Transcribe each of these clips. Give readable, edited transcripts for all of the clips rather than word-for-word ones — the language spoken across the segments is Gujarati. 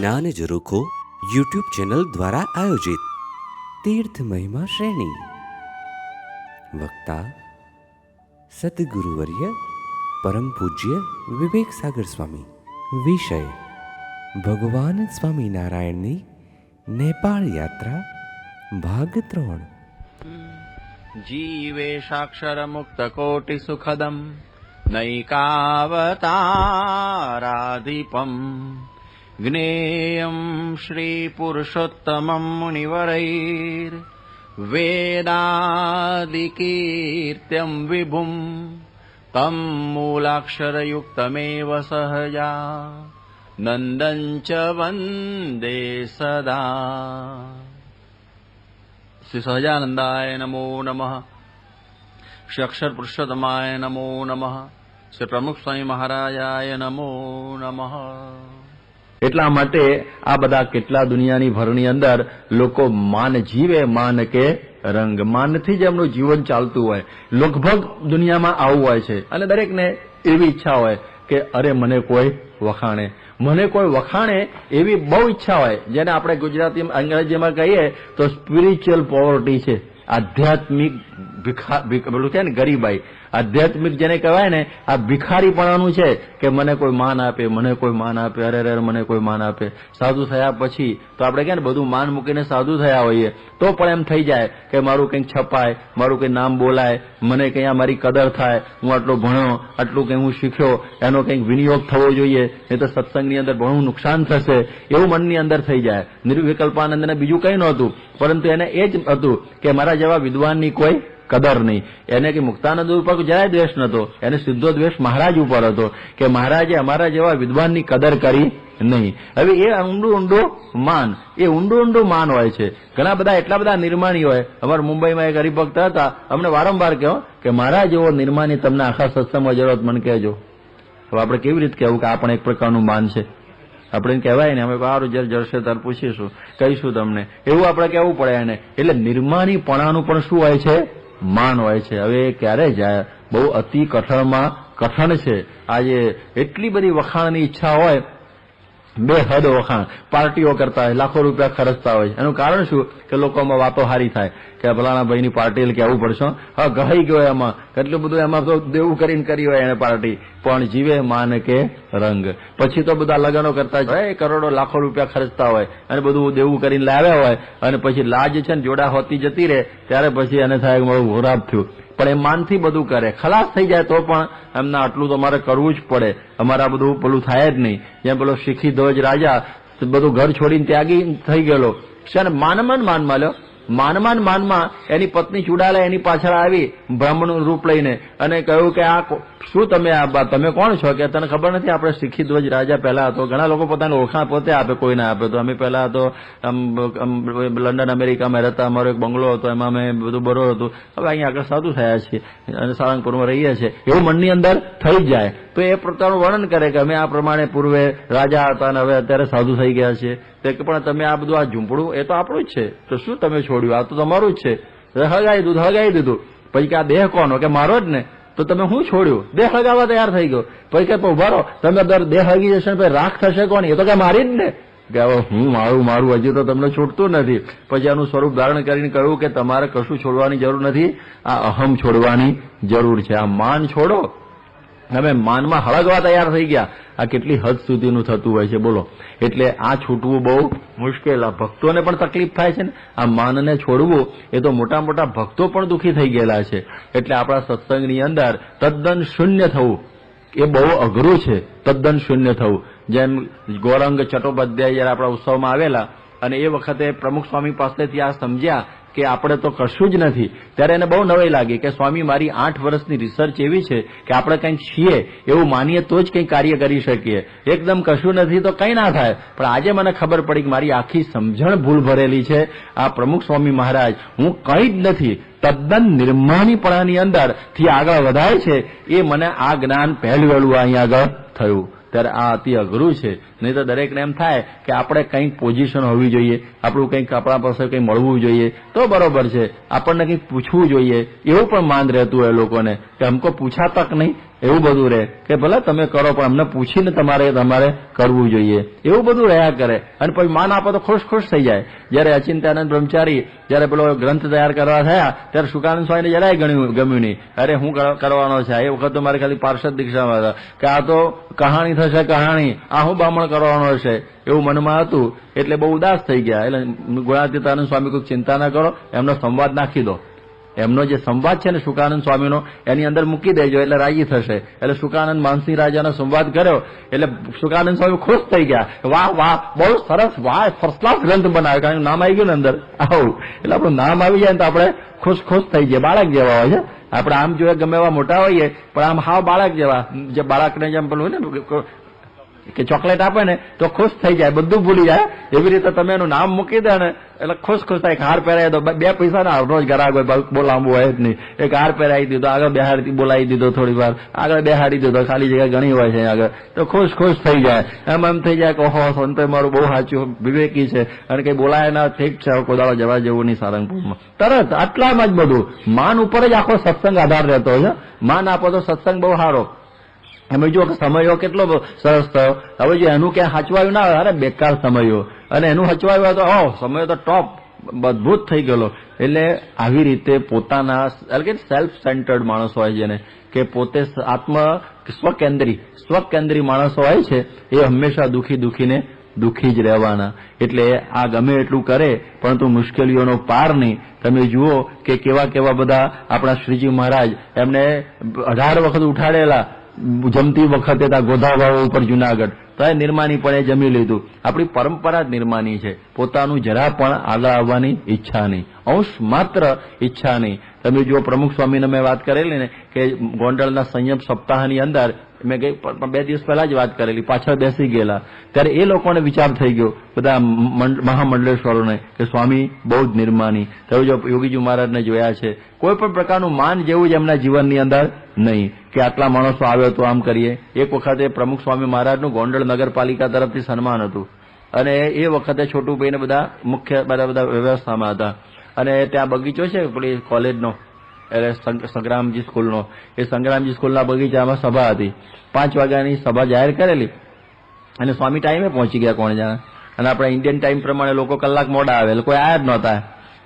ज्ञान झरोखो यूट्यूब चैनल द्वारा आयोजित तीर्थ महिमा श्रेणी। वक्ता सद्गुरुवर्य परम पूज्य विवेक सागर स्वामी। विषय भगवान स्वामी नारायण नेपाल यात्रा भाग 3। जीवेशाक्षर मुक्त कोटि सुखदम नैकावताराधिपम ज्ञेयं श्री पुरुषोत्तमं मुनिवरैर् वेदादिकीर्त्यं विभुं तं मूलाक्षरयुक्तमेव सहजा नन्दं च वन्दे सदा। श्री सहजानंदाय नमो नमः। श्री अक्षर पुरुषोत्तमाय नमो नमः। श्री प्रमुख स्वामी महाराजाय नमो नमः। એટલા માટે આ બધા કેટલા દુનિયાની ભરની અંદર લોકો માન જીવે માન કે રંગ, માનથી જ એમનું જીવન ચાલતું હોય. લગભગ દુનિયામાં આવું હોય છે અને દરેકને એવી ઈચ્છા હોય કે અરે મને કોઈ વખાણે, મને કોઈ વખાણે, એવી બહુ ઈચ્છા હોય. જેને આપણે ગુજરાતી અંગ્રેજીમાં કહીએ તો સ્પિરિચ્યુઅલ પોવર્ટી છે, આધ્યાત્મિક પેલું છે ને ગરીબાઈ, આધ્યાત્મિક જેને કહેવાય ને આ ભિખારીપણાનું છે કે મને કોઈ માન આપે, મને કોઈ માન આપે, અરે અરે મને કોઈ માન આપે. સાધુ થયા પછી તો આપણે કહે ને બધું માન મૂકીને સાધુ થયા હોઈએ તો પણ એમ થઈ જાય કે મારું કંઈક છપાય, મારું કંઈ નામ બોલાય, મને કંઈ મારી કદર થાય, હું આટલો ભણ્યો, આટલું કંઈ હું શીખ્યો, એનો કંઈક વિનિયોગ થવો જોઈએ, નહીં તો સત્સંગની અંદર ઘણું નુકસાન થશે, એવું મનની અંદર થઈ જાય. નિર્વિકલ્પાનંદને બીજું કંઈ નહોતું, પરંતુ એને એ જ હતું કે મારા જેવા વિદ્વાનની કોઈ કદર નહીં. એને કે મુક્તાનંદ ઉપર જરાય દ્વેષ નતો, એને સીધો દ્વેષ મહારાજ ઉપર હતો કે મહારાજે અમારા જેવા વિદ્વાનની કદર કરી નહીં. હવે એ ઊંડું માન, એ ઊંડું માન હોય છે. ઘણા બધા એટલા બધા નિર્માણી હોય. અમારા મુંબઈમાં એક હરિભક્ત હતા, અમને વારંવાર કહો કે મારા જેવો નિર્માણી તમને આખા સત્સંગમાં જરૂરત મને કહેજો. હવે આપણે કેવી રીતે કહેવું કે આ પણ એક પ્રકારનું માન છે? આપણે કહેવાય ને અમે સારું જયારે જશે ત્યારે પૂછીશું, કહીશું તમને, એવું આપણે કહેવું પડે એને. એટલે નિર્માણીપણાનું પણ શું હોય છે? માન હોય છે. હવે ક્યારે જાય? બહુ અતિ કઠણમાં કઠણ છે. આજે એટલી બધી વખાણની ઈચ્છા હોય, બે હદ વખાણ, પાર્ટીઓ કરતા હોય, લાખો રૂપિયા ખર્ચતા હોય. એનું કારણ શું કે લોકોમાં વાતો હારી થાય કે ફલાણા ભાઈની પાર્ટી કહેવું પડશે. હા ગહાઈ ગયો એમાં, કેટલું બધું એમાં તો દેવું કરીને કરી હોય એને પાર્ટી, પણ જીવે માન કે રંગ. પછી તો બધા લગ્નો કરતા હોય, કરોડો લાખો રૂપિયા ખર્ચતા હોય અને બધું દેવું કરીને લાવ્યા હોય અને પછી લાજ છે ને જોડા હોતી જતી રહે ત્યારે પછી એને થાય મારું ખરાબ થયું. પણ એ માનથી બધું કરે, ખલાસ થઈ જાય તો પણ એમને આટલું તો અમારે કરવું જ પડે, અમારા બધું પેલું થાય જ નહીં. જેમ પેલો શીખી ધ્વજ રાજા બધું ઘર છોડીને ત્યાગી થઈ ગયેલો છે ને માનમાં લ્યો, માનમાં એની પત્ની ચુડાલા એની પાછળ આવી બ્રાહ્મણનું રૂપ લઈને અને કહ્યું કે આ શું તમે કોણ છો? કે તને ખબર નથી આપણે શીખી ધ્વજ રાજા પહેલા હતો. ઘણા લોકો પોતાની ઓળખાણ પોતે આપે, કોઈ ના આપે. તો અમે પહેલા તો લંડન અમેરિકામાં રહેતા, અમારો એક બંગલો હતો, એમાં અમે બધું બરોબર હતું. હવે અહીંયા આગળ સાધુ થયા છીએ અને સાળંગપુરમાં રહીએ છીએ, એવું મનની અંદર થઈ જાય. તો એ પ્રકારનું વર્ણન કરે કે અમે આ પ્રમાણે પૂર્વે રાજા હતા અને હવે અત્યારે સાધુ થઈ ગયા છીએ. પણ તમે આ બધું આ ઝૂંપડું એ તો આપણું જ છે, તો શું તમે છોડ્યું? આ તો તમારું જ છે. હગાઈ દીધું. પછી કે આ દેહ કોનો? કે મારો જ ને. તો તમે શું છોડ્યું? દેહ હગાવવા તૈયાર થઈ ગયો. પછી કે ઉભા રહો, તમે દેહ હગી જશે પછી રાખ થશે કોની? એ તો કે મારી જ ને. કે હવે હું મારું હજી તો તમને છૂટતું નથી. પછી આનું સ્વરૂપ ધારણ કરીને કહ્યું કે તમારે કશું છોડવાની જરૂર નથી, આ અહમ છોડવાની જરૂર છે. આ માન છોડો. તમે માનમાં હળગવા તૈયાર થઈ ગયા. આ કેટલી હદ સુધીનું થતું હોય છે બોલો. એટલે આ છૂટવું બહુ મુશ્કેલ. આ ભક્તોને પણ તકલીફ થાય છે ને, આ માનને છોડવું એ તો મોટા મોટા ભક્તો પણ દુઃખી થઈ ગયેલા છે. એટલે આપણા સત્સંગની અંદર તદ્દન શૂન્ય થવું એ બહુ અઘરું છે. તદ્દન શૂન્ય થવું. જેમ ગૌરંગ ચટ્ટોપાધ્યાય જયારે આપણા ઉત્સવમાં આવેલા અને એ વખતે પ્રમુખ સ્વામી પાસેથી આ સમજ્યા કે આપણે તો કશું જ નથી, ત્યારે એને બહુ નવાઈ લાગી કે સ્વામી મારી 8 વર્ષની રિસર્ચ એવી છે કે આપણે કંઈક છીએ એવું માનીએ તો જ કંઈ કાર્ય કરી શકીએ, એકદમ કશું નથી તો કંઈ ના થાય. પણ આજે મને ખબર પડી કે મારી આખી સમજણ ભૂલ ભરેલી છે. આ પ્રમુખ સ્વામી મહારાજ હું કંઈ જ નથી, તદ્દન નિર્માણીપણાની અંદર થી આગળ વધાય છે. એ મને આ જ્ઞાન પહેલવેલું અહીંયા આગળ થયું. ત્યારે આ અતિ અઘરું છે. નહીં તો દરેકને એમ થાય કે આપણે કંઈક પોઝિશન હોવી જોઈએ, આપણું કંઈક આપણા પાસે કંઈ મળવું જોઈએ તો બરોબર છે, આપણને કંઈક પૂછવું જોઈએ, એવું પણ માન રહેતું હોય લોકોને કે હમકો પૂછા તક નહીં. એવું બધું રહે કે ભલે તમે કરો પણ અમને પૂછીને તમારે કરવું જોઈએ, એવું બધું રહ્યા કરે. અને પછી માન આપો તો ખુશ થઈ જાય. જયારે અચિંત્યાનંદ બ્રહ્મચારી જયારે પેલો ગ્રંથ તૈયાર કરવા થયા ત્યારે શુકાનંદ સ્વામીને જરાય ગમ્યું નહીં. અરે હું કરવાનો છે એ વખત તો મારે ખાલી પાર્ષદ દીક્ષામાં હતા કે આ તો કહાણી થશે, કહાણી આ હું બામણ કરવાનો છે એવું મનમાં હતું. એટલે બહુ ઉદાસ થઈ ગયા. એટલે ગુણાતીતાનંદ સ્વામી કોઈ ચિંતા ના કરો, એમનો સંવાદ નાખી દો. એમનો જે સંવાદ છે ને શુકાનંદ સ્વામીનો એની અંદર મૂકી દેજો એટલે રાજી થશે. એટલે શુકાનંદ માનસિંહ રાજાનો સંવાદ કર્યો એટલે શુકાનંદ સ્વામી ખુશ થઈ ગયા. વાહ વાહ, બહુ સરસ, વાહ, ફર્સ્ટ ક્લાસ ગ્રંથ બનાવ્યો. કારણ કે નામ આવી ગયું ને અંદર આવું, એટલે આપણું નામ આવી જાય ને તો આપણે ખુશ થઈ જાય. બાળક જેવા હોય છે આપણે, આમ જોઈએ ગમે એવા મોટા હોઈએ પણ આમ હાવ બાળક જેવા. જે બાળકને જેમ પેલું ને કે ચોકલેટ આપે ને તો ખુશ થઈ જાય, બધું ભૂલી જાય. એવી રીતે તમે એનું નામ મૂકી દે ને એટલે ખુશ થાય. હાર પહેરાવી દો, 2 પૈસા ના રોજ ગ્રાહક હોય, બહુ લાંબુ હોય જ નહીં. એક હાર પહેરાવી દીધો, આગળ બેહાડી બોલાવી દીધો, થોડી વાર આગળ બેહાડી દીધો, ખાલી જગ્યા ઘણી હોય છે આગળ, તો ખુશ થઈ જાય. એમ થઈ જાય કે ઓહો સંતો મારું બહુ સાચું વિવેકી છે અને કઈ બોલાય ના, ઠીક છે, કોઈ દાડો જવા જેવું નહીં સારંગપુરમાં. તરત આટલામાં જ બધું માન ઉપર જ આખો સત્સંગ આધાર રહેતો હોય છે. માન આપો તો સત્સંગ બહુ સારો. એમ જો સમયો કેટલો સરસ થયો. હવે જો એનું ક્યાં હચવાયું ના હોય, અરે બેકાર સમયો, અને એનું હચવાયું હોય તો સમય તો ટોપ અદભુત થઈ ગયેલો. એટલે આવી રીતે પોતાના એટલે કે સેલ્ફ સેન્ટર્ડ માણસો હોય જેને કે પોતે સ્વકેન્દ્રી માણસો હોય છે એ હંમેશા દુઃખી જ રહેવાના. એટલે આ ગમે એટલું કરે પરંતુ મુશ્કેલીઓનો પાર નહીં. તમે જુઓ કે કેવા બધા આપણા શ્રીજી મહારાજ એમને 18 વખત ઉઠાડેલા જમતી વખતે ત્યાં ગોધાભાવ ઉપર જુનાગઢ, તો એ નિર્માની પણ એ જમી લીધું. આપણી પરંપરા જ નિર્માની છે. પોતાનું જરા પણ આગળ આવવાની ઈચ્છા નહીં, અંશ માત્ર ઈચ્છા નહીં. તમે જુઓ પ્રમુખ સ્વામીને મેં વાત કરેલી ને કે ગોંડલના સંયમ સપ્તાહની અંદર મેં 2 દિવસ પહેલા જ વાત કરેલી, પાછળ બેસી ગયેલા ત્યારે એ લોકોને વિચાર થઈ ગયો બધા મહામંડલેશ્વરોને કે સ્વામી બહુ જ નિર્માની. તમે જો યોગીજી મહારાજને જોયા છે, કોઈ પણ પ્રકારનું માન જેવું જ એમના જીવનની અંદર નહીં કે આટલા માણસો આવ્યો તો આમ કરીએ. એક વખતે પ્રમુખ સ્વામી મહારાજનું ગોંડલ નગરપાલિકા તરફથી સન્માન હતું અને એ વખતે છોટુભાઈને બધા મુખ્ય બધા વ્યવસ્થામાં હતા અને ત્યાં બગીચો છે પેલી કોલેજનો એટલે સંગ્રામજી સ્કૂલનો, એ સંગ્રામજી સ્કૂલના બગીચામાં સભા હતી. 5 વાગ્યાની સભા જાહેર કરેલી અને સ્વામી ટાઈમે પહોંચી ગયા કોણ જાણે. અને આપણા ઇન્ડિયન ટાઈમ પ્રમાણે લોકો કલાક મોડા આવે એટલે કોઈ આયા જ નહોતા,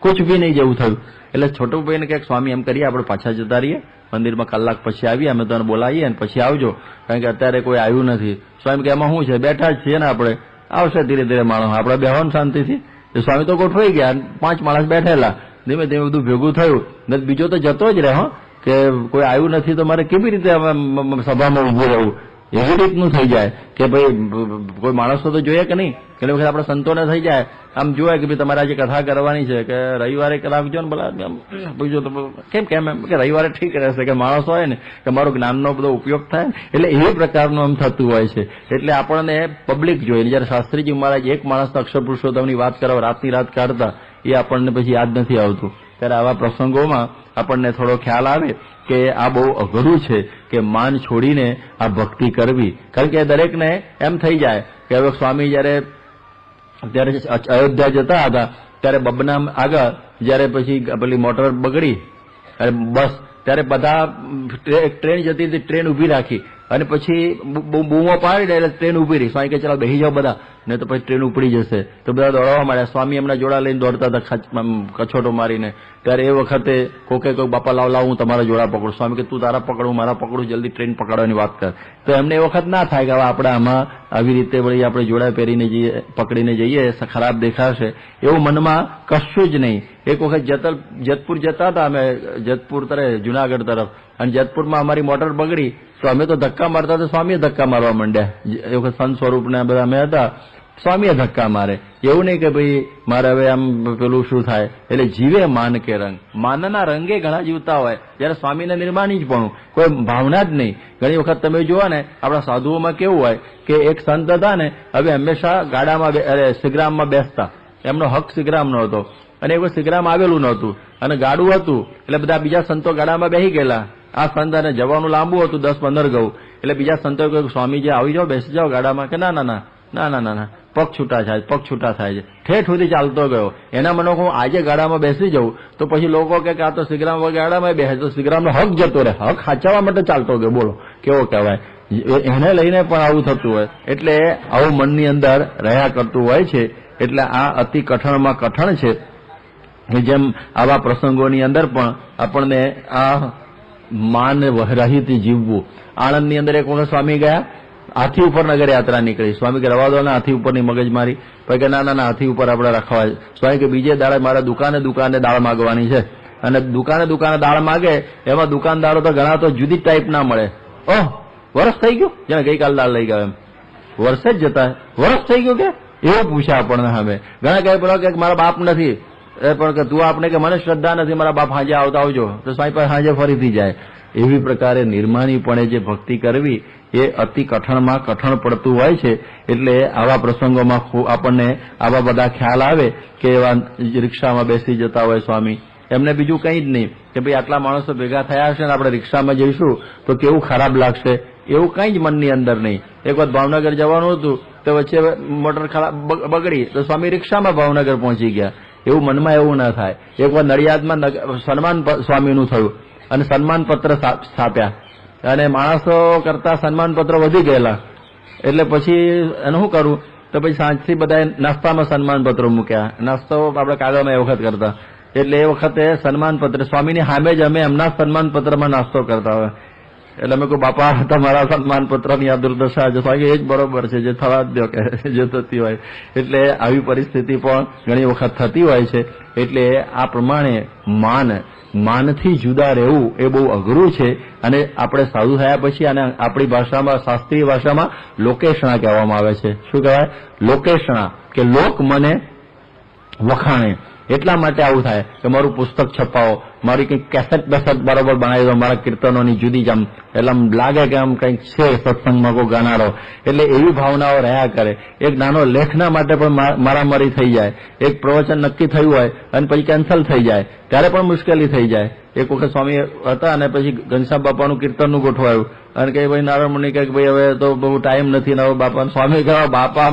કુછ બી નહીં જેવું થયું. એટલે છોટુભાઈને કહે સ્વામી એમ કરીએ આપણે પાછા જતા રહીએ મંદિરમાં, કલાક પછી આવીએ, અમે તને બોલાવીએ અને પછી આવજો, કારણ કે અત્યારે કોઈ આવ્યું નથી. સ્વામી કે એમાં શું છે, બેઠા જ છીએ ને આપણે, આવશે ધીરે ધીરે માણસ, આપણે બેહવાનું શાંતિથી. સ્વામી તો ગોઠવાઈ ગયા, 5 માણસ બેઠેલા, ધીમે ધીમે બધું ભેગું થયું. બીજો તો જતો જ રહે કે કોઈ આવ્યું નથી તો મારે કેવી રીતે સભામાં ઉભું રહેવું, એવી રીતનું થઈ જાય કે ભાઈ કોઈ માણસો તો જોઈએ કે નહીં. કેટલી વખત આપણે સંતોને થઈ જાય આમ જોવાય કે ભાઈ તમારે આજે કથા કરવાની છે કે રવિવારે કરાવજો ને બોલા પૂછો તો કેમ એમ કે રવિવારે ઠીક રહેશે કે માણસો હોય ને કે મારો જ્ઞાનનો બધો ઉપયોગ થાય. એટલે એ પ્રકારનું આમ થતું હોય છે. એટલે આપણને પબ્લિક જોઈએ. જયારે શાસ્ત્રીજી મહારાજ એક માણસ અક્ષર પુરુષોત્તમની વાત કરવા રાતની રાત કાઢતા એ આપણને પછી યાદ નથી આવતું. ત્યારે આવા પ્રસંગોમાં આપણને થોડો ખ્યાલ આવે કે આ બહુ અઘરું છે કે માન છોડીને આ ભક્તિ કરવી. કારણ કે દરેકને એમ થઈ જાય કે હવે સ્વામી જયારે અયોધ્યા જતા હતા ત્યારે બબનામ આગળ જયારે પછી પેલી મોટર બગડી બસ, ત્યારે બધા ટ્રેન જતી હતી, ટ્રેન ઉભી રાખી અને પછી બૂમો પાડી દે એટલે ટ્રેન ઉભી રહી. સ્વામી કે ચાલો બેસી જાઓ બધા, ને તો પછી ટ્રેન ઉપડી જશે. તો બધા દોડવા માંડ્યા. સ્વામી એમના જોડા લઈને દોડતા હતા કછોટો મારીને. ત્યારે એ વખતે કોકે બાપા લાવ હું તમારા જોડા પકડું. સ્વામી કે તું તારા પકડું, મારા પકડું, જલ્દી ટ્રેન પકડવાની વાત કર. તો એમને એ વખત ના થાય કે હવે આપણે આમાં આવી રીતે વળી આપણે જોડા પહેરીને જઈએ, પકડીને જઈએ, ખરાબ દેખાશે એવું મનમાં કશું જ નહીં. એક વખત જેતપુર જતા હતા અમે, જેતપુર તરફ જુનાગઢ તરફ, અને જેતપુરમાં અમારી મોટર બગડી તો અમે તો ધક્કા મારતા તો સ્વામીએ ધક્કા મારવા માંડ્યા. એ વખત સંત સ્વરૂપના બધા અમે હતા, સ્વામીએ ધક્કા મારે. એવું નહીં કે ભાઈ મારે હવે આમ પેલું શું થાય. એટલે જીવે માન કે રંગ, માનના રંગે ઘણા જીવતા હોય. જયારે સ્વામીને નિર્માણી જ પણ કોઈ ભાવના જ નહીં. ઘણી વખત તમે જુઓ ને આપણા સાધુઓમાં કેવું હોય કે એક સંત હતા ને, હવે હંમેશા ગાડામાં સિગ્રામમાં બેસતા, એમનો હક સિગ્રામનો હતો અને એવું સિગ્રામ આવેલું નહોતું અને ગાડું હતું એટલે બધા બીજા સંતો ગાડામાં બેસી ગયેલા. આ સંત અને જવાનું લાંબુ હતું 10-15 ગયું. એટલે બીજા સંતો કહ્યું સ્વામીજી આવી જાઓ, બેસી જાઓ ગાડામાં. કે ના પગ છૂટા થાય છે. ઠેઠ સુધી ચાલતો ગયો. એના મને હું આજે ગાડામાં બેસી જાઉં તો પછી લોકો કે આ તો સિગ્રામ ગાડામાં બેસે તો સિગ્રામનો હક જતો રહે. હક સાચવવા માટે ચાલતો ગયો. બોલો કેવો કહેવાય, એને લઈને પણ આવું થતું હોય. એટલે આવું મનની અંદર રહ્યા કરતું હોય છે. એટલે આ અતિ કઠણમાં કઠણ છે. જેમ આવા પ્રસંગોની અંદર પણ આપણને આ માન રહિત જીવવું. આણંદની અંદર એક વખત સ્વામી ગયા, હાથી ઉપર નગર યાત્રા નીકળી. સ્વામી કે રવા દો ને હાથી ઉપરની મગજમારી. પછી કે ના હાથી ઉપર આપણે રાખવા. સ્વામી કે બીજે દાડે મારે દુકાને દાળ માગવાની છે, અને દુકાને દાળ માગે એમાં દુકાનદારો તો ઘણા તો જુદી ટાઈપ ના મળે. ઓહ, વર્ષ થઈ ગયું, જેને ગઈકાલ દાળ લઈ ગયા એમ વર્ષે જ જતા વર્ષ થઈ ગયું કે એવું પૂછ્યા આપણને. હવે ઘણા કહે પેલો કે મારા બાપ નથી, પણ કે તું આપણે કે મને શ્રદ્ધા નથી, મારા બાપ હાજે આવજો, તો સ્વામી પાસે હાજે ફરીથી જાય. એવી પ્રકારે નિર્માણીપણે જે ભક્તિ કરવી એ અતિ કઠણમાં કઠણ પડતું હોય છે. એટલે આવા પ્રસંગોમાં આપણને આવા બધા ખ્યાલ આવે કે એવા રિક્ષામાં બેસી જતા હોય સ્વામી, એમને બીજું કંઈ જ નહીં કે ભાઈ આટલા માણસો ભેગા થયા હશે ને આપણે રિક્ષામાં જઈશું તો કેવું ખરાબ લાગશે, એવું કંઈ જ મનની અંદર નહીં. એક વખત ભાવનગર જવાનું હતું તો વચ્ચે મોટર ખરાબ બગડી તો સ્વામી રિક્ષામાં ભાવનગર પહોંચી ગયા. એવું મનમાં એવું ના થાય. એક વાર નડિયાદમાં સન્માન સ્વામીનું થયું અને સન્માનપત્ર સ્થાપ્યા, અને માણસો કરતા સન્માનપત્ર વધી ગયેલા. એટલે પછી એનું શું કરવું, તો પછી સાંજથી બધા નાસ્તામાં સન્માનપત્રો મૂક્યા. નાસ્તો આપણે કાગળમાં એ વખત કરતા. એટલે એ વખતે સન્માનપત્ર સ્વામીની સામે જ અમે એમના સન્માનપત્રમાં નાસ્તો કરતા હોય. એટલે અમે કહું બાપા તમારા સન્માનપત્રની આ દુર્દશા છે. સ્વામી એ જ બરોબર છે, જે થવા જ દો કે જે થતી હોય. એટલે આવી પરિસ્થિતિ પણ ઘણી વખત થતી હોય છે. એટલે આ પ્રમાણે માનથી જુદા રહેવું એ બહુ અઘરું છે. અને આપણે સાધુ થયા પછી અને આપણી ભાષામાં શાસ્ત્રીય ભાષામાં લોકેશણા કહેવામાં આવે છે. શું કહેવાય? લોકેશણા, કે લોક મને વખાણે. એટલા માટે આવું થાય કે મારું પુસ્તક છપાવો, મારી કંઈક કેસેટ બેસેટ બરોબર બનાવી દો, મારા કીર્તનોની જુદી જ આમ એટલે આમ લાગે કે આમ કંઈક છે સત્સંગમાં કોઈ ગાનારો. એટલે એવી ભાવનાઓ રહ્યા કરે. એક નાનો લેખના માટે પણ મારામારી થઈ જાય. એક પ્રવચન નક્કી થયું હોય અને પછી કેન્સલ થઈ જાય ત્યારે પણ મુશ્કેલી થઈ જાય. એક વખત સ્વામી હતા અને પછી ઘનશ્યામ બાપાનું કીર્તનનું ગોઠવાયું અને કે ભાઈ નારાયણ કે ભાઈ હવે તો બહુ ટાઈમ નથી ને હવે બાપા. સ્વામી કહેવા બાપા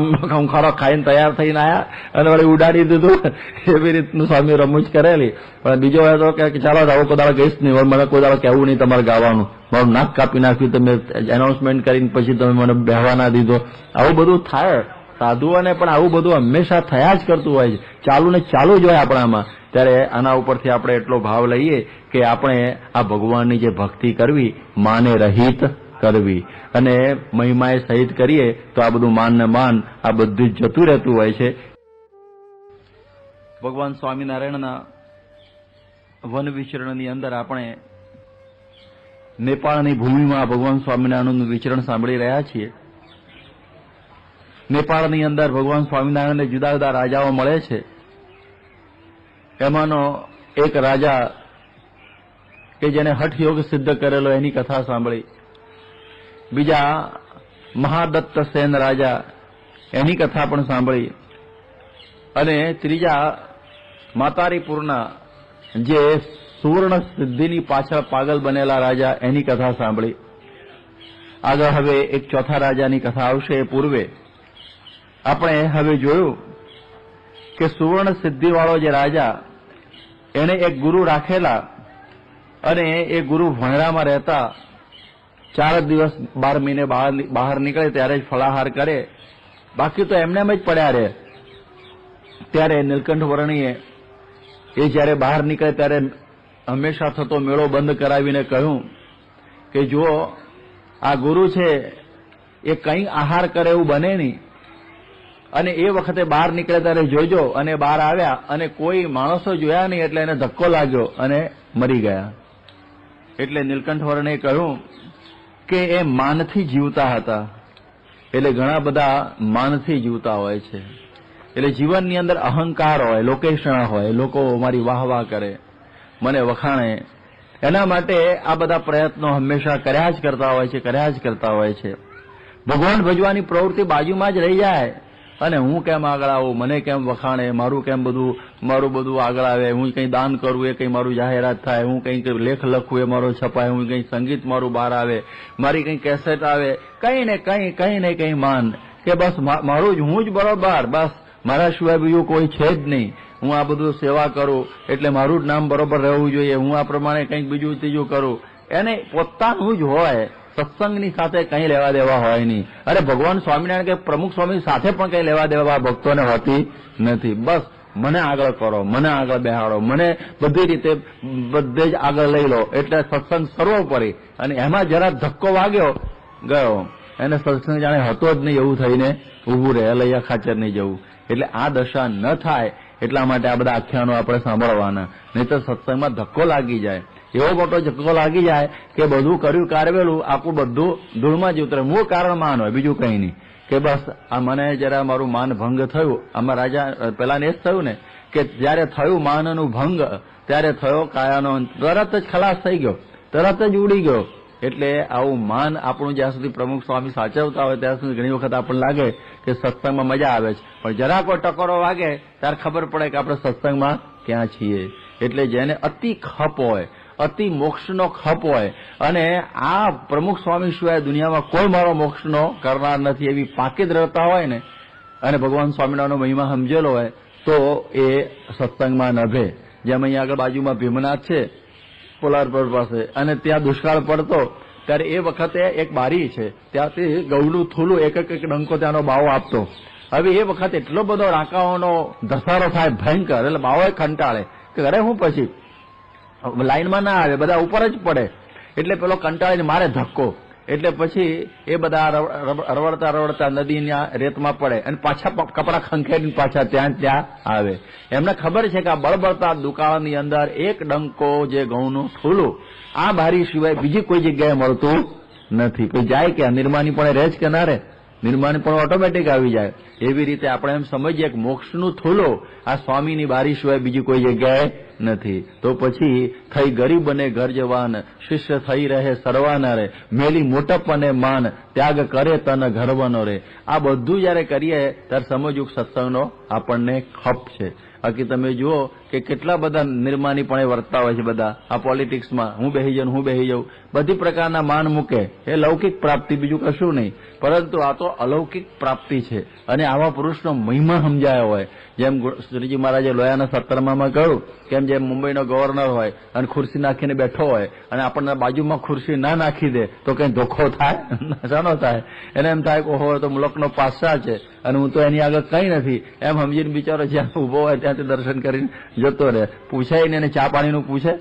ખરો ખાઈને તૈયાર થઈને આવ્યા અને વળી ઉડાડી દીધું. એવી રીતનું સ્વામી રમૂજ કરેલી. પણ બીજો હતો કે ચાલો આવો કોઈ દાડો ગઈશ નહીં, મને કોઈ દાડો કહેવું નહીં તમારે ગાવાનું, મારું નાક કાપી નાખ્યું, તમે એનાઉન્સમેન્ટ કરીને પછી તમે મને બેહવા ના દીધો. આવું બધું થાય સાધુઓને, પણ આવું બધું હંમેશા થયા જ કરતું હોય છે. ચાલુ ને ચાલુ જ હોય આપણામાં. ત્યારે આના ઉપરથી આપણે એટલો ભાવ લઈએ કે આપણે આ ભગવાનની જે ભક્તિ કરવી, માને રહિત કરવી અને મહિમાએ સહિત કરીએ તો આ બધું માન ને માન આ બધું જ જતું રહેતું હોય છે. ભગવાન સ્વામિનારાયણના વન વિચરણની અંદર આપણે નેપાળની ભૂમિમાં ભગવાન સ્વામિનારાયણનું વિચરણ સાંભળી રહ્યા છીએ. નેપાળની અંદર ભગવાન સ્વામિનારાયણને જુદા જુદા રાજાઓ મળે છે. એમાંનો એક રાજા કે જેને હઠયોગ સિદ્ધ કરેલો એની કથા સાંભળી. બીજા મહાદત્ત સેન રાજા, એની કથા પણ સાંભળી. અને ત્રીજા માતારીપુરના જે સુવર્ણ સિદ્ધિની પાછળ પાગલ બનેલા રાજા, એની કથા સાંભળી. આગળ હવે એક ચોથા રાજાની કથા આવશે. એ પૂર્વે આપણે હવે જોયું કે સુવર્ણ સિદ્ધિવાળો જે રાજા, એને એક ગુરુ રાખેલા અને એ ગુરુ ભણરામાં રહેતા. 4 દિવસ 12 મહિને બહાર નીકળે ત્યારે જ ફળાહાર કરે, બાકી તો એમને એમ જ પડ્યા રહે. ત્યારે નીલકંઠ વર્ણીએ એ જ્યારે બહાર નીકળે ત્યારે હંમેશા થતો મેળો બંધ કરાવીને કહ્યું કે જો આ ગુરુ છે એ કંઈ આહાર કરે એવું બને નહીં, અને એ વખતે બહાર નીકળે ત્યારે જોજો. અને બહાર આવ્યા અને કોઈ માણસો જોયા નહીં એટલે એને ધક્કો લાગ્યો અને મરી ગયા. એટલે નીલકંઠ વર્ણે કહ્યું કે એ માનથી જીવતા હતા. એટલે ઘણા બધા માનથી જીવતા હોય છે. એટલે જીવનની અંદર અહંકાર હોય, લોકેશણા હોય, લોકો મારી વાહ વાહ કરે, મને વખાણે. એના માટે આ બધા પ્રયત્નો હંમેશા કર્યા જ કરતા હોય છે. ભગવાન ભજવાની પ્રવૃત્તિ બાજુમાં જ રહી જાય અને હું કેમ આગળ આવું, મને કેમ વખાણે, મારું બધું આગળ આવે, હું કંઈ દાન કરું એ કંઈ મારું જાહેરાત થાય, હું કંઈક લેખ લખું એ મારો છપાય, હું કંઈ સંગીત મારું બહાર આવે, મારી કંઈ કેસેટ આવે, કંઈ ને કંઈ માન કે બસ મારું જ, હું જ બરોબર, બસ મારા સિવાય બીજું કોઈ છે જ નહીં. હું આ બધું સેવા કરું એટલે મારું જ નામ બરોબર રહેવું જોઈએ, હું આ પ્રમાણે કંઈક બીજું ત્રીજું કરું. એને પોતાનું જ હોય સત્સંગની સાથે કંઈ લેવા દેવા હોય નહીં. અરે ભગવાન સ્વામિનારાયણ કે પ્રમુખ સ્વામી સાથે પણ કંઈ લેવા દેવા ભક્તોને હોતી નથી. બસ મને આગળ કરો, મને આગળ બેહાડો, મને બધી રીતે બધે જ આગળ લઈ લો, એટલે સત્સંગ સર્વોપરી. અને એમાં જરા ધક્કો વાગ્યો ગયો, એને સત્સંગ જાણે હતો જ નહીં એવું થઈને ઊભું રહે, લૈયા ખાચર નહીં જવું. એટલે આ દશા ન થાય એટલા માટે આ બધા આખ્યાનો આપણે સાંભળવાના, નહીં તો સત્સંગમાં ધક્કો લાગી જાય. એવો મોટો ધક્કો લાગી જાય કે બધું કર્યું કારવેલું આખું બધું ધૂળમાં જ ઉતરે. મૂળ કારણ માન હોય, બીજું કંઈ નહીં. કે બસ આ મને જરા મારું માન ભંગ થયું. આમાં રાજા પેલાને એ જ થયું ને કે જયારે થયું માનનું ભંગ ત્યારે થયો કાયાનો, તરત જ ખલાસ થઈ ગયો, તરત જ ઉડી ગયો. એટલે આવું માન આપણું જ્યાં સુધી પ્રમુખ સ્વામી સાચવતા હોય ત્યાં સુધી ઘણી વખત આપણને લાગે કે સત્સંગમાં મજા આવે છે, પણ જરા કોઈ ટકોરો વાગે ત્યારે ખબર પડે કે આપણે સત્સંગમાં ક્યાં છીએ. એટલે જેને અતિ ખપ હોય, અતિ મોક્ષનો ખપ હોય, અને આ પ્રમુખ સ્વામી સિવાય દુનિયામાં કોઈ મારો મોક્ષનો કરનાર નથી એવી પાકી દ્રઢતા હોય ને, અને ભગવાન સ્વામિનારાયણનો મહિમા સમજેલો હોય તો એ સત્સંગમાં નભે. જેમ અહીંયા આગળ બાજુમાં ભીમનાથ છે પોલારપર પાસે, અને ત્યાં દુષ્કાળ પડતો ત્યારે એ વખતે એક બારી છે, ત્યાંથી ગૌનું થૂલું એક એક ડંકો ત્યાંનો બાવો આપતો. હવે એ વખતે એટલો બધો રાંકાઓનો ધસારો થાય ભયંકર, એટલે બાવો કંટાળે કે અરે હું પછી લાઈનમાં ના આવે, બધા ઉપર જ પડે. એટલે પેલો કંટાળીને મારે ધક્કો, એટલે પછી એ બધા રવડતા રવડતા નદીના રેતમાં પડે અને પાછા કપડા ખંખેરીને પાછા ત્યાં આવે. એમને ખબર છે કે આ બળબળતા દુકાળની અંદર એક ડંકો જે ઘઉંનું થૂલું આ બારી સિવાય બીજી કોઈ જગ્યાએ મળતું નથી. કોઈ જાય કે નિર્માની પણ રહે જ કે ના રહે, નિર્માની પણ ઓટોમેટિક આવી જાય. એવી રીતે આપણે એમ સમજીએ કે મોક્ષનું થૂલું આ સ્વામીની બારી સિવાય બીજી કોઈ જગ્યાએ નથી. તો પછી થઈ ગરીબ અને ઘર જવાન, શિષ્ય થઈ રહે સર્વાના રે, મેલી મોટપ અને માન, ત્યાગ કરે તન ગર્વનો રે. આ બધું જયારે કરીએ ત્યારે સમજવું સત્સંગનો આપણને ખપ છે. બાકી તમે જુઓ કે કેટલા બધા નિર્માની પણ વર્તતા હોય છે બધા આ પોલિટિક્સમાં, હું બેહી જાઉં, બધી પ્રકારના માન મૂકે. એ લૌકિક પ્રાપ્તિ, બીજું કશું નહીં. પરંતુ આ તો અલૌકિક પ્રાપ્તિ છે. અને આવા પુરુષનો મહિમા સમજાયો હોય, જેમ શ્રીજી મહારાજે લોયાના 17માં કહ્યું, કેમ જેમ મુંબઈનો ગવર્નર હોય અને ખુરશી નાખીને બેઠો હોય અને આપણને બાજુમાં ખુરશી ના નાખી દે તો કઈ ધોખો થાય? શાનો થાય? એને એમ થાય કે ઓહો તો મુલકનો પાસા છે અને હું તો એની આગળ કઈ નથી, એમ સમજીને બિચારો જ્યાં ઉભો હોય ત્યાંથી દર્શન કરીને જતો રહે. પૂછાય ને એને ચા પાણીનું પૂછે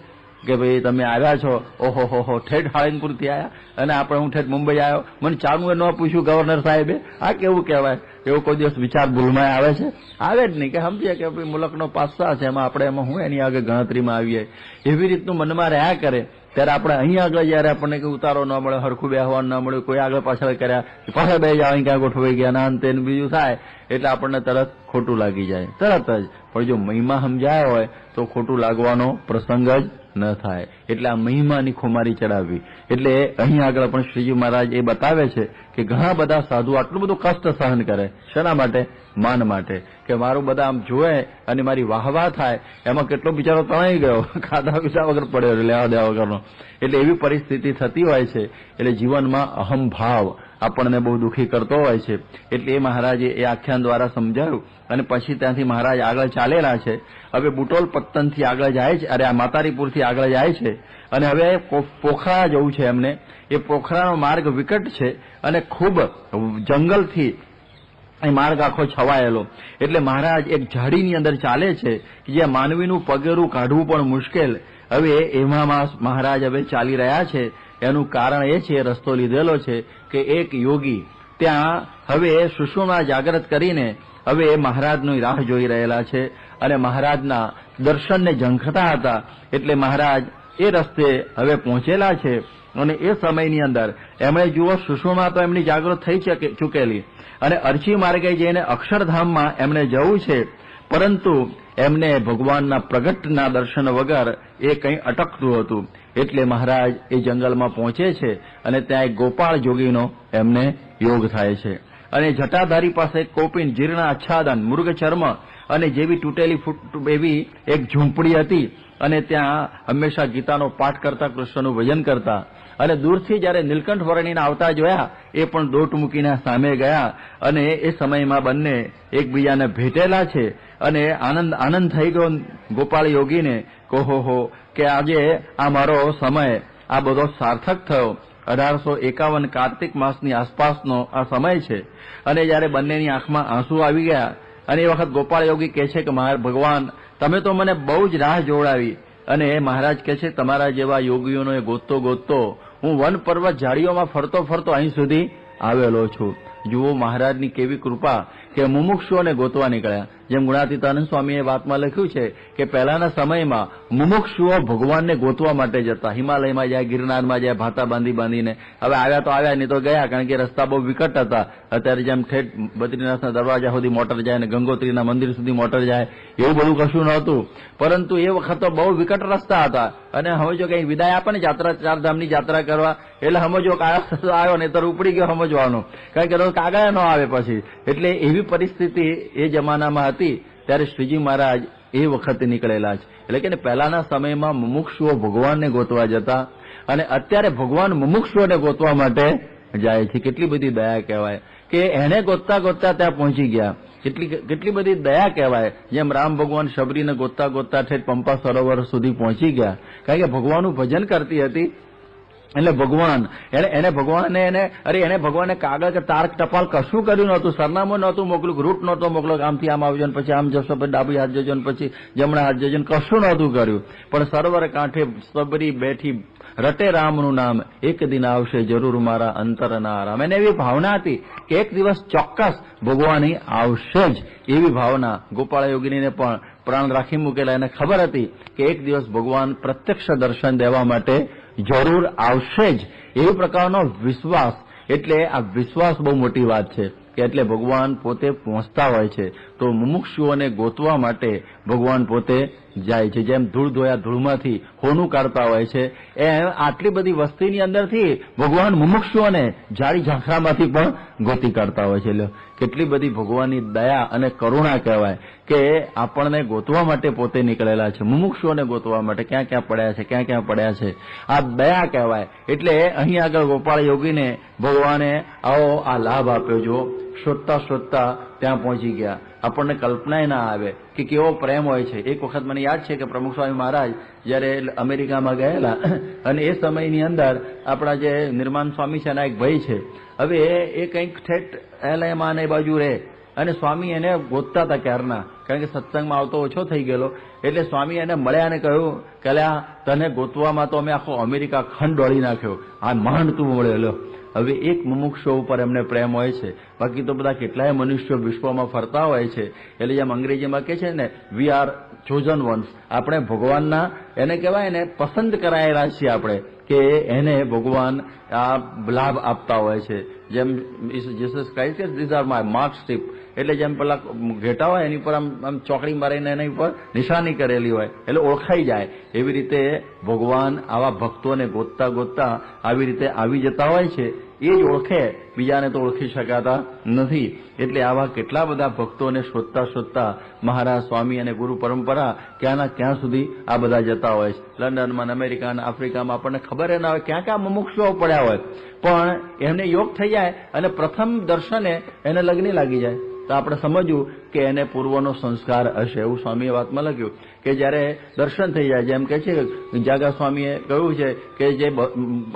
કે ભાઈ તમે આવ્યા છો, ઓહો હો ઠેઠ હાળીનપુરથી આવ્યા અને આપણે હું ઠેઠ મુંબઈ આવ્યો, મને ચાનું ન પૂછ્યું ગવર્નર સાહેબે? આ કેવું કહેવાય? એવો કોઈ દિવસ વિચાર ભૂલમાં આવે છે? આવે જ નહીં. કે સમજીએ કે ભાઈ મુલકનો પાસા છે, એમાં હું એની આગળ ગણતરીમાં આવીએ. એવી રીતનું મનમાં રહ્યા કરે ત્યારે આપણે અહીં આગળ જયારે આપણને કઈ ઉતારો ન મળે, હરખું બેહવાનું ન મળ્યું, કોઈ આગળ પાછળ કર્યા, પાછળ બે જાવ ક્યાં ગોઠવાઈ ગયા ના અંતે બીજું થાય એટલે આપણને તરત ખોટું લાગી જાય, તરત જ. પણ જો મહિમા સમજાયો હોય તો ખોટું લાગવાનો પ્રસંગ જ ન થાય. એટલે આ મહિમાની ખુમારી ચડાવવી. એટલે અહીં આગળ પણ શ્રીજી મહારાજ એ બતાવે છે કે ઘણા બધા સાધુ આટલું બધું કષ્ટ સહન કરે. શેના માટે? માન માટે. કે મારું બધા આમ જોવે અને મારી વાહવાહ થાય, એમાં કેટલો બિચારો તણાઈ ગયો, ખાધા પીધા વગર પડ્યો, લેવા દેવા વગરનો. એટલે એવી પરિસ્થિતિ થતી હોય છે. એટલે જીવનમાં અહમ ભાવ આપણને બહુ દુઃખી કરતો હોય છે. એટલે એ મહારાજે એ આખ્યાન દ્વારા સમજાવ્યું. અને પછી ત્યાંથી મહારાજ આગળ ચાલેલા છે. હવે બુટોલ પત્તનથી આગળ જાય છે, આ માતારીપુરથી આગળ જાય છે અને હવે પોખરા જવું છે એમને. એ પોખરાનો માર્ગ વિકટ છે અને ખૂબ જંગલથી એ માર્ગ આખો છવાયેલો. એટલે મહારાજ એક ઝાડીની અંદર ચાલે છે કે જ્યાં માનવીનું પગેરું કાઢવું પણ મુશ્કેલ. હવે એમાં મહારાજ હવે ચાલી રહ્યા છે. એનું કારણ એ છે, રસ્તો લીધેલો છે કે એક યોગી ત્યાં હવે સુષુમ્ના જાગૃત કરીને હવે એ મહારાજની રાહ જોઈ રહેલા છે અને મહારાજના દર્શનને ઝંખતા હતા. એટલે મહારાજ એ રસ્તે હવે પહોંચેલા છે અને એ સમયની અંદર એમણે જુઓ સુષુમ્ના તો એમની જાગૃત થઈ ચૂકેલી અને અર્ચી માર્ગે જઈને અક્ષરધામમાં એમણે જવું છે, પરંતુ એમને ભગવાનના પ્રગટના દર્શન વગર એ કંઈ અટકતું હતું. એટલે મહારાજ એ જંગલમાં પહોંચે છે અને ત્યાં એક ગોપાળ જોગીનો એમને યોગ થાય છે. અને જટાધારી પાસે કોપીન, જીર્ણ આચ્છાદન, મૃગ ચર્મ અને જેવી તૂટેલી એવી એક ઝૂંપડી હતી અને ત્યાં હંમેશા ગીતાનો પાઠ કરતા, કૃષ્ણનું ભજન કરતા. અને દૂરથી જયારે નીલકંઠ વર્ણીને આવતા જોયા એ પણ દોટ મૂકીને સામે ગયા અને એ સમયમાં બંને એકબીજાને ભેટેલા છે. અને આનંદ થઈ ગયો ગોપાળ યોગીને, કહો કે આજે આ મારો સમય આ બધો સાર્થક થયો. 1851 કાર્તિક માસની આસપાસનો આ સમય છે. અને જયારે બંનેની આંખમાં આંસુ આવી ગયા અને એ વખત ગોપાળ યોગી કહે છે કે ભગવાન તમે તો મને બહુ જ રાહ જોડાવી. અને મહારાજ કહે છે તમારા જેવા યોગીઓનો એ ગોતતો હું વન પર્વત ઝાડીઓમાં ફરતો અહીં સુધી આવેલો છું. જુઓ મહારાજની કેવી કૃપા કે મુમુક્ષુઓને ગોતવા નીકળ્યા. જેમ ગુણાતીતાનંદ સ્વામીએ વાતમાં લખ્યું છે કે પહેલાના સમયમાં મુમુક્ષુઓ ભગવાનને ગોતવા માટે જતા. હિમાલયમાં જાય, ગિરનારમાં જાય, ભાતા બાંધીને. હવે આવ્યા તો આવ્યા, નહીં તો ગયા, કારણ કે રસ્તા બહુ વિકટ હતા. અત્યારે જેમ ઠેઠ બદ્રીનાથના દરવાજા સુધી મોટર જાય ને ગંગોત્રીના મંદિર સુધી મોટર જાય, એવું બધું કશું નહોતું. પરંતુ એ વખત તો બહુ વિકટ રસ્તા હતા. અને સમજો કે વિદાય આપે ને ચારધામની યાત્રા કરવા, એટલે સમજો કે આવ્યો ને તો ઉપડી ગયો સમજવાનો, કારણ કે કાગળ ન આવે પછી. એટલે એવી પરિસ્થિતિ એ જમાનામાં હતી. ત્યારે શ્રીજી મહારાજ એ વખતે નીકળેલા છે. એટલે કે પહેલાના સમયમાં મુમુક્ષુઓ ભગવાનને ગોતવા જતા અને અત્યારે ભગવાન મુમુક્ષુઓને ગોતવા માટે જાય છે. કેટલી બધી દયા કહેવાય કે એને ગોતતા ત્યાં પહોંચી ગયા. કેટલી બધી દયા કહેવાય. જેમ રામ ભગવાન શબરીને ગોતતા ઠેઠ પંપા સરોવર સુધી પહોંચી ગયા, કારણ કે ભગવાનનું ભજન કરતી હતી. એટલે ભગવાન એને ભગવાને કાગળ કે તાર ટપાલ કશું કર્યું નહોતું, સરનામું નહોતું મોકલ્યું, રૂટ નહોતો મોકલ્યો, આમથી આમ આવજો ને પછી આમ જશો, પછી ડાબી હાથ જજો ને પછી જમણા હાથ જજો, કશું નહોતું કર્યું. પણ સરોવર કાંઠે સબરી બેઠી રટે રામનું નામ, એક દિન આવશે જરૂર મારા અંતરના આરામ. એને એવી ભાવના હતી કે એક દિવસ ચોક્કસ ભગવાન આવશે જ. એવી ભાવના ગોપાળ યોગીનીને પણ પ્રાણ રાખી મૂકેલા. એને ખબર હતી કે એક દિવસ ભગવાન પ્રત્યક્ષ દર્શન દેવા માટે જરૂર આવશે જ. એવી પ્રકારનો વિશ્વાસ. એટલે આ વિશ્વાસ બહુ મોટી વાત છે કે એટલે ભગવાન પોતે પહોંચતા હોય છે તો મુમુક્ષુઓને ગોતવા માટે ભગવાન પોતે જાય છે. જેમ ધૂળ ધોયા ધૂળમાંથી હોનું કાઢતા હોય છે, એમ આટલી બધી વસ્તીની અંદરથી ભગવાન મુમુક્ષુઓને જાડી ઝાંખરામાંથી પણ ગોતી કાઢતા હોય છે. એટલે કેટલી બધી ભગવાનની દયા અને કરુણા કહેવાય કે આપણને ગોતવા માટે પોતે નીકળેલા છે, મુમુક્ષુઓને ગોતવા માટે ક્યાં ક્યાં પડ્યા છે. આ દયા કહેવાય. એટલે અહીં આગળ ગોપાળ યોગીને ભગવાને આવો આ લાભ આપ્યો. જો શોધતા ત્યાં પહોંચી ગયા. આપણને કલ્પના ના આવે કે કેવો પ્રેમ હોય છે. એક વખત મને યાદ છે કે પ્રમુખ સ્વામી મહારાજ જયારે અમેરિકામાં ગયેલા અને એ સમયની અંદર આપણા જે નિર્માણ સ્વામી છે એના એક ભાઈ છે. હવે એ કંઈક ઠેઠ એલએમાં ને બાજુ રહે અને સ્વામી એને ગોતતા હતા ક્યારના, કારણ કે સત્સંગમાં આવતો ઓછો થઈ ગયેલો. એટલે સ્વામી એને મળ્યા અને કહ્યું કે તને ગોતવામાં તો અમે આખો અમેરિકા ખંડ દોડી નાખ્યો, આ માંડ તું મળેલો. હવે એક મુમુક્ષો ઉપર એમને પ્રેમ હોય છે, બાકી તો બધા કેટલાય મનુષ્યો વિશ્વમાં ફરતા હોય છે. એટલે જેમ અંગ્રેજીમાં કહે છે ને, વી આર ચોઝન વન્સ. આપણે ભગવાનના એને કહેવાય ને પસંદ કરાયેલા છીએ આપણે, કે એને ભગવાન આ લાભ આપતા હોય છે. જેમ જીસસ ક્રાઇસ્ટ કે these are my mark strip. એટલે જેમ પેલા ઘેટા હોય એની પર આમ ચોકડી મારીને એની ઉપર નિશાની કરેલી હોય એટલે ઓળખાઈ જાય. એવી રીતે ભગવાન આવા ભક્તોને ગોતતા આવી રીતે આવી જતા હોય છે. એ જ ઓળખે, બીજાને તો ઓળખી શકાતા નથી. એટલે આવા કેટલા બધા ભક્તોને શોધતા મહારાજ સ્વામી અને ગુરુ પરંપરા ક્યાંના ક્યાં સુધી આ બધા જતા હોય છે. લંડનમાં, અમેરિકાના, આફ્રિકામાં આપણને ખબર ના હોય ક્યાં ક્યાં મુમુક્ષુઓ પડ્યા હોય, પણ એમને યોગ થઈ જાય અને પ્રથમ દર્શને એને લગ્ન લાગી જાય તો આપણે સમજવું કે એને પૂર્વનો સંસ્કાર હશે. એવું સ્વામીએ વાતમાં લખ્યું કે જયારે દર્શન થઈ જાય, જેમ કે છે જાગા સ્વામીએ કહ્યું છે કે જે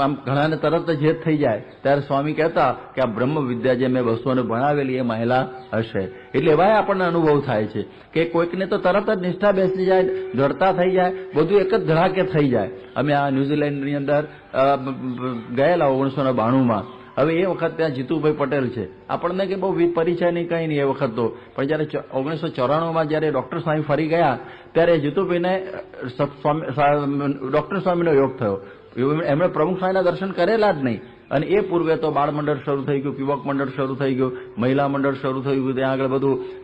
આમ ઘણાને તરત જ હેત થઈ જાય, ત્યારે સ્વામી કહેતા કે આ બ્રહ્મ વિદ્યા જે મેં વસ્તુઓને ભણાવેલી એ મહિલા હશે. એટલે એવાય આપણને અનુભવ થાય છે કે કોઈકને તો તરત જ નિષ્ઠા બેસી જાય, જડતા થઈ જાય, બધું એક જ ધડાકે થઈ જાય. અમે આ ન્યુઝીલેન્ડની અંદર ગયેલા 1992માં. હવે એ વખત ત્યાં જીતુભાઈ પટેલ છે. આપણને કે બહુ પરિચય નહીં, કંઈ નહીં એ વખત તો. પણ જયારે 1994માં જયારે ડોક્ટર સ્વામી ફરી ગયા ત્યારે જીતુભાઈને ડોક્ટર સ્વામીનો યોગ થયો. એમણે પ્રમુખ સ્વામીના દર્શન કરેલા જ નહીં. અને એ પૂર્વે તો બાળ મંડળ શરૂ થઈ ગયું, યુવક મંડળ શરૂ થઈ ગયું, મહિલા મંડળ શરૂ થઈ ગયું. ત્યાં આગળ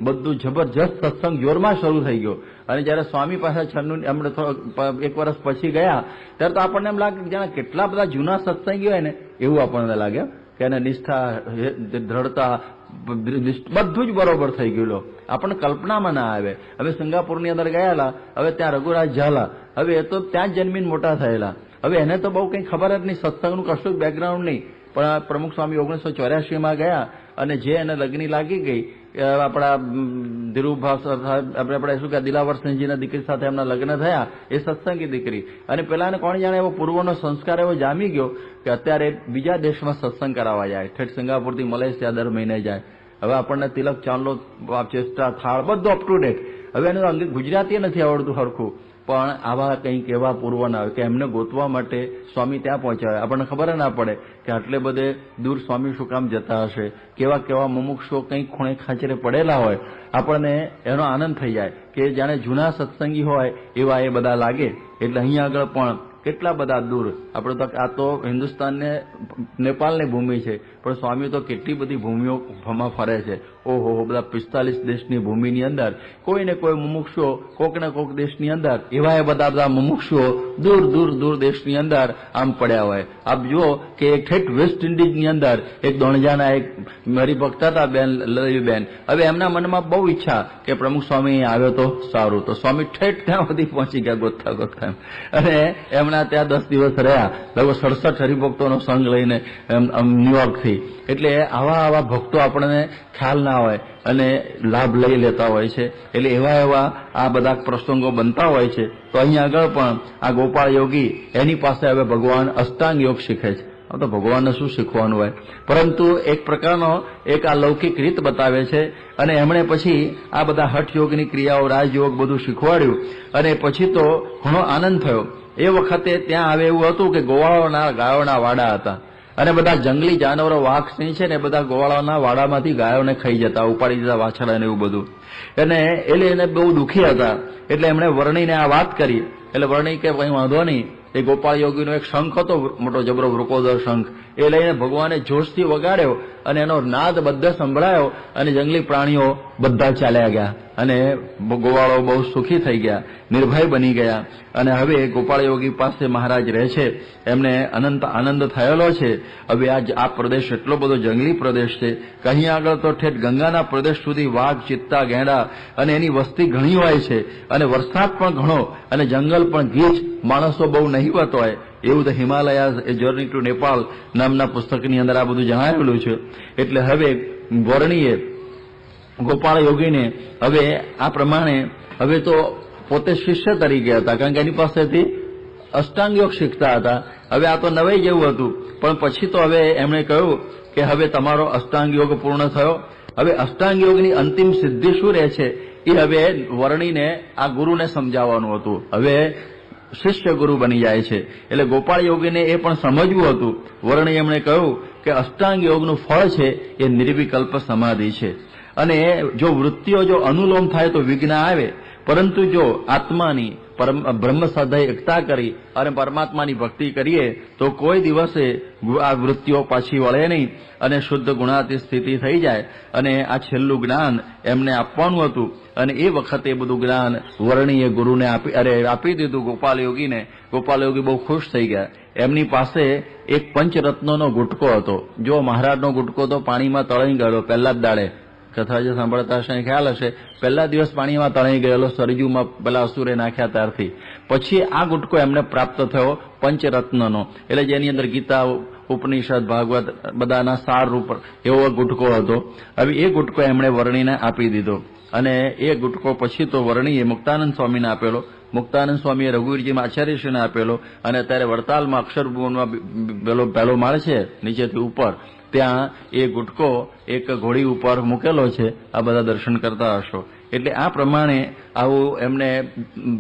બધું જબરજસ્ત સત્સંગ જોરમાં શરૂ થઈ ગયો. અને જયારે સ્વામી પાસે એમણે એક વર્ષ પછી ગયા ત્યારે તો આપણને એમ લાગે કે જાણે કેટલા બધા જૂના સત્સંગીઓ હોય ને એવું આપણને લાગે કે એને નિષ્ઠા, દ્રઢતા બધું જ બરોબર થઈ ગયેલું. આપણને કલ્પનામાં ના આવે. હવે સિંગાપુરની અંદર ગયેલા, હવે ત્યાં રઘુરાજ ઝાલા, હવે એ તો ત્યાં જ જન્મીને મોટા થયેલા. હવે એને તો બહુ કંઈ ખબર જ નહીં, સત્સંગનું કશું બેકગ્રાઉન્ડ નહીં. પણ પ્રમુખ સ્વામી 1984માં ગયા અને જે એને લગ્ન લાગી ગઈ, આપણા ધીરુભા આપણે શું કે દિલાવરસિંહજીના દીકરી સાથે એમના લગ્ન થયા. એ સત્સંગી દીકરી. અને પેલાને કોણ જાણે એવો પૂર્વનો સંસ્કાર એવો જામી ગયો કે અત્યારે બીજા દેશમાં સત્સંગ કરાવવા જાય, ઠેઠ સિંગાપુરથી મલેશિયા દર મહિને જાય. હવે આપણને તિલક ચાંદલો, ચેષ્ટા, થાળ બધું અપ ટુ ડેટ. હવે એનું ગુજરાતી નથી આવડતું સરખું, પણ આવા કંઈક એવા પૂર્વ ના આવે કે એમને ગોતવા માટે સ્વામી ત્યાં પહોંચ્યા હોય. આપણને ખબર ના પડે કે આટલે બધે દૂર સ્વામી શું કામ જતા હશે, કેવા કેવા મુમુક્ષો કંઈક ખૂણે ખાંચરે પડેલા હોય. આપણને એનો આનંદ થઈ જાય કે જાણે જૂના સત્સંગી હોય એવા એ બધા લાગે. એટલે અહીંયા આગળ પણ કેટલા બધા દૂર, આપણે તો આ તો હિન્દુસ્તાનને નેપાળની ભૂમિ છે, પણ સ્વામી તો કેટલી બધી ભૂમિઓમાં ફરે છે. ઓહો, બધા 45 દેશની ભૂમિની અંદર કોઈ ને કોઈ મુમુક્ષુઓ કોક ને કોક દેશની અંદર એવા એ બધા મુમુક્ષુઓ દૂર દૂર દૂર દેશની અંદર આમ પડ્યા હોય. આપ જુઓ કે એક ઠેઠ વેસ્ટ ઇન્ડિઝની અંદર એક દોણજાના એક મારી ભક્ત હતા બેન લલીબેન. હવે એમના મનમાં બહુ ઈચ્છા કે પ્રમુખ સ્વામી આવ્યો તો સારું, તો સ્વામી ઠેઠ ત્યાં સુધી પહોંચી ગયા ગોતતા ગોતતા. અને એમના ત્યાં 10 દિવસ રહ્યા, લગભગ 67 હરિભક્તોનો સંઘ લઈને ન્યુયોર્કથી. એટલે આવા ભક્તો આપણને ખ્યાલ ના હોય અને લાભ લઈ લેતા હોય છે. એટલે એવા આ બધા પ્રસંગો બનતા હોય છે. તો અહીંયા આગળ પણ આ ગોપાળ યોગી એની પાસે હવે ભગવાન અષ્ટાંગ યોગ શીખે છે. તો ભગવાનને શું શીખવાનું હોય, પરંતુ એક પ્રકારનો એક આ લૌકિક રીત બતાવે છે. અને એમણે પછી આ બધા હઠ યોગની ક્રિયાઓ, રાજયોગ બધું શીખવાડ્યું. અને પછી તો ઘણો આનંદ થયો. એ વખતે ત્યાં આવે એવું હતું કે ગોવાળોના ગાયોના વાડા હતા, અને બધા જંગલી જાનવરો, વાઘ, સિંહ છે ને બધા ગોવાળાના વાડામાંથી ગાયોને ખાઈ જતા, ઉપાડી જતા વાછડા ને એવું બધું. અને એને બહુ દુઃખી હતા. એટલે એમણે વર્ણીને આ વાત કરી. એટલે વર્ણી કે કંઈ વાંધો નહીં, એ ગોપાળ યોગીનો એક શંખ હતો, મોટો જબરો વૃકોદર શંખ, એ લઈને ભગવાને જોશથી વગાડ્યો અને એનો નાદ બધા સંભળાયો. અને જંગલી પ્રાણીઓ બધા ચાલ્યા ગયા અને ગોવાળો બહુ સુખી થઈ ગયા, નિર્ભય બની ગયા. અને હવે ગોપાળ યોગી પાસે મહારાજ રહે છે, એમને અનંત આનંદ થયેલો છે. હવે આ પ્રદેશ એટલો બધો જંગલી પ્રદેશ છે કે અહીં આગળ તો ઠેઠ ગંગાના પ્રદેશ સુધી વાઘ, ચિત્તા, ગેંડા અને એની વસ્તી ઘણી હોય છે. અને વરસાદ પણ ઘણો અને જંગલ પણ ગીચ, માણસો બહુ નહિવત હોય. એવું તો હિમાલયા એ જર્ની ટુ નેપાળ નામના પુસ્તકની અંદર આ બધું જણાવેલું છે. એટલે હવે વર્ણીએ ગોપાળ યોગીને હવે આ પ્રમાણે હવે તો પોતે શિષ્ય તરીકે હતા, કારણ કે એની પાસેથી અષ્ટાંગ યોગ શીખતા હતા. હવે આ તો નવાઈ જેવું હતું, પણ પછી તો હવે એમણે કહ્યું કે હવે તમારો અષ્ટાંગ યોગ પૂર્ણ થયો. હવે અષ્ટાંગ યોગની અંતિમ સિદ્ધિ શું રહે છે એ હવે વર્ણીને આ ગુરુને સમજાવવાનું હતું. હવે શિષ્ય ગુરુ બની જાય છે. એટલે ગોપાળ યોગીને એ પણ સમજવું હતું. વર્ણી એમણે કહ્યું કે અષ્ટાંગ યોગનું ફળ છે એ નિર્વિકલ્પ સમાધિ છે. અને જો વૃત્તિઓ જો અનુલોમ થાય તો વિઘ્ન આવે, પરંતુ જો આત્માની બ્રહ્મ સાથે એકતા કરી અને પરમાત્માની ભક્તિ કરીએ તો કોઈ દિવસે આ વૃત્તિઓ પાછી વળે નહીં અને શુદ્ધ ગુણાતીત સ્થિતિ થઈ જાય. અને આ છેલ્લું જ્ઞાન એમને આપવાનું હતું. અને એ વખતે બધું જ્ઞાન વર્ણીએ ગુરુને આપી દીધું ગોપાલ યોગીને. ગોપાલ યોગી બહુ ખુશ થઈ ગયા. એમની પાસે એક પંચરત્નોનો ગુટકો હતો. જો મહારાજનો ગુટકો તો પાણીમાં તળાઈ ગયેલો પહેલા જ દાડે, કથા જે સાંભળતા હશે ખ્યાલ હશે, પહેલા દિવસ પાણીમાં તણાઈ ગયેલો, સરજુમાં પેલા અસુરે નાખ્યા ત્યારથી. પછી આ ગુટકો એમને પ્રાપ્ત થયો પંચરત્નનો, એટલે જેની અંદર ગીતા, ઉપનિષદ, ભાગવત બધાના સાર રૂપ એવો ગુટકો હતો. હવે એ ગુટકો એમણે વર્ણીને આપી દીધો. અને એ ગુટકો પછી તો વર્ણીએ મુક્તાનંદ સ્વામીને આપેલો. મુક્તાનંદ સ્વામીએ રઘુવીરજીમાં આચાર્યશ્રીને આપેલો. અને અત્યારે વડતાલમાં અક્ષરભુવનમાં પહેલો માળ છે નીચેથી ઉપર, ત્યાં એ ગુટકો એક ઘોડી ઉપર મૂકેલો છે. આ બધા દર્શન કરતા હશો. એટલે આ પ્રમાણે આવું એમને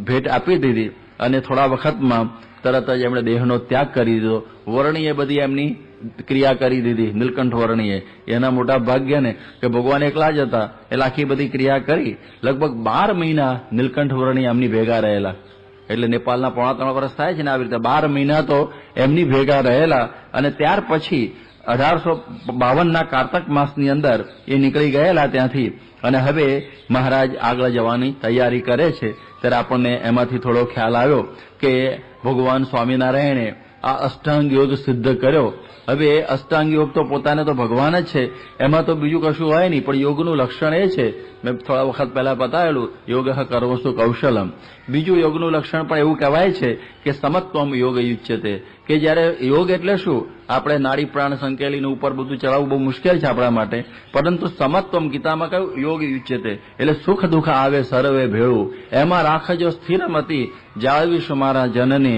ભેટ આપી દીધી. અને થોડા વખતમાં તરત જ એમણે દેહનો ત્યાગ કરી દીધો. વર્ણીએ બધી એમની ક્રિયા કરી દીધી. નીલકંઠ વર્ણીએ એના મોટા ભાગ્યને કે ભગવાન એકલા જ હતા, એટલે આખી બધી ક્રિયા કરી. લગભગ 12 મહિના નીલકંઠ વર્ણી એમની ભેગા રહેલા. એટલે નેપાળના 3.5 વર્ષ થાય છે ને, આવી રીતે 12 મહિના તો એમની ભેગા રહેલા. અને ત્યાર પછી 1852ના કારતક માસની અંદર એ નીકળી ગયેલા ત્યાંથી. અને હવે મહારાજ આગળ જવાની તૈયારી કરે છે. ત્યારે આપણને એમાંથી થોડો ખ્યાલ આવ્યો કે ભગવાન સ્વામિનારાયણે આ અષ્ટાંગ યોગ સિદ્ધ કર્યો. હવે અષ્ટાંગ યોગ તો પોતાને તો ભગવાન જ છે, એમાં તો બીજું કશું હોય નહીં. પણ યોગનું લક્ષણ એ છે, મેં થોડા વખત પહેલા બતાવેલું, યોગ કર્મસુ કૌશલમ. બીજું યોગનું લક્ષણ પણ એવું કહેવાય છે કે સમત્વમ યોગ યુજ્યતે, કે જ્યારે યોગ એટલે શું, આપણે નાડી પ્રાણ સંકેલીને ઉપર બધું ચલાવવું બહુ મુશ્કેલ છે આપણા માટે, પરંતુ સમત્વમ ગીતામાં કહ્યું યોગ યુજ્યતે એટલે સુખ દુઃખ આવે સર્વે ભેળું, એમાં રાખજો સ્થિરમતી, જાળવીશ મારા જનને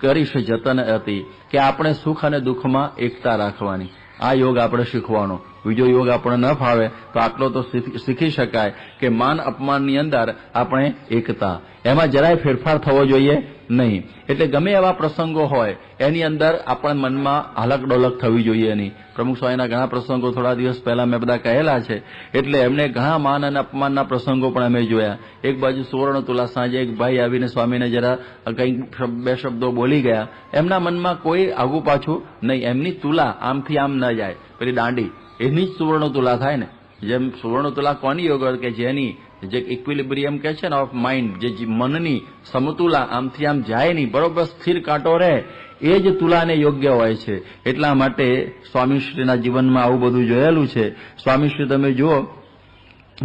કરીશ જતન અતિ, કે આપણે સુખ અને દુઃખમાં એકતા રાખવાની. આ યોગ આપણે શીખવાનો. બીજો યોગ આપણને ન ફાવે તો આટલો તો શીખી શકાય કે માન અપમાનની અંદર આપણે એકતા, એમાં જરાય ફેરફાર થવો જોઈએ નહીં. એટલે ગમે એવા પ્રસંગો હોય એની અંદર આપણા મનમાં હાલક ડોલક થવી જોઈએ નહીં. પ્રમુખ સ્વામીના ઘણા પ્રસંગો થોડા દિવસ પહેલા મેં બધા કહેલા છે, એટલે એમને ઘણા માન અને અપમાનના પ્રસંગો પણ અમે જોયા. એક બાજુ સુવર્ણ તુલા સાંજે એક ભાઈ આવીને સ્વામીને જરા કંઈક બે શબ્દો બોલી ગયા, એમના મનમાં કોઈ આગુ પાછું નહીં, એમની તુલા આમથી આમ ન જાય, પેલી દાંડી એની જ સુવર્ણ તુલા થાય ને. જેમ સુવર્ણ તુલા કોની યોગ કે જેની જે ઇક્વિલિબ્રિયમ કે છે ને ઓફ માઇન્ડ, જે મનની સમતુલા આમથી આમ જાય નહીં, બરોબર સ્થિર કાંટો રહે, એ જ તુલાને યોગ્ય હોય છે. એટલા માટે સ્વામીશ્રીના જીવનમાં આવું બધું જોયેલું છે. સ્વામીશ્રી તમે જુઓ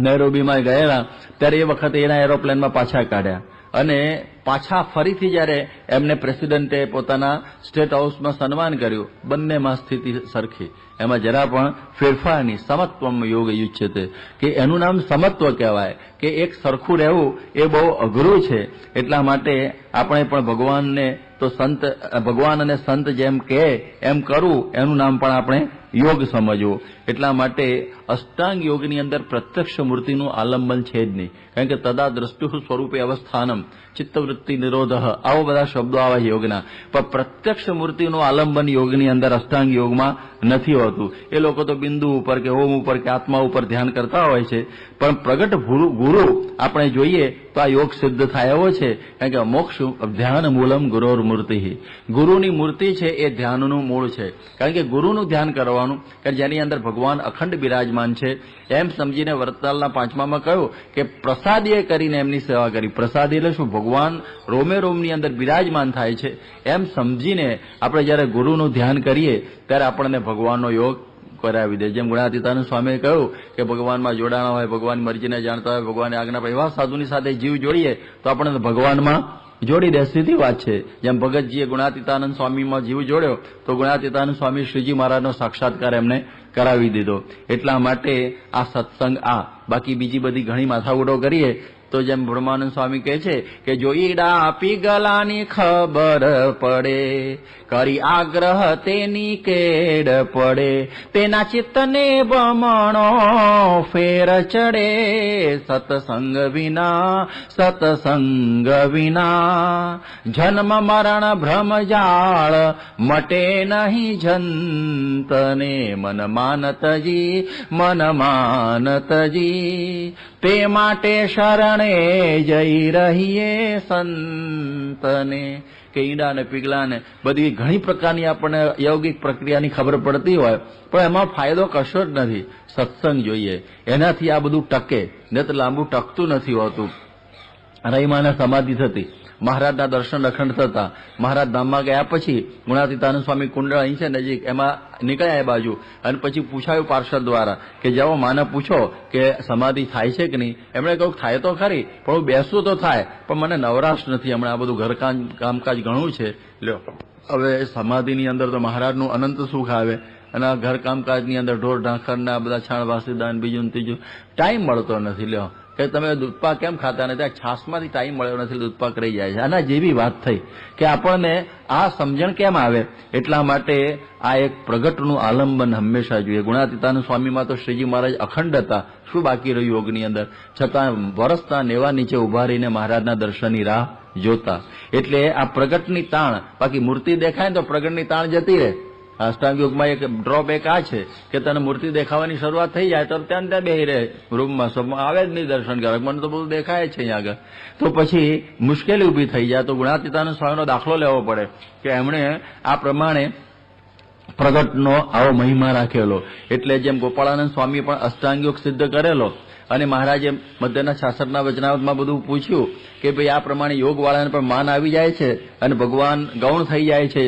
નૈરોબીમાં ગયેલા ત્યારે એ વખતે એના એરોપ્લેનમાં પાછા કાઢ્યા, અને પાછા ફરીથી જ્યારે એમને પ્રેસિડેન્ટે પોતાના સ્ટેટ હાઉસમાં સન્માન કર્યું, બંનેમાં સ્થિતિ સરખી, એમાં જરા પણ ફેરફાર નહીં. સમત્વમ યોગ યુજ્યતે, કે એનું નામ સમત્વ કહેવાય, કે એક સરખું રહેવું એ બહુ અઘરું છે. એટલા માટે આપણે પણ ભગવાનને તો સંત, ભગવાન અને સંત જેમ કહે એમ કરવું, એનું નામ પણ આપણે યોગ સમજવું. એટલા માટે અષ્ટાંગ યોગની અંદર પ્રત્યક્ષ મૂર્તિનું આલંબન છે જ નહીં, કારણ કે તદા દ્રષ્ટુ સ્વરૂપે અવસ્થાનમ ચિત્તવૃત્તિ નિરોધ, આવો બધા શબ્દો આવે છે યોગના, પણ પ્રત્યક્ષ મૂર્તિનું આલંબન યોગની અંદર અષ્ટાંગ યોગમાં નથી હોતું. એ લોકો તો બિંદુ ઉપર કે ઓમ ઉપર કે આત્મા ઉપર ધ્યાન કરતા હોય છે, પણ પ્રગટ ગુરુ આપણે જોઈએ તો આ યોગ સિદ્ધ થાય એવો છે. કારણ કે મોક્ષ ધ્યાન મૂલમ ગુરોર મૂર્તિ, ગુરુની મૂર્તિ છે એ ધ્યાનનું મૂળ છે. કારણ કે ગુરુનું ધ્યાન કરવાનું, કે જેની અંદર ભગવાન અખંડ બિરાજમાન છે, એમ સમજીને વરતાલના 5મામાં કહ્યું કે પ્રસાદીએ કરીને એમની સેવા કરી. પ્રસાદી એટલે શું, ભગવાન રોમે રોમની અંદર બિરાજમાન થાય છે એમ સમજીને આપણે જ્યારે ગુરુનું ધ્યાન કરીએ ત્યારે આપણને ભગવાનનો યોગ કરાવી દે. જેમ ગુણાતીતાનંદ સ્વામીએ કહ્યું કે ભગવાનમાં જોડાણા હોય, ભગવાનની મરજીને જાણતા હોય, ભગવાનની આજ્ઞા પર એવા સાધુની સાથે જીવ જોડીએ તો આપણને ભગવાનમાં જોડી દે. સીધી વાત છે. જેમ ભગતજીએ ગુણાતીતાનંદ સ્વામીમાં જીવ જોડ્યો તો ગુણાતીતાનંદ સ્વામી શ્રીજી મહારાજનો સાક્ષાત્કાર એમને કરાવી દીધો. એટલા માટે આ સત્સંગ, આ બાકી બીજી બધી ઘણી માથાકૂટો કરીએ તો જેમ બ્રહ્માનંદ સ્વામી કહે છે કે જો ઈડા પીગલાની ખબર પડે, કરી આગ્રહ તેની કેડ પડે, તેના ચિત્તને બમણો ફેર ચડે, સત્સંગ વિના જન્મ મરણ ભ્રમ જાળ મટે નહીં જંતને, મન માનતજી તે માટે શરણે જઈ રહીએ સંતને. કે ઈંડા ને પીગલા ને બધી ઘણી પ્રકારની આપણને યૌગિક પ્રક્રિયાની ખબર પડતી હોય, પણ એમાં ફાયદો કશો જ નથી. સત્સંગ જોઈએ, એનાથી આ બધું ટકે, ને તો લાંબુ ટકતું નથી હોતું. રહીમાને સમાધિ થતી, મહારાજના દર્શન અખંડ થતા. મહારાજ ધામમાં ગયા પછી ગુણાતીતાનંદ સ્વામી કુંડ અહીં છે નજીક, એમાં નીકળ્યા એ બાજુ, અને પછી પૂછાયું પાર્ષદ દ્વારા કે જાઓ માને પૂછો કે સમાધિ થાય છે કે નહીં. એમણે કહ્યું થાય તો ખરી, પણ હું બેસું તો થાય, પણ મને નવરાશ નથી, હમણાં આ બધું કામકાજ ઘણું છે. લ્યો હવે સમાધિની અંદર તો મહારાજનું અનંત સુખ આવે, અને આ ઘર કામકાજની અંદર ઢોર ઢાંખરના આ બધા છાણ વાસીદાન બીજું ત્રીજું ટાઈમ મળતો નથી. લ્યો કે તમે દૂધપાક કેમ ખાતા નથી, છાસમાંથી ટાઈમ મળ્યો નથી, દૂધપાક રહી જાય છે. આના જેવી વાત થઈ કે આપણને આ સમજણ કેમ આવે. એટલા માટે આ એક પ્રગટનું આલંબન હંમેશા જોઈએ. ગુણાતીતાનંદ સ્વામીમાં તો શ્રીજી મહારાજ અખંડ હતા, શું બાકી રહ્યું યોગની અંદર, છતાં વરસતા નેવા નીચે ઉભા રહીને મહારાજના દર્શનની રાહ જોતા. એટલે આ પ્રગટની તાણ, બાકી મૂર્તિ દેખાય ને તો પ્રગટની તાણ જતી રહે. અષ્ટાંગ યોગમાં એક ડ્રોબેક આ છે કે તને મૂર્તિ દેખાવાની શરૂઆત થઈ જાય તો ત્યાં બેહી રહે રૂમમાં, સબમાં આવે જ નહીં દર્શન કરે, મને તો બધું દેખાય છે અહીંયા આગળ, તો પછી મુશ્કેલી ઊભી થઈ જાય. તો ગુણાતીતાનંદ સ્વામીનો દાખલો લેવો પડે કે એમણે આ પ્રમાણે પ્રગટનો આવો મહિમા રાખેલો. એટલે જેમ ગોપાળાનંદ સ્વામી પણ અષ્ટાંગ યોગ સિદ્ધ કરેલો, અને મહારાજે મધ્યના 66ના વચનાવતમાં બધું પૂછ્યું કે ભાઈ આ પ્રમાણે યોગવાળાને પણ માન આવી જાય છે અને ભગવાન ગૌણ થઈ જાય છે,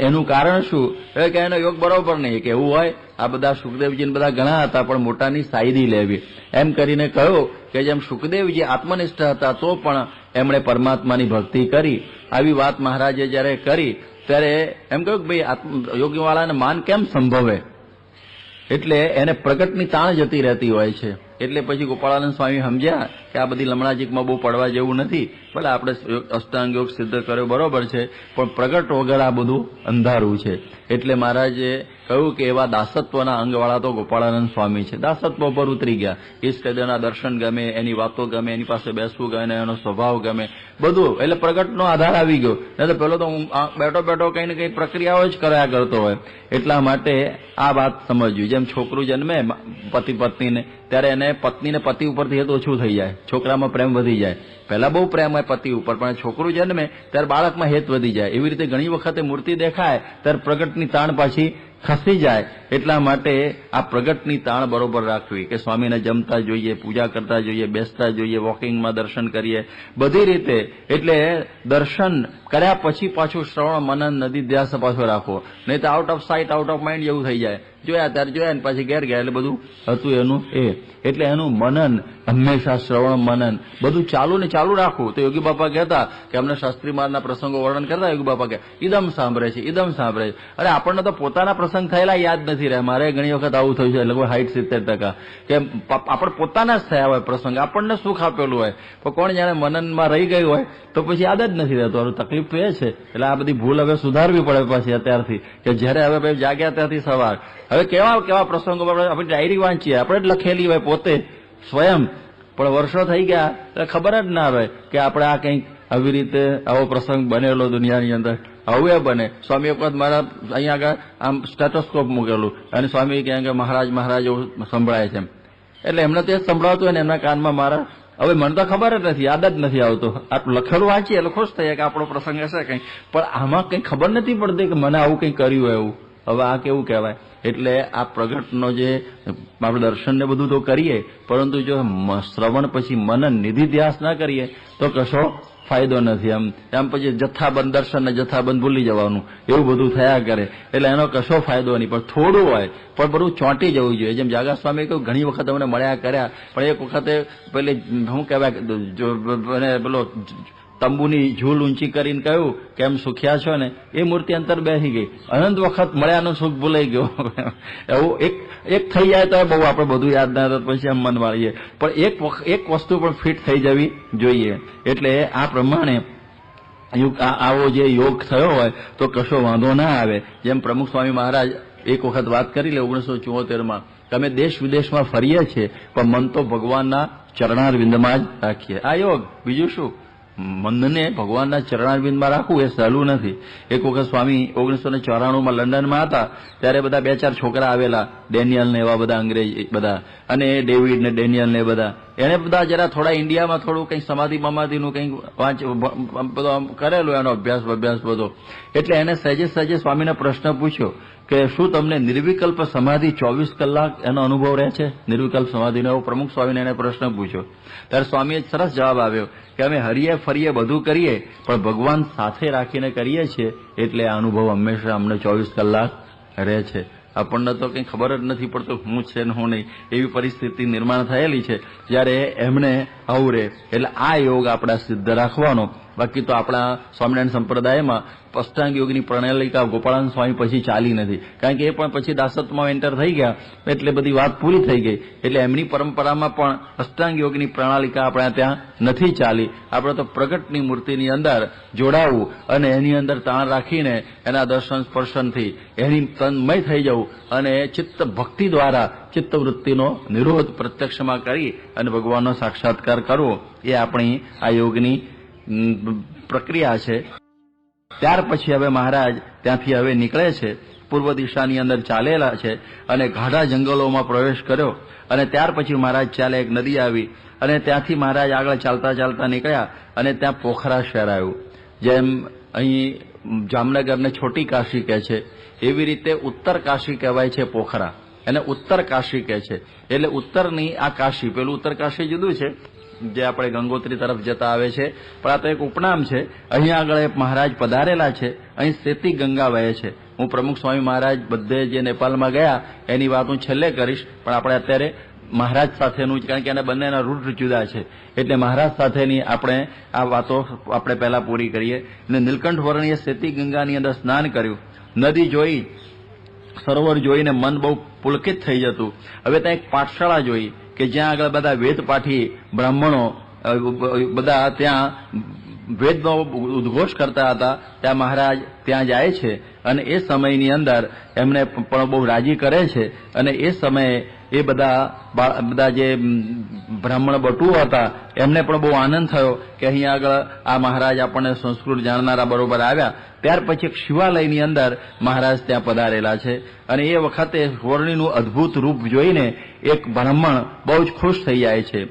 એનું કારણ શું? કે એનો યોગ બરોબર નહીં, કે એવું હોય આ બધા સુખદેવજીને બધા ઘણા હતા પણ મોટાની સાયદી લેવી. એમ કરીને કહ્યું કે જેમ સુખદેવજી આત્મનિષ્ઠ હતા તો પણ એમણે પરમાત્માની ભક્તિ કરી. આવી વાત મહારાજે જયારે કરી ત્યારે એમ કહ્યું કે ભાઈ યોગીવાળાને માન કેમ સંભવે, એટલે એને પ્રગટની તાણ જતી રહેતી હોય છે. એટલે પછી ગોપાળાનંદ સ્વામી સમજ્યા કે આ બધી લમણાજીકમાં બહુ પડવા જેવું નથી. ભલે આપણે અષ્ટાંગ યોગ સિદ્ધ કર્યો બરોબર છે, પણ પ્રગટ વગર આ બધું અંધારું છે. એટલે મહારાજે કહ્યું કે એવા દાસત્વના અંગવાળા તો ગોપાળાનંદ સ્વામી છે. દાસત્વ પર ઉતરી ગયા. ઈષ્ટદેવના દર્શન ગમે, એની વાતો ગમે, એની પાસે બેસવું ગમે, એનો સ્વભાવ ગમે, બધું. એટલે પ્રગટનો આધાર આવી ગયો. નહીં તો પેલો તો હું બેઠો બેઠો કઈ ને કઈ પ્રક્રિયાઓ જ કર્યા કરતો હોય. એટલા માટે આ વાત સમજવી. જેમ છોકરું જન્મે પતિ પત્નીને, ત્યારે એને પત્નીને પતિ ઉપરથી હેત ઓછું થઈ જાય, છોકરામાં પ્રેમ વધી જાય. પહેલા બહુ પ્રેમ હોય પતિ ઉપર, પણ છોકરું જન્મે ત્યારે બાળકમાં હેત વધી જાય. એવી રીતે ઘણી વખતે મૂર્તિ દેખાય ત્યારે પ્રગટની તાણ પાછી ખસી જાય. એટલા માટે આ પ્રગટની તાણ બરોબર રાખવી કે સ્વામીને જમતા જોઈએ, પૂજા કરતા જોઈએ, બેસતા જોઈએ, વોકિંગમાં દર્શન કરીએ, બધી રીતે. એટલે દર્શન કર્યા પછી પાછું શ્રવણ મનન નદી ધ્યાસ પાછો રાખવો. નહીં તો out of site out of mind જેવું થઈ જાય. જોયા ત્યારે જોયા ને પાછી ઘેર ગયા એટલે બધું હતું એનું એ. એટલે એનું મનન હંમેશા શ્રવણ મનન બધું ચાલુ ને ચાલુ રાખવું. તો યોગી બાપા કહેતા કે અમને શાસ્ત્રી મહારાજના પ્રસંગો વર્ણન કરતા યોગી બાપા કે ઇદમ સાંભળે છે, ઇદમ સાંભળે છે. અરે આપણને તો પોતાના પ્રસંગ થયેલા યાદ નથી રહ્યા. મારે ઘણી વખત આવું થયું છે, લગભગ 60-70% કે આપણે પોતાના જ થયા હોય પ્રસંગ, આપણને સુખ આપેલું હોય, પણ કોણ જાણે મનનમાં રહી ગયું હોય તો પછી યાદ જ નથી રહેતું. તકલીફ તો એ છે. એટલે આ બધી ભૂલ હવે સુધારવી પડે પાછી અત્યારથી, કે જયારે હવે જાગ્યા ત્યાંથી સવાર. હવે કેવા કેવા પ્રસંગો આપણે ડાયરી વાંચીએ, આપણે જ લખેલી હોય પોતે સ્વયં, પણ વર્ષો થઈ ગયા એટલે ખબર જ ના આવે કે આપણે આ કંઈક આવી રીતે આવો પ્રસંગ બનેલો દુનિયાની અંદર. આવું એ બને. સ્વામી એક વખત મારા અહીંયા આગળ આમ સ્ટેટોસ્કોપ મૂકેલું અને સ્વામી કહે કે મહારાજ મહારાજ એવું સંભળાય છે. એટલે એમને તો એ સંભળાતું હોય ને એમના કાનમાં મારા. હવે મને તો ખબર જ નથી, યાદ જ નથી આવતો. આટલું લખેલું વાંચીએ એટલે ખુશ થઈએ કે આપણો પ્રસંગ હશે કંઈક, પણ આમાં કંઈ ખબર નથી પડતી કે મને આવું કંઈ કર્યું એવું. હવે આ કેવું કહેવાય? એટલે આ પ્રગટનો જે આપણે દર્શન ને બધું તો કરીએ, પરંતુ જો શ્રવણ પછી મનન નિધિધ્યાસ ના કરીએ તો કશો ફાયદો નથી. આમ પછી જથ્થાબંધ દર્શન ને જથ્થાબંધ ભૂલી જવાનું, એવું બધું થયા કરે. એટલે એનો કશો ફાયદો નહીં. પણ થોડું હોય પણ બધું ચોંટી જવું જોઈએ. જેમ જાગા સ્વામી કહ્યું ઘણી વખત અમને મળ્યા કર્યા, પણ એક વખતે પેલી શું કહેવાય પેલો તંબુની ઝૂલ ઊંચી કરીને કહ્યું કે એમ સુખ્યા છો ને, એ મૂર્તિ અંતર બેસી ગઈ. અનંત વખત મળ્યાનું સુખ ભૂલાઈ ગયો. એવું એક થઈ જાય તો બહુ આપણે બધું યાદ ના થાય, પછી એમ મન વાળીએ. પણ એક વસ્તુ પણ ફિટ થઈ જવી જોઈએ. એટલે આ પ્રમાણે આવો જે યોગ થયો હોય તો કશો વાંધો ના આવે. જેમ પ્રમુખ સ્વામી મહારાજ એક વખત વાત કરી લે 1974માં કે અમે દેશ વિદેશમાં ફરીએ છીએ પણ મન તો ભગવાનના ચરણારવિંદમાં જ રાખીએ. આ યોગ, બીજું શું? મનને ભગવાનના ચરણારવિંદમાં રાખવું એ સહેલું નથી. એક વખત સ્વામી 1994માં લંડનમાં હતા ત્યારે બધા 2-4 છોકરા આવેલા, ડેનિયલ ને એવા બધા અંગ્રેજ બધા, અને ડેવિડ ને ડેનિયલ ને બધા. એને બધા જરા થોડા ઇન્ડિયામાં થોડું કંઈક સમાધિનું કંઈક બધો કરેલું એનો અભ્યાસ બધો. એટલે એને સહેજે સ્વામીને પ્રશ્ન પૂછ્યો કે શું તમને નિર્વિકલ્પ સમાધિ 24 કલાક એનો અનુભવ રહે છે? નિર્વિકલ્પ સમાધિનો એવો પ્રમુખ સ્વામીને એને પ્રશ્ન પૂછ્યો. ત્યારે સ્વામીએ સરસ જવાબ આવ્યો કે અમે હરીએ ફરીએ બધું કરીએ પણ ભગવાન સાથે રાખીને કરીએ છીએ, એટલે આ અનુભવ હંમેશા અમને 24 કલાક રહે છે. આપણને તો કંઈ ખબર જ નથી પડતું હું છે ને હું નહીં, એવી પરિસ્થિતિ નિર્માણ થયેલી છે જ્યારે એમને આવું રહે. એટલે આ યોગ આપણા સિદ્ધ રાખવાનો. બાકી તો આપણા સ્વામિનારાયણ સંપ્રદાયમાં અષ્ટાંગ યોગની પ્રણાલિકા ગોપાળાનંદ સ્વામી પછી ચાલી નથી, કારણ કે એ પણ પછી દાસત્વમાં એન્ટર થઈ ગયા એટલે બધી વાત પૂરી થઈ ગઈ. એટલે એમની પરંપરામાં પણ અષ્ટાંગ યોગની પ્રણાલિકા આપણે ત્યાં નથી ચાલી. આપણે તો પ્રગટની મૂર્તિની અંદર જોડાવું અને એની અંદર તાણ રાખીને એના દર્શન સ્પર્શનથી એની તન્મય થઈ જવું અને ચિત્ત ભક્તિ દ્વારા ચિત્તવૃત્તિનો નિરોધ પ્રત્યક્ષમાં કરી અને ભગવાનનો સાક્ષાત્કાર કરવો, એ આપણી આ યોગની પ્રક્રિયા છે. ત્યાર પછી હવે મહારાજ ત્યાંથી હવે નીકળે છે, પૂર્વ દિશાની અંદર ચાલેલા છે અને ગાઢા જંગલોમાં પ્રવેશ કર્યો. અને ત્યાર પછી મહારાજ ચાલે, એક નદી આવી અને ત્યાંથી મહારાજ આગળ ચાલતા નીકળ્યા અને ત્યાં પોખરા શહેર આવ્યું. જેમ અહીં જામનગરને છોટી કાશી કહે છે, એવી રીતે ઉત્તર કાશી કહેવાય છે પોખરા, એને ઉત્તર કાશી કહે છે. એટલે ઉત્તરની આ કાશી, પેલું ઉત્તર કાશી જુદું છે જે આપણે ગંગોત્રી તરફ જતા આવે છે, પણ આ તો એક ઉપનામ છે. અહીંયા આગળ મહારાજ પધારેલા છે, અહીં સેતી ગંગા વહે છે. હું પ્રમુખ સ્વામી મહારાજ બધે જે નેપાળમાં ગયા એની વાત હું છેલ્લે કરીશ, પણ આપણે અત્યારે મહારાજ સાથેનું જ, કારણ કે એના બંનેના રૂટ જુદા છે, એટલે મહારાજ સાથેની આપણે આ વાતો આપણે પહેલા પૂરી કરીએ. અને નીલકંઠ વર્ણીએ સેતી ગંગાની અંદર સ્નાન કર્યું, નદી જોઈ, સરોવર જોઈને મન બહુ પુલકિત થઈ જતું. હવે ત્યાં એક પાઠશાળા જોઈ કે જ્યાં આગળ બધા વેદપાઠી બ્રાહ્મણો બધા ત્યાં વેદનો ઉદ્ઘોષ કરતા હતા. ત્યાં મહારાજ ત્યાં જાય છે અને એ સમયની અંદર એમને પણ બહુ રાજી કરે છે. અને એ સમયે એ બધા જે બ્રાહ્મણ બટુઓ હતા એમને પણ બહુ આનંદ થયો કે અહીંયા આગળ આ મહારાજ આપણને સંસ્કૃત જાણનારા બરોબર આવ્યા. ત્યાર પછી એક શિવાલયની અંદર મહારાજ ત્યાં પધારેલા છે અને એ વખતે વર્ણિનું અદભુત રૂપ જોઈને એક બ્રાહ્મણ બહુ જ ખુશ થઈ જાય છે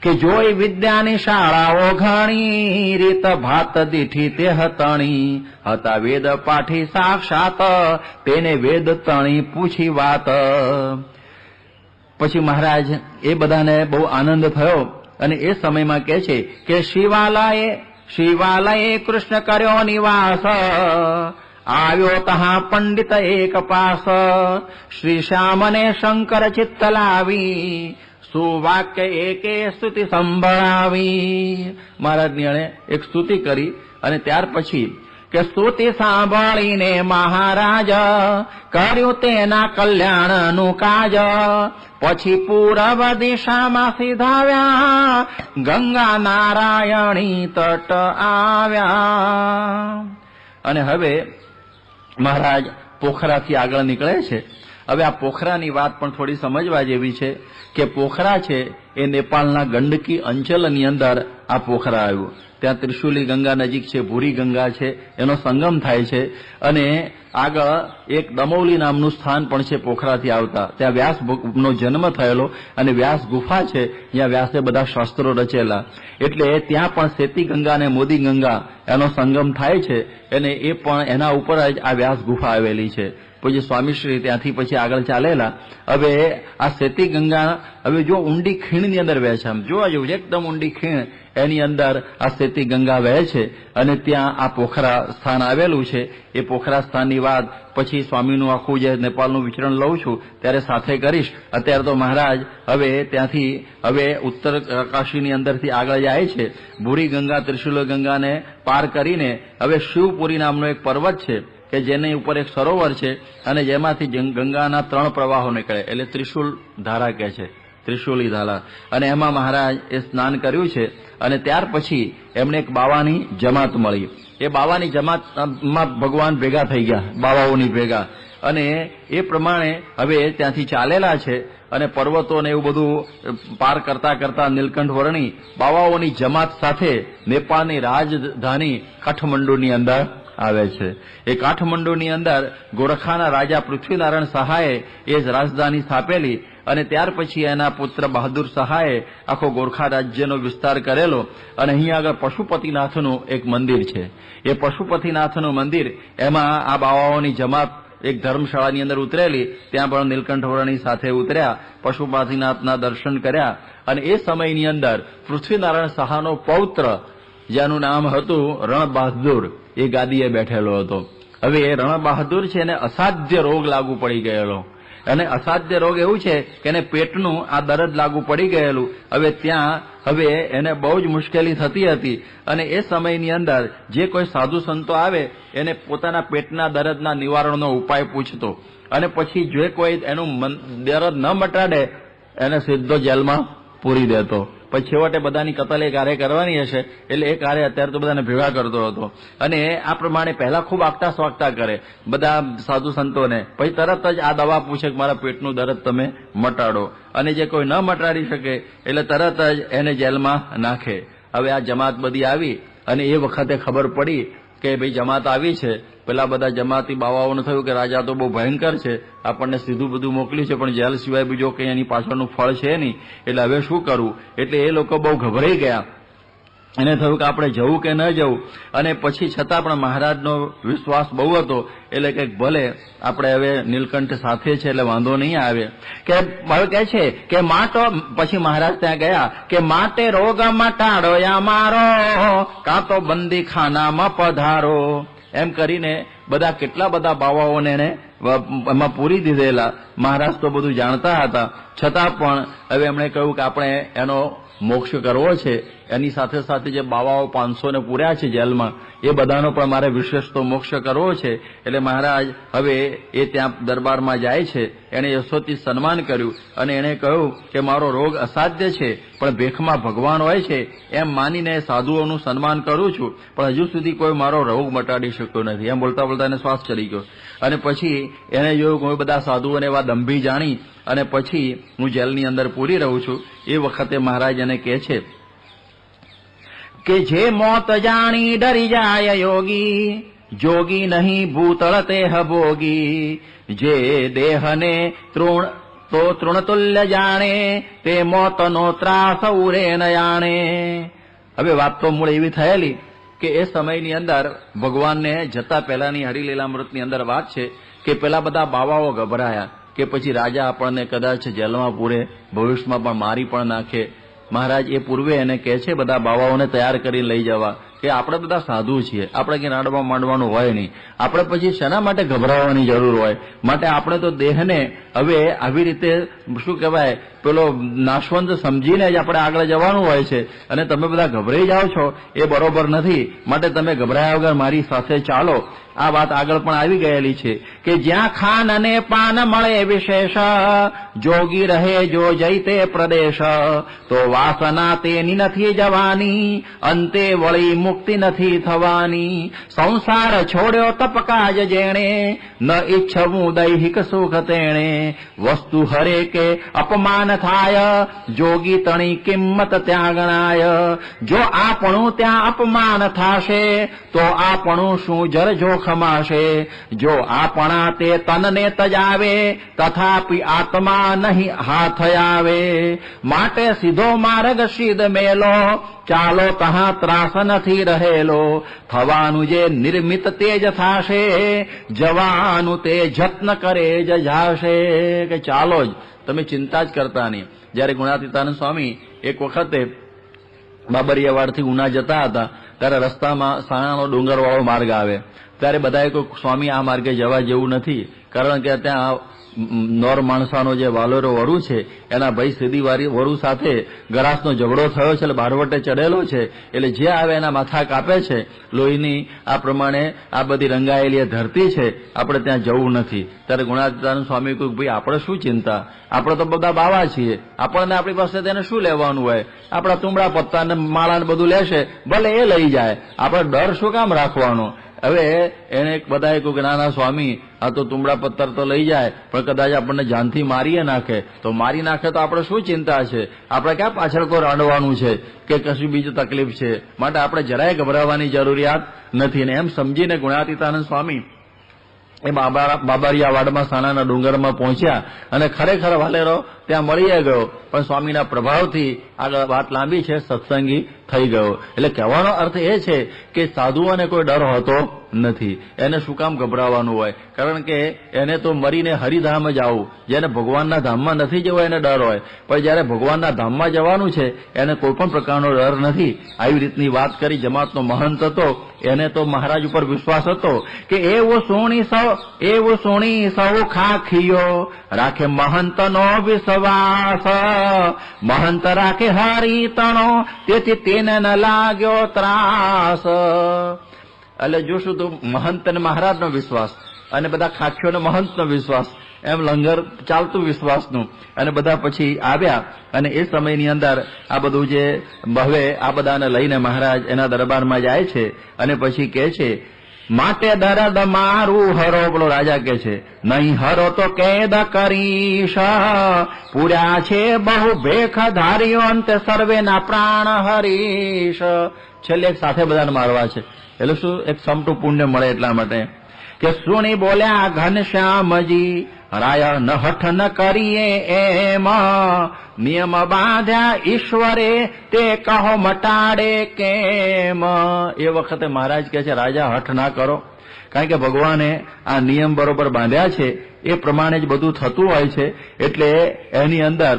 કે જોઈ વિદ્યાની શાળાઓ ઘણી, રીત ભાત દીઠી તે હતણી, હતા વેદ પાઠી સાક્ષાત, તેને વેદ તણી પૂછી વાત. પછી મહારાજ એ બધાને બહુ આનંદ થયો અને એ સમયમાં કહે છે કે શિવાલયે કૃષ્ણ કર્યો નિવાસ, આવ્યો તહા પંડિત એક પાસ, શ્રી શ્યામને શંકર ચિત્ત લાવી, સુવાક્ય એકે સ્તુતિ સંભળાવી. મહારાજની એણે એક સ્તુતિ કરી અને ત્યાર પછી કે સ્તુતિ સાંભળીને મહારાજ કર્યું તેના કલ્યાણનું કાજ, પછી પૂર્વ દિશામાં સીધાવ્યા, ગંગા નારાયણી તટ આવ્યા. અને હવે મહારાજ પોખરાથી આગળ નીકળે છે. હવે આ પોખરાની વાત પણ થોડી સમજવા જેવી છે કે પોખરા છે એ નેપાળના ગંડકી અંચલની અંદર આ પોખરા આવ્યું. ત્યાં ત્રિશુલી ગંગા નજીક છે, ભૂરી ગંગા છે, એનો સંગમ થાય છે. અને આગળ એક દમૌલી નામનું સ્થાન પણ છે પોખરાથી આવતા. ત્યાં વ્યાસનો જન્મ થયેલો અને વ્યાસ ગુફા છે જ્યાં વ્યાસે બધા શાસ્ત્રો રચેલા. એટલે ત્યાં પણ સેતી ગંગા અને મોદી ગંગા એનો સંગમ થાય છે અને એ પણ એના ઉપર જ આ વ્યાસ ગુફા આવેલી છે. પછી સ્વામીશ્રી ત્યાંથી પછી આગળ ચાલેલા. હવે આ સેતી ગંગા હવે જો ઊંડી ખીણની અંદર વહે છે, આમ જોવા જેવું એકદમ ઊંડી ખીણ, એની અંદર આ સેતી ગંગા વહે છે અને ત્યાં આ પોખરા સ્થાન આવેલું છે. એ પોખરા સ્થાનની વાત પછી સ્વામીનું આખું જે નેપાળનું વિચરણ લઉં છું ત્યારે સાથે કરીશ. અત્યારે તો મહારાજ હવે ત્યાંથી હવે ઉત્તર કાશીની અંદરથી આગળ જાય છે. ભૂરી ગંગા ત્રિશુલ ગંગાને પાર કરીને હવે શિવપુરી નામનો એક પર્વત છે કે જેની ઉપર એક સરોવર છે અને જેમાંથી ગંગાના 3 પ્રવાહો નીકળે, એટલે ત્રિશુલ ધારા કહે છે, ત્રિશુલી ધારા. અને એમાં મહારાજ એ સ્નાન કર્યું છે. અને ત્યાર પછી એમને એક બાવાની જમાત મળી. એ બાવાની જમાતમાં ભગવાન ભેગા થઈ ગયા, બાવાઓની ભેગા. અને એ પ્રમાણે હવે ત્યાંથી ચાલેલા છે અને પર્વતોને એવું બધું પાર કરતા કરતા નીલકંઠ વર્ણી બાવાઓની જમાત સાથે નેપાળની રાજધાની કાઠમંડુની અંદર આવે છે. એ કાઠમંડુની અંદર ગોરખાના રાજા પૃથ્વીનારાયણ શાહે એ જ રાજધાની સ્થાપેલી અને ત્યાર પછી એના પુત્ર બહાદુર શાહે આખો ગોરખા રાજ્યનો વિસ્તાર કરેલો. અને અહીંયા આગળ પશુપતિનાથનું એક મંદિર છે. એ પશુપતિનાથનું મંદિર, એમાં આ બાવાઓની જમાત એક ધર્મશાળાની અંદર ઉતરેલી. ત્યાં પણ નીલકંઠ વર્ણી સાથે ઉતર્યા, પશુપતિનાથના દર્શન કર્યા. અને એ સમયની અંદર પૃથ્વીનારાયણ શાહનો પૌત્ર જેનું નામ હતું રણ બહાદુર, એ ગાદીએ બેઠેલો હતો. હવે એ રણ બહાદુર છે એને અસાધ્ય રોગ લાગુ પડી ગયેલો. અને અસાધ્ય રોગ એવું છે કે એને પેટનું આ દર્દ લાગુ પડી ગયેલું. હવે ત્યાં હવે એને બહુ જ મુશ્કેલી થતી હતી. અને એ સમયની અંદર જે કોઈ સાધુ સંતો આવે એને પોતાના પેટના દર્દના નિવારણનો ઉપાય પૂછતો અને પછી જે કોઈ એનું દર્દ ન મટાડે એને સીધો જેલમાં પૂરી દેતો. પછી છેવટે બધાની કતલ એ કાર્ય કરવાની હશે એટલે એ કાર્ય અત્યારે તો બધાને ભેગા કરતો હતો. અને આ પ્રમાણે પહેલા ખૂબ આગતા સ્વાગતા કરે બધા સાધુ સંતોને, પછી તરત જ આ દવા પૂછે કે મારા પેટનું દર્દ તમે મટાડો. અને જે કોઈ ન મટાડી શકે એટલે તરત જ એને જેલમાં નાખે. હવે આ જમાત બધી આવી અને એ વખતે ખબર પડી કે ભાઈ જમાત આવી છે. પેલા બધા જમાતી બાવાઓને થયું કે રાજા તો બહુ ભયંકર છે, આપણને સીધું બધું મોકલ્યું છે પણ જેલ સિવાય બીજો કંઈ એની પાછળનું ફળ છે નહીં, એટલે હવે શું કરવું? એટલે એ લોકો બહુ ગભરાઈ ગયા. એને થયું કે આપણે જવું કે ન જવું. અને પછી છતાં પણ મહારાજનો વિશ્વાસ બહુ હતો એટલે કે ભલે આપણે હવે નીલકંઠ સાથે છે એટલે વાંધો નહીં આવે. કે હવે કહે છે કે માટો, પછી મહારાજ ત્યાં ગયા કે માટે રોગ મટાડો અમારો, કાં તો બંદી ખાનામાં પધારો. એમ કરીને બધા કેટલા બધા બાવાઓને એને એમાં પૂરી દીધેલા. મહારાજ તો બધું જાણતા હતા, છતાં પણ હવે એમણે કહ્યું કે આપણે એનો મોક્ષ કરવો છે. એની સાથે સાથે જે બાવાઓ 500 પૂર્યા છે જેલમાં, એ બધાનો પણ મારે વિશેષ તો મોક્ષ કરવો છે. એટલે મહારાજ હવે એ ત્યાં દરબારમાં જાય છે. એણે યશોથી સન્માન કર્યું અને એણે કહ્યું કે મારો રોગ અસાધ્ય છે, પણ ભેખમાં ભગવાન હોય છે એમ માનીને સાધુઓનું સન્માન કરું છું, પણ હજુ સુધી કોઈ મારો રોગ મટાડી શક્યો નથી. એમ બોલતા બોલતા એને શ્વાસ ચડી ગયો. અને પછી એને જોયું કે બધા સાધુઓને એવા દંભી જાણી અને પછી હું જેલની અંદર પૂરી રહું છું. એ વખતે મહારાજ એને કહે છે કે જે મોત જાણી ડરી જાય યોગી, જોગી નહીં ભૂતળ તેહ ભોગી. જે દેહને તૃણતુલ્ય જાણે, તે મોતનો ત્રાસ ઉરે ન જાણે. હવે વાત તો મૂળ એવી થયેલી કે એ સમયની અંદર ભગવાનને જતા પહેલાની હરિલીલામૃતની અંદર વાત છે કે પેલા બધા બાવાઓ ગભરાયા કે પછી રાજા આપણને કદાચ જેલમાં પૂરે, ભવિષ્યમાં પણ મારી પણ નાખે. મહારાજ એ પૂર્વે એને કહે છે બધા બાવાઓને તૈયાર કરી લઈ જવા કે આપણે બધા સાધુ છીએ, આપણે ક્યાં રાડવા માંડવાનું હોય નહીં. આપણે પછી શેના માટે ગભરાવાની જરૂર હોય? માટે આપણે તો દેહને હવે આવી રીતે શું કહેવાય પેલો નાશવંત સમજીને જ આપણે આગળ જવાનું હોય છે. અને તમે બધા ગભરાઈ જાઓ છો એ બરોબર નથી. માટે તમે ગભરાયા વગર મારી સાથે ચાલો. આ વાત આગળ પણ આવી ગયેલી છે કે જ્યાં ખાન અને પાન મળે વિશેષ, જોગી રહે જો જઈતે પ્રદેશ. તો વાસના તેની નથી જવાની, અંતે વળી મુક્તિ નથી થવાની. સંસાર છોડ્યો તપકાજ જેણે, ન ઈચ્છવું દૈહિક સુખ તેણે. વસ્તુ હરે કે અપમાન થાય, જોગી તણી કિંમત ત્યાં ગણાય. જો આપણું ત્યાં અપમાન થાશે, તો આપણું શું જર જોખમાશે. જો આપણા તે તનને તજાવે, તથાપિ આત્મા નહીં હાથ આવે. માટે સીધો માર્ગ સિદ્ધ મેલો, ચાલો તહાં ત્રાસ નથી રહેલો. થવાનું જે નિર્મિત તે જ થાશે, જવાનું તે જત્ન કરે જ જાશે. કે ચાલો જ, તમે ચિંતા જ કરતા નહીં. જયારે ગુણાતીતાનંદ સ્વામી એક વખતે બાબરિયાવાડથી ઉના જતા હતા, ત્યારે રસ્તામાં સાણાનો ડુંગરવાળો માર્ગ આવે. ત્યારે બધાએ કહ્યું સ્વામી આ માર્ગે જવા જેવું નથી, કારણ કે ત્યાં નોર માણસાનો જે વાલોરો વરુ છે એના ભાઈ સીધી વરુ સાથે ગરાસનો ઝઘડો થયો છે, એટલે બારવટે ચડેલો છે. એટલે જે આવે એના માથા કાપે છે. લોહીની આ પ્રમાણે આ બધી રંગાયેલી ધરતી છે, આપણે ત્યાં જવું નથી. ત્યારે ગુણાતીતાનંદ સ્વામી કહ્યું ભાઈ આપણે શું ચિંતા, આપણે તો બધા બાવા છીએ, આપણને આપણી પાસે તેને શું લેવાનું હોય? આપણા તુંબડા પત્તા ને માળા ને બધું લેશે, ભલે એ લઈ જાય, આપણે ડર શું કામ રાખવાનો? હવે એને બધાએ કહ્યું કે નાના સ્વામી આ તો તુંબડા પત્તર તો લઈ જાય, પણ કદાચ આપણને જાનથી મારીએ નાખે તો મારી નાખે તો આપણે શું ચિંતા છે? આપણે ક્યાં પાછળ કોઈ રાંડવાનું છે કે કશું બીજું તકલીફ છે? માટે આપણે જરાય ગભરાવાની જરૂરિયાત નથી. ને એમ સમજીને ગુણાતીતાનંદ સ્વામી એ બાબરિયાવાડમાં સાણાના ડુંગરમાં પહોંચ્યા અને ખરેખર વાલેરો ત્યાં મળી ગયો, પણ સ્વામીના પ્રભાવથી આગળ વાત લાંબી છે, સત્સંગી થઈ ગયો. એટલે કહેવાનો અર્થ એ છે કે સાધુઓને કોઈ ડર હોતો નથી. એને શું કામ ગભરાવાનું હોય? કારણ કે એને તો મરીને હરિધામ જ આવું. જેને ભગવાનના ધામમાં નથી જવું એને ડર હોય, પણ જયારે ભગવાનના ધામમાં જવાનું છે એને કોઈ પણ પ્રકારનો ડર નથી. આવી રીતની વાત કરી. જમાતનો મહંત હતો, એને તો મહારાજ ઉપર વિશ્વાસ હતો કે એવું સોણી સૌ ખાખીયો, રાખે મહંતનો વિશ્વાસ. મહંત રાખે હરિતણો, તેથી તેને ન લાગ્યો ત્રાસ. એટલે જોશું તો મહંત અને મહારાજનો વિશ્વાસ અને બધા ખાખીઓનો મહંતનો વિશ્વાસ, એમ લંગર ચાલતું વિશ્વાસનું. અને બધા પછી આવ્યા અને એ સમયની અંદર આ બધું જે હવે આ બધાને લઈને મહારાજ એના દરબારમાં જાય છે અને પછી કહે છે માટે દરદ મારું હરો. બોલો રાજા કહે છે નહીં હરો તો કેદ કરીશ, પૂર્યા છે બહુ ભેખ ધાર્યો, અંતે સર્વેના પ્રાણ હરીશ. છેલ્લે એક સાથે બધાને મારવા છે, એટલે શું એક સમટું પુણ્ય મળે એટલા માટે કે સુણી બોલ્યા ઘનશ્યામજી, રાય ન હઠ ન કરીએ એમ, નિયમ બાંધ્યા ઈશ્વરે તે કહો મટાડે કેમ. એ વખતે મહારાજ કહે છે રાજા હઠ ના કરો, કારણ કે ભગવાને આ નિયમ બરોબર બાંધ્યા છે, એ પ્રમાણે જ બધું થતું હોય છે. એટલે એની અંદર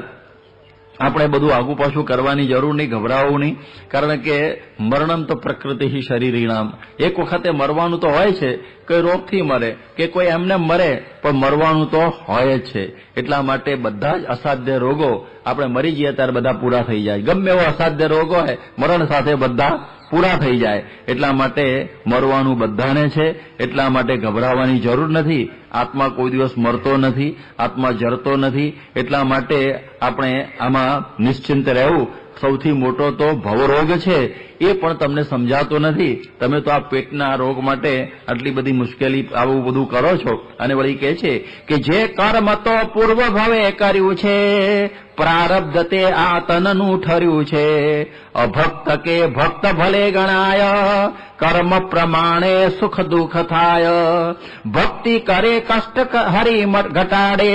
આપણે બધું આગુ પાછું કરવાની જરૂર નહીં, ગભરાવું નહીં, કારણ કે મરણમ તો પ્રકૃતિ શરીરીણામ. એક વખતે મરવાનું તો હોય છે, કોઈ રોગથી મરે કે કોઈ એમને મરે, પણ મરવાનું તો હોય જ છે. એટલા માટે બધા જ અસાધ્ય રોગો આપણે મરી જઈએ ત્યારે બધા પૂરા થઈ જાય. ગમે એવો અસાધ્ય રોગ હોય, મરણ સાથે બધા પૂરા થઈ જાય. એટલા માટે મરવાનું બધાને છે, એટલા માટે ગભરાવાની જરૂર નથી. આત્મા કોઈ દિવસ મરતો નથી, આત્મા જરતો નથી. એટલા માટે આપણે આમાં નિશ્ચિંત રહેવું. સૌથી મોટો તો ભવરોગ છે, એ પણ તમને સમજાતો નથી. તમે તો આ પેટના રોગ માટે આટલી બધી મુશ્કેલી આવું બધું કરો છો. અને વળી કહે છે કે જે કર્મ તો પૂર્વ ભવે કર્યું છે, પ્રારબ્ધ તે આ તનનું ઠર્યું છે. અભક્ત કે ભક્ત ભલે ગણાય, કર્મ પ્રમાણે સુખ દુઃખ થાય. ભક્તિ કરે કષ્ટ હરી ઘટાડે,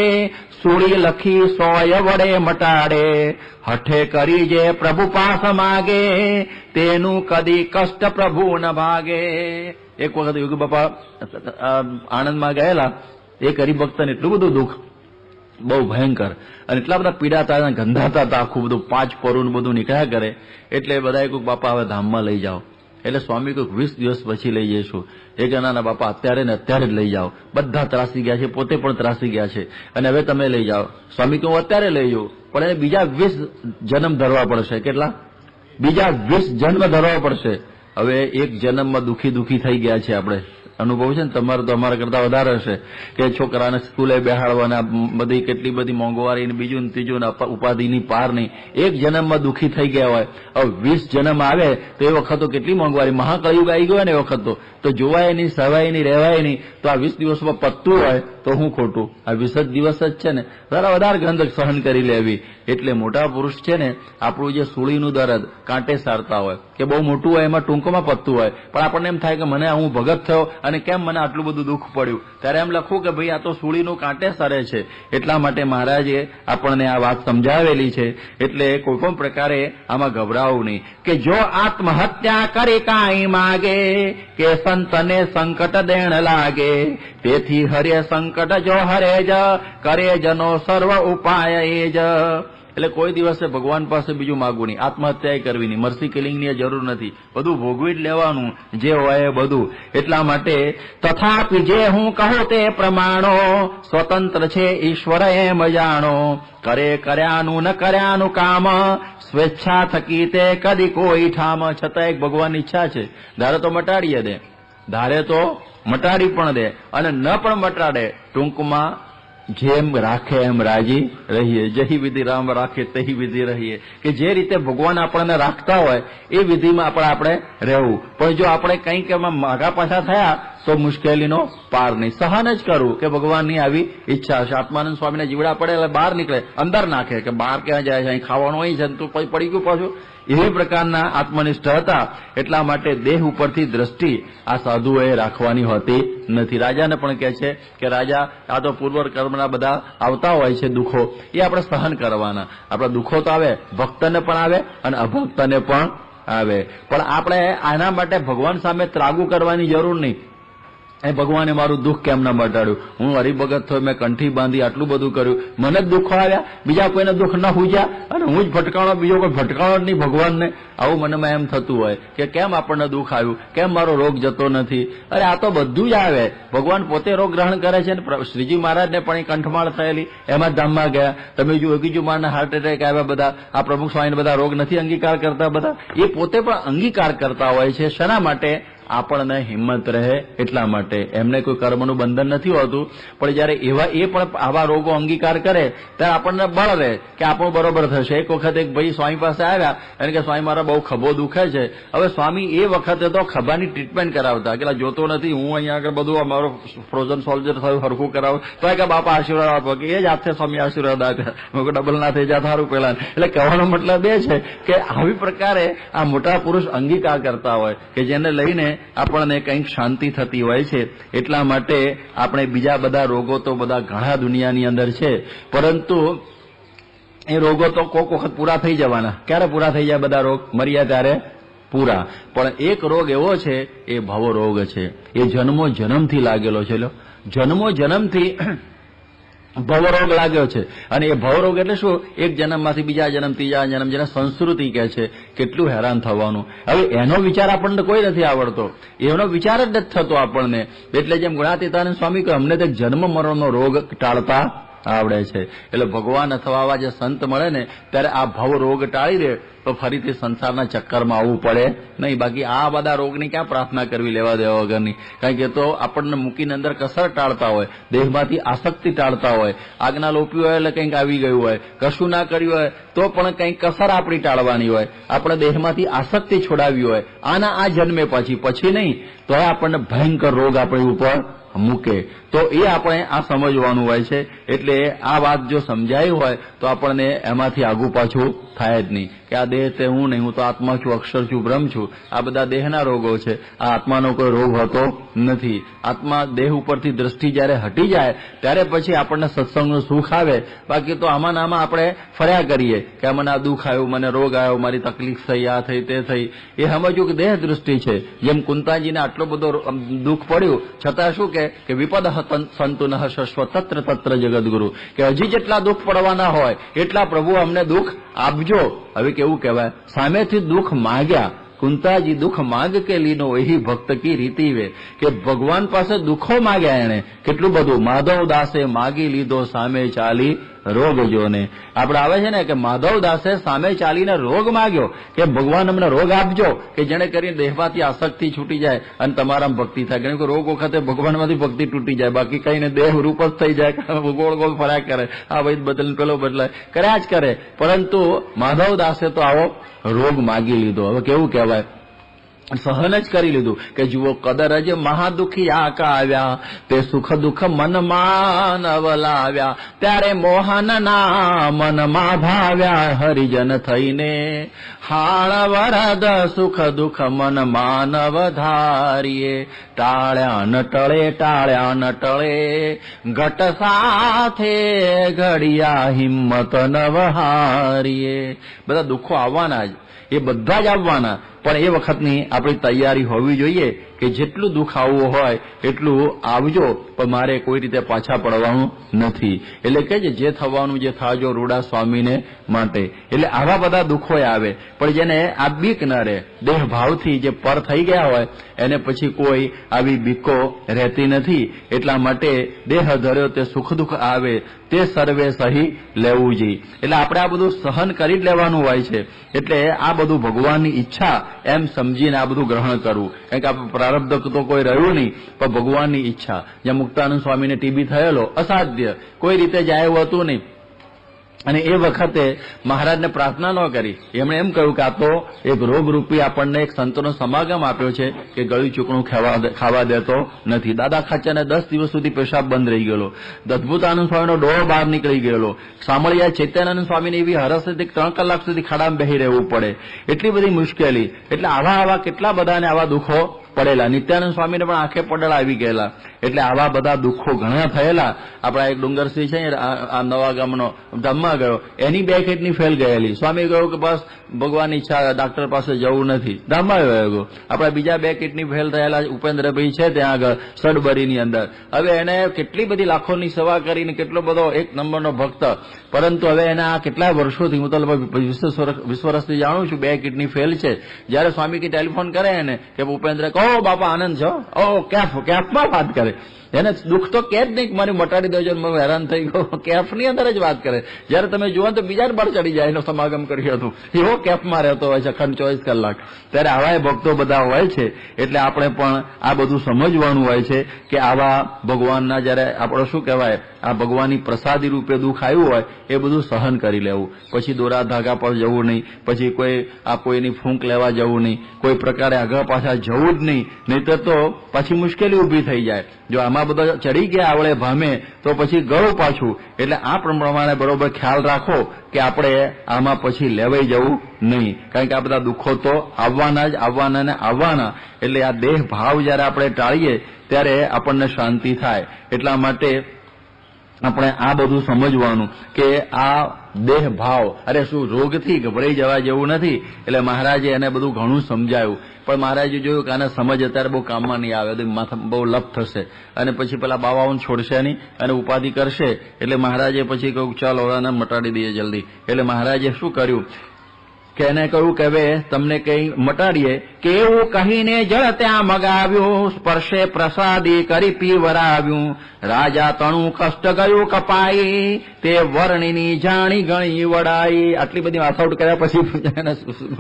સુળી લખી સોય વડે મટાડે. હઠે કરી જે પ્રભુ પાસ માગે, તેનું કદી કષ્ટ પ્રભુ ન ભાગે. એક વખત યોગી બાપા આણંદમાં ગયેલા. એક હરિભક્તને એટલું બધું દુઃખ, બહુ ભયંકર, અને એટલા બધા પીડાતા ગંધાતા હતા, આખું બધું 5 પરું બધું નીકળ્યા કરે. એટલે બધાએ કોઈક બાપા હવે ધામમાં લઈ જાઓ. એટલે સ્વામી કોઈક 20 દિવસ પછી લઈ જઈશું. એ કે ના બાપા અત્યારે ને અત્યારે જ લઈ જાઓ. બધા ત્રાસી ગયા છે, પોતે પણ ત્રાસી ગયા છે, અને હવે તમે લઈ જાઓ. સ્વામી કહું અત્યારે લઈ જાઉં, પણ એને બીજા 20 જન્મ ધરવા પડશે. કેટલા? બીજા 20 જન્મ ધરવા પડશે. હવે એક જન્મમાં દુખી થઈ ગયા છે. આપણે અનુભવ છે ને, તમારે તો અમારા કરતા વધારે હશે કે છોકરાને સ્કૂલે બેહાડવાના, બધી કેટલી બધી મોંઘવારી, બીજું ત્રીજું ઉપાધિની પાર નહીં. એક જન્મમાં દુઃખી થઈ ગયા હોય. હવે 20 જન્મ આવે તો એ વખત તો કેટલી મોંઘવારી, મહાકળિયુગ આવી ગયો ને એ વખત તો જોવાય નહીં, સવાય નહીં, રહેવાય નહીં. તો આ 20 દિવસમાં પતતું હોય તો હું ખોટું? આ 20 દિવસ જ છે ને, વધારે ગંધ સહન કરી લેવી. એટલે મોટા પુરુષ છે ને, આપણું જે સૂળીનું દર્દ કાંટે સારતા હોય કે બહુ મોટું હોય, એમાં ટૂંકમાં પતતું હોય, પણ આપણને એમ થાય કે મને હું ભગત થયો અને કેમ મને આટલું બધું દુઃખ પડ્યું, ત્યારે એમ લખું કે ભાઈ આ તો સૂળીનું કાંટે સરે છે. એટલા માટે મહારાજે આપણને આ વાત સમજાવેલી છે. એટલે કોઈ પણ પ્રકારે આમાં ગભરાવું નહીં. કે જો આત્મહત્યા કરે કાંઈ માગે, કે સંતને સંકટ દેણ લાગે. તેથી હરે સંકટ જો હરે જ, કરે જનો સર્વ ઉપાય એ જ. એટલે કોઈ દિવસે ભગવાન પાસે બીજું માગવું નહીં, આત્મહત્યા કરવી નહીં, મર્સી કિલિંગની જરૂર નથી. બધું ભોગવી જ લેવાનું જે હોય એ બધું. એટલા માટે તથાપિ જે હું કહું તે પ્રમાણો, સ્વતંત્ર છે ઈશ્વર એમ જાણો. કરે કર્યાનું ન કર્યાનું કામ, સ્વેચ્છા થકી તે કદી કોઈ ઠામ. છતાં એક ભગવાનની ઈચ્છા છે, ધારે તો મટાડીએ દે, ધારે તો મટાડી પણ દે, અને ન પણ મટાડે. ટૂંકમાં જેમ રાખે એમ રાજી રહીએ. જહી વિધિ રામ રાખે તહી વિધિ રહીએ. કે જે રીતે ભગવાન આપણને રાખતા હોય એ વિધિમાં આપણે રહેવું. પણ જો આપણે કંઈક એમાં માગા પાછા થયા તો મુશ્કેલીનો પાર નહીં. સહન જ કરવું કે ભગવાનની આવી ઈચ્છા હશે. આત્માનંદ સ્વામીને જીવડા પડે એટલે બહાર નીકળે, અંદર નાખે કે બહાર ક્યાં જાય છે, અહીં ખાવાનું અહીં છે, તો પછી પડી ગયું પાછું. એવી પ્રકારના આત્મનિષ્ઠ હતા. એટલા માટે દેહ ઉપરથી દ્રષ્ટિ આ સાધુઓએ રાખવાની હોતી નથી. રાજાને પણ કહે છે કે રાજા, આ તો પૂર્વ કર્મના બધા આવતા હોય છે દુઃખો, એ આપણે સહન કરવાના. આપણા દુઃખો તો આવે, ભક્તને પણ આવે અને અભક્તને પણ આવે. પણ આપણે આના માટે ભગવાન સામે ત્રાગુ કરવાની જરૂર નહીં. એ ભગવાને મારું દુઃખ કેમ ના મટાડ્યું, હું હરિભગત થયો, મેં કંઠી બાંધી, આટલું બધું કર્યું, મને જ દુઃખો આવ્યા, બીજા કોઈને દુઃખ ન હુજ્યા, અને હું જ ભટકાણો, બીજો કોઈ ભટકાણો જ નહીં ભગવાનને. આવું મનમાં એમ થતું હોય કે કેમ આપણને દુઃખ આવ્યું, કેમ મારો રોગ જતો નથી. અરે આ તો બધું જ આવે. ભગવાન પોતે રોગ ગ્રહણ કરે છે. શ્રીજી મહારાજને પણ એ કંઠમાળ થયેલી, એમાં જ ધામમાં ગયા. તમે જો યોગીજી મહારાજને હાર્ટ એટેક આવ્યા, બધા આ પ્રમુખ સ્વામીને બધા રોગ નથી અંગીકાર કરતા. બધા એ પોતે પણ અંગીકાર કરતા હોય છે. શેના માટે? આપણને હિંમત રહે એટલા માટે. એમને કોઈ કર્મનું બંધન નથી હોતું, પણ જયારે એ પણ આવા રોગો અંગીકાર કરે ત્યારે આપણને બળ રહે કે આપણું બરોબર થશે. એક વખત એક ભાઈ સ્વામી પાસે આવ્યા અને કે સ્વામી મારા બહુ ખભો દુખે છે. હવે સ્વામી એ વખતે તો ખભાની ટ્રીટમેન્ટ કરાવતા, કે જોતો નથી, હું અહીંયા આગળ બધું અમારો ફ્રોઝન સોલ્જર થયું હરખું કરાવું, તો કે બાપા આશીર્વાદ આપો, કે એ જ હાથે સ્વામી આશીર્વાદ આપ્યા. મેં ડબલ ના થઈ જાય સારું પેલા. એટલે કહેવાનો મતલબ એ છે કે આવી પ્રકારે આ મોટા પુરુષ અંગીકાર કરતા હોય કે જેને લઈને આપણને કંઈક શાંતિ થતી હોય છે. એટલા માટે આપણે બીજા બધા રોગો તો બધા ઘણા દુનિયાની અંદર છે, પરંતુ એ રોગો તો કોક વખત પૂરા થઈ જવાના. ક્યારે પૂરા થઈ જાય? બધા રોગ મર્યા ત્યારે પૂરા. પણ એક રોગ એવો છે, એ ભવ રોગ છે. એ જન્મો જન્મથી લાગેલો છે. જન્મો જન્મથી ભવરોગ લાગ્યો છે. અને એ ભવરોગ એટલે શું? એક જન્મમાંથી બીજા જન્મ, ત્રીજા જન્મ, જેને સંસ્કૃતિ કહે છે. કેટલું હેરાન થવાનું. હવે એનો વિચાર આપણને કોઈ નથી આવડતો, એનો વિચાર જ નથી થતો આપણને. એટલે જેમ ગુણાતીતાનંદ સ્વામી કહે, અમને તો જન્મ મરણનો રોગ ટાળતા આવડે છે. એટલે ભગવાન અથવા આવા જે સંત મળે ને ત્યારે આ ભવ રોગ ટાળી દે તો ફરીથી સંસારના ચક્કરમાં આવવું પડે નહીં. બાકી આ બધા રોગની ક્યાં પ્રાર્થના કરવી લેવા દેવા વગરની? કારણ કે તો આપણને મૂકીને અંદર કસર ટાળતા હોય, દેહમાંથી આસક્તિ ટાળતા હોય, આજ્ઞા લોપી હોય એટલે કંઈક આવી ગયું હોય, કશું ના કર્યું હોય તો પણ કંઈક કસર આપણી ટાળવાની હોય, આપણે દેહમાંથી આસક્તિ છોડાવી હોય, આના આ જન્મે પછી નહીં, તો આપણને ભયંકર રોગ આપણી ઉપર મૂકે. તો એ આપણે આ સમજવાનું હોય છે. એટલે આ વાત જો સમજાઈ હોય તો આપણને એમાંથી આગુ પાછું થાય જ નહીં કે આ દેહ તે હું નહીં, હું તો આત્મા છું, અક્ષર છું, બ્રહ્મ છું. આ બધા દેહના રોગો છે, આ આત્માનો કોઈ રોગ હોતો નથી. આત્મા દેહ ઉપરથી દ્રષ્ટિ જ્યારે હટી જાય ત્યારે પછી આપણને સત્સંગનું સુખ આવે. બાકી તો આમાં આપણે ફર્યા કરીએ કે મને આ દુઃખ આવ્યું, મને રોગ આવ્યો, મારી તકલીફ થઈ, આ થઈ, તે થઈ. એ સમજવું કે દેહ દૃષ્ટિ છે. જેમ કુંતાજીને આટલો બધો દુઃખ પડ્યું છતાં શું કે વિપદ સંતુ નઃ શશ્વત તત્ર તત્ર જગદગુરુ, કે હજી જેટલા દુઃખ પડવાના હોય એટલા પ્રભુ અમને દુઃખ આપજો. હવે કેવું કહેવાય, સામેથી દુઃખ માગ્યા. કુંતાજી દુઃખ માંગ કે લીનો એહી ભક્ત કી રીતિ વે, કે ભગવાન પાસે દુઃખો માગ્યા એને કેટલું બધું. માધવ દાસે માગી લીધો સામે ચાલી રોગ જોને. આપણે આવે છે ને કે માધવ દાસે સામે ચાલીને રોગ માગ્યો કે ભગવાન અમને રોગ આપજો કે જેને કરીને દેહમાંથી આસક્તિ છૂટી જાય અને તમારામાં ભક્તિ થાય. કારણ કે રોગ વખતે ભગવાનમાંથી ભક્તિ તૂટી જાય, બાકી કઈને દેહ રૂપ જ થઈ જાય, ગોળ ગોળ ફર્યા કરે, આ વૈદ બદલ પેલો બદલાય, કર્યા જ કરે. પરંતુ માધવ દાસે તો આવો રોગ માગી લીધો. હવે કેવું કહેવાય, સહન જ કરી લીધું કે જુઓ કદર જ મહાદુખી આકાવ્યા, તે સુખ દુઃખ મનમાં નવલાવ્યા, ત્યારે મોહનના મનમાં ભાવ્યા, હરિજન થઈને હાળ વરદ સુખ દુઃખ મનમાં નવધારીએ, ટાળ્યા ન ટળે ઘટ સાથે ઘડિયા હિંમત નવહારીએ. બધા દુઃખો આવવાના જ, એ બધા જ આવવાના, પણ એ વખતની આપણી તૈયારી હોવી જોઈએ કે જેટલું દુઃખ આવવું હોય એટલું આવજો, પણ મારે કોઈ રીતે પાછા પડવાનું નથી. એટલે કે જે થવાનું જે થાજો રૂડા સ્વામીને માટે. એટલે આવા બધા દુઃખો આવે, પણ જેને આ બીક ન રહે, દેહ ભાવથી જે પર થઈ ગયા હોય એને પછી કોઈ આવી બીકો રહેતી નથી. એટલા માટે દેહ ધર્યો તે સુખ દુઃખ આવે તે સર્વે સહી લેવું જોઈએ. એટલે આપણે આ બધું સહન કરી જ લેવાનું હોય છે. એટલે આ બધું ભગવાનની ઈચ્છા એમ સમજીને આ બધું ગ્રહણ કરવું. કારણ કે આપણે પ્રારબ્ધ તો કોઈ રહ્યું નહીં, પણ ભગવાનની ઈચ્છા. જ્યાં મુક્તાનંદ સ્વામીને ટીબી થયેલો, અસાધ્ય, કોઈ રીતે જાય એવું હતું નહીં. અને એ વખતે મહારાજને પ્રાર્થના ન કરી, એમણે એમ કહ્યું કે આ તો એક રોગરૂપી આપણને એક સંતોનો સમાગમ આપ્યો છે કે ગળ્યું ચૂકણું ખાવા દેતો નથી. દાદા ખાચાને 10 દિવસ સુધી પેશાબ બંધ રહી ગયેલો, અદભુતાનંદ સ્વામીનો ડોળો બહાર નીકળી ગયેલો, સામળિયા ચૈત્યાનંદ સ્વામીને એવી હરસ હતી 3 કલાક સુધી ખાડામાં બેસી રહેવું પડે, એટલી બધી મુશ્કેલી. એટલે આવા કેટલા બધાને આવા દુઃખો પડેલા. નિત્યાનંદ સ્વામીને પણ આંખે પડેલા આવી ગયેલા. એટલે આવા બધા દુઃખો ઘણા થયેલા. આપણા એક ડુંગરસિંહ છે આ નવા ગામનો, ધામમાં ગયો, એની 2 કિડની ફેલ ગયેલી. સ્વામી કહ્યું કે બસ ભગવાનની ઈચ્છા, ડાક્ટર પાસે જવું નથી, ધામમાં ગયો. આપણા બીજા 2 કિડની ફેલ થયેલા ઉપેન્દ્રભાઈ છે ત્યાં આગળ સડબરીની અંદર. હવે એને કેટલી બધી લાખોની સેવા કરીને કેટલો બધો એક નંબરનો ભક્ત, પરંતુ હવે એના કેટલા વર્ષોથી, હું તો 20 વર્ષથી જાણું છું, 2 કિડની ફેલ છે. જયારે સ્વામી કે ટેલિફોન કરે એને કે ઉપેન્દ્ર કહો બાપા આનંદ છો, કેફમાં વાત કરે. એને દુઃખ તો કે જ નહીં મારી મટાડી દેજો, હું હેરાન થઈ ગયો, કેફની અંદર જ વાત કરે. જયારે તમે જુઓ તો બીજા બળ ચડી જાય, એનો સમાગમ કર્યું હતું, એવો કેફમાં રહેતો હોય છે અખંડ 24 કલાક. ત્યારે આવા ભક્તો બધા હોય છે. એટલે આપણે પણ આ બધું સમજવાનું હોય છે કે આવા ભગવાનના જયારે આપણે શું કહેવાય, આ ભગવાનની પ્રસાદી રૂપે દુઃખ આવ્યું હોય એ બધું સહન કરી લેવું. પછી દોરા ધાગા પર જવું નહીં, પછી કોઈની ફૂંક લેવા જવું નહીં, કોઈ પ્રકારે આગળ પાછા જવું જ નહીં, નહીતર તો પછી મુશ્કેલી ઊભી થઈ જાય. જો આમાં બધા ચડી ગયા આવડે ભામે તો પછી ગળું પાછું. એટલે આ પ્રમાણે બરોબર ખ્યાલ રાખો કે આપણે આમાં પછી લેવાઈ જવું નહીં. કારણ કે આ બધા દુઃખો તો આવવાના જ, આવવાના ને આવવાના. એટલે આ દેહ ભાવ જયારે આપણે ટાળીએ ત્યારે આપણને શાંતિ થાય. એટલા માટે આપણે આ બધું સમજવાનું કે આ દેહ ભાવ અરે શું રોગથી ગભરાઈ જવા જેવું નથી. એટલે મહારાજે એને બધું ઘણું સમજાયું, પણ મહારાજે જોયું કે આને સમજ અત્યારે બહુ કામમાં નહીં આવે, માથા બહુ લપ થશે અને પછી પેલા બાવાઓને છોડશે નહીં અને ઉપાધિ કરશે. એટલે મહારાજે પછી કહ્યું ચાલો આને મટાડી દઈએ જલ્દી. એટલે મહારાજે શું કર્યું કે એને કહ્યું કે હવે તમને કંઈ મટાડીએ કે એવું કહીને જળ ત્યાં મગાવ્યું, સ્પર્શે પ્રસાદી કરી પીવરાવ્યું. રાજા તણું કષ્ટ ગયું કપાઈ, તે વર્ણિની જાણી ગણી વડાઈ. આટલી બધી માથાઉટ કર્યા પછી એને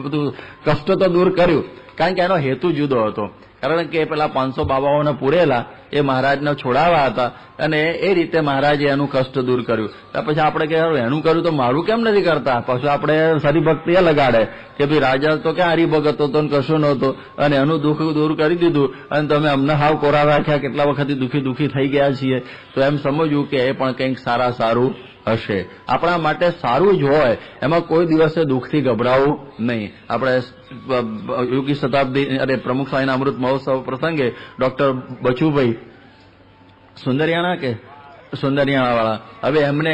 બધું કષ્ટ તો દૂર કર્યું, કારણ કે એનો હેતુ જુદો હતો. કારણ કે પેલા 500 બાબાઓને પૂરેલા એ મહારાજને છોડાવવા હતા અને એ રીતે મહારાજે એનું કષ્ટ દૂર કર્યું. પછી આપણે કે એનું કર્યું તો મારું કેમ નથી કરતા? પછી આપણે હરિભક્તિ લગાડે કે ભાઈ રાજા તો ક્યાં હરિભગત હતો ને કશું નહોતો અને એનું દુઃખ દૂર કરી દીધું અને તમે અમને હાવ કોરા રાખ્યા, કેટલા વખતથી દુઃખી થઈ ગયા છીએ. તો એમ સમજવું કે એ પણ કંઈક સારું હશે. આપણા માટે સારું જ હોય, એમાં કોઈ દિવસે દુઃખથી ગભરાવું નહીં. આપણે યોગી શતાબ્દી અરે પ્રમુખ સ્વામીના અમૃત મહોત્સવ પ્રસંગે ડોક્ટર બચુભાઈ સુંદરિયાણાવાળા, હવે એમને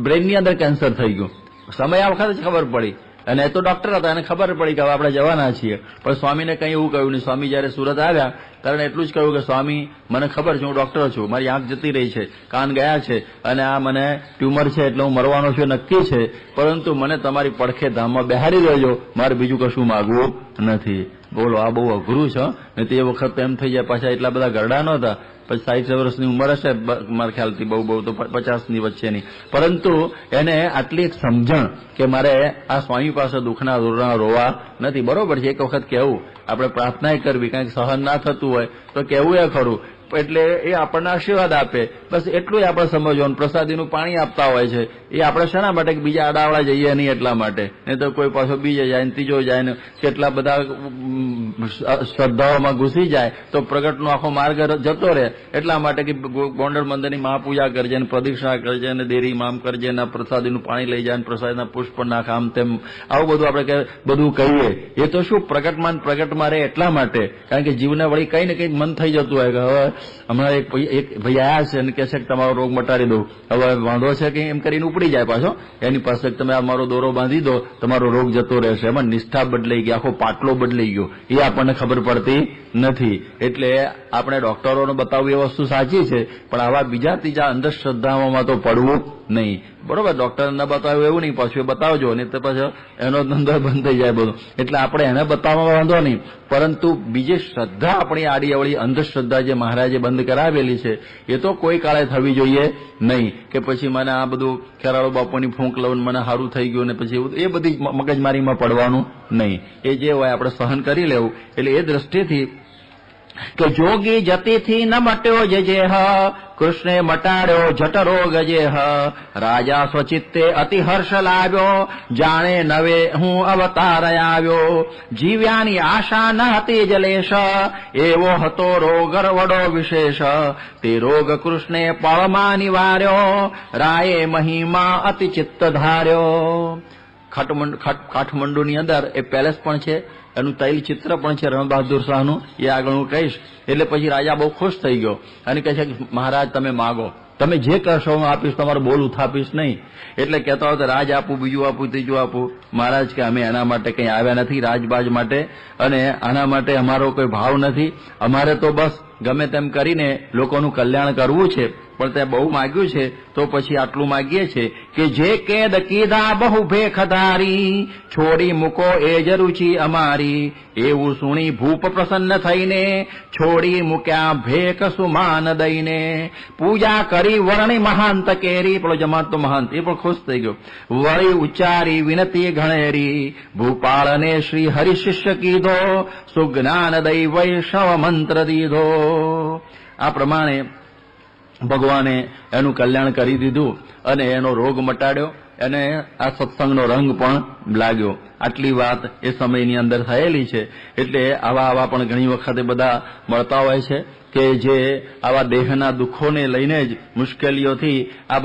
બ્રેનની અંદર કેન્સર થઈ ગયું. સમય આ વખતે જ ખબર પડી અને એ તો ડોક્ટર હતા, એને ખબર પડી કે હવે આપણે જવાના છીએ. પણ સ્વામીને કંઈ એવું કહ્યું નહીં. સ્વામી જયારે સુરત આવ્યા ત્યારે એટલું જ કહ્યું કે સ્વામી મને ખબર છે હું ડોક્ટર છું, મારી આંખ જતી રહી છે, કાન ગયા છે અને આ મને ટ્યુમર છે એટલે હું મરવાનો છું નક્કી છે, પરંતુ મને તમારી પડખે ધામમાં બેહારી દેજો, મારે બીજું કશું માગવું નથી. બોલો, આ બહુ અઘરું છે. ને તે વખત એમ થઈ જાય પાછા એટલા બધા ગરડા નહોતા, પછી 60 વર્ષની ઉંમર હશે મારા ખ્યાલથી, બહુ તો 50ની વચ્ચેની. પરંતુ એને આટલી એક સમજણ કે મારે આ સ્વામી પાસે દુઃખના દોરણા રોવા નથી. બરોબર છે, એક વખત કહેવું, આપણે પ્રાર્થના કરવી, કંઈક સહન ના થતું હોય તો કહેવું એ ખરું, એટલે એ આપણને આશીર્વાદ આપે. બસ એટલું આપણે સમજવાનું. પ્રસાદીનું પાણી આપતા હોય છે એ આપણે શાના માટે કે બીજા આડાવડા જઈએ નહીં એટલા માટે, નહીં તો કોઈ પાછો બીજે જાય ને ત્રીજો જાય ને કેટલા બધા શ્રદ્ધાઓમાં ઘૂસી જાય તો પ્રગટનો આખો માર્ગ જતો રહે. એટલા માટે કે ગોંડલ મંદિરની મહાપૂજા કરજે ને પ્રદક્ષિણા કરજે ને દેરીમાં આમ કરજે ને પ્રસાદીનું પાણી લઈ જાય ને પ્રસાદના પુષ્પ નાખ, આમ તેમ આવું બધું આપણે બધું કહીએ. એ તો શું પ્રગટમાં રહે એટલા માટે, કારણ કે જીવને વળી કંઈ ને કંઈક મન થઈ જતું હોય કે હવે હમણાં એક ભાઈ આયા છે અને કહે છે કે તમારો રોગ મટાડી દઉં, હવે વાંધો છે કે એમ કરીને ઉપડી જાય પાછો એની પાસે, તમે આ મારો દોરો બાંધી દો તમારો રોગ જતો રહેશે. એમાં નિષ્ઠા બદલાઈ ગઈ, આખો પાટલો બદલાઈ ગયો, એ આપણને ખબર પડતી નથી. એટલે આપણે ડોક્ટરોને બતાવવું એ વસ્તુ સાચી છે, પણ આવા બીજા ત્રીજા અંધશ્રદ્ધાઓમાં તો પડવું નહીં. બરોબર, ડોક્ટરને બતાવ્યું એવું નહીં, પાછું એ બતાવજો નહીં તો પાછો એનો ધંધો બંધ થઈ જાય બધું. એટલે આપણે એને બતાવવામાં વાંધો નહીં, પરંતુ બીજી શ્રદ્ધા આપણી આડી અવળી અંધશ્રદ્ધા જે મહારાજે બંધ કરાવેલી છે એ તો કોઈ કાળે થવી જોઈએ નહીં. કે પછી મને આ બધું ખેરાળો બાપુની ફૂંક લઉં મને સારું થઈ ગયું ને પછી એ બધી મગજમારીમાં પડવાનું નહીં. એ જે હોય આપણે સહન કરી લેવું. એટલે એ દ્રષ્ટિથી કે જોગી જતીથી ન મટ્યો જેહ, કૃષ્ણે મટાડ્યો જઠરોગ જેહ. રાજા સ્વચિત્તે અતિ હર્ષ લાવ્યો, જાણે નવે હું અવતાર આવ્યો. જીવ્યાની આશા ન હતી જલેશ, એવો હતો રોગ વડો વિશેષ. તે રોગ કૃષ્ણે પળમાં નિવાર્યો, રાયે મહિમા અતિ ચિત્ત ધાર્યો. કાઠમંડુની અંદર એ પેલેસ પણ છે, એનું તૈલ ચિત્ર પણ છે રણ બહાદુર શાહનું, એ આગળ હું કહીશ. એટલે પછી રાજા બહુ ખુશ થઈ ગયો અને કહે છે કે મહારાજ તમે માગો, તમે જે કરશો હું આપીશ, તમારું બોલ ઉથાપીશ નહીં. એટલે કહેતા હોય તો રાજ આપું, બીજું આપું, ત્રીજું આપું. મહારાજ કે અમે એના માટે કંઈ આવ્યા નથી, રાજબાજ માટે અને આના માટે અમારો કોઈ ભાવ નથી. અમારે તો બસ ગમે તેમ કરીને લોકોનું કલ્યાણ કરવું છે. પણ તે બહુ માગ્યું છે તો પછી આટલું માગીએ છે કે જે કેદ કીધા બહુ ભેખધારી, છોડી મૂકો એ જ રુચિ અમારી. એવું સુણી ભૂપ પ્રસન્ન થઈને, છોડી મૂક્યા ભેખ સુમાન દઈને. પૂજા કરી વર્ણી મહાંત કેરી, પેલો જમાત તો મહાંત એ પણ ખુશ થઈ ગયો. વળી ઉચ્ચારી વિનતી ઘણેરી, ભૂપાળને શ્રી હરિશિષ્ય કીધો, સુજ્ઞાન દઈ વૈષ્ણવ મંત્ર દીધો. આ પ્રમાણે ભગવાને એનું કલ્યાણ કરી દીધું અને એનો રોગ મટાડ્યો અને આ સત્સંગનો રંગ પણ લાગ્યો. આટલી વાત એ સમયની અંદર થયેલી છે. એટલે આવા પણ ઘણી વખતે બધા મળતા હોય છે કે જે આવા દેહના દુઃખોને લઈને જ મુશ્કેલીઓથી આ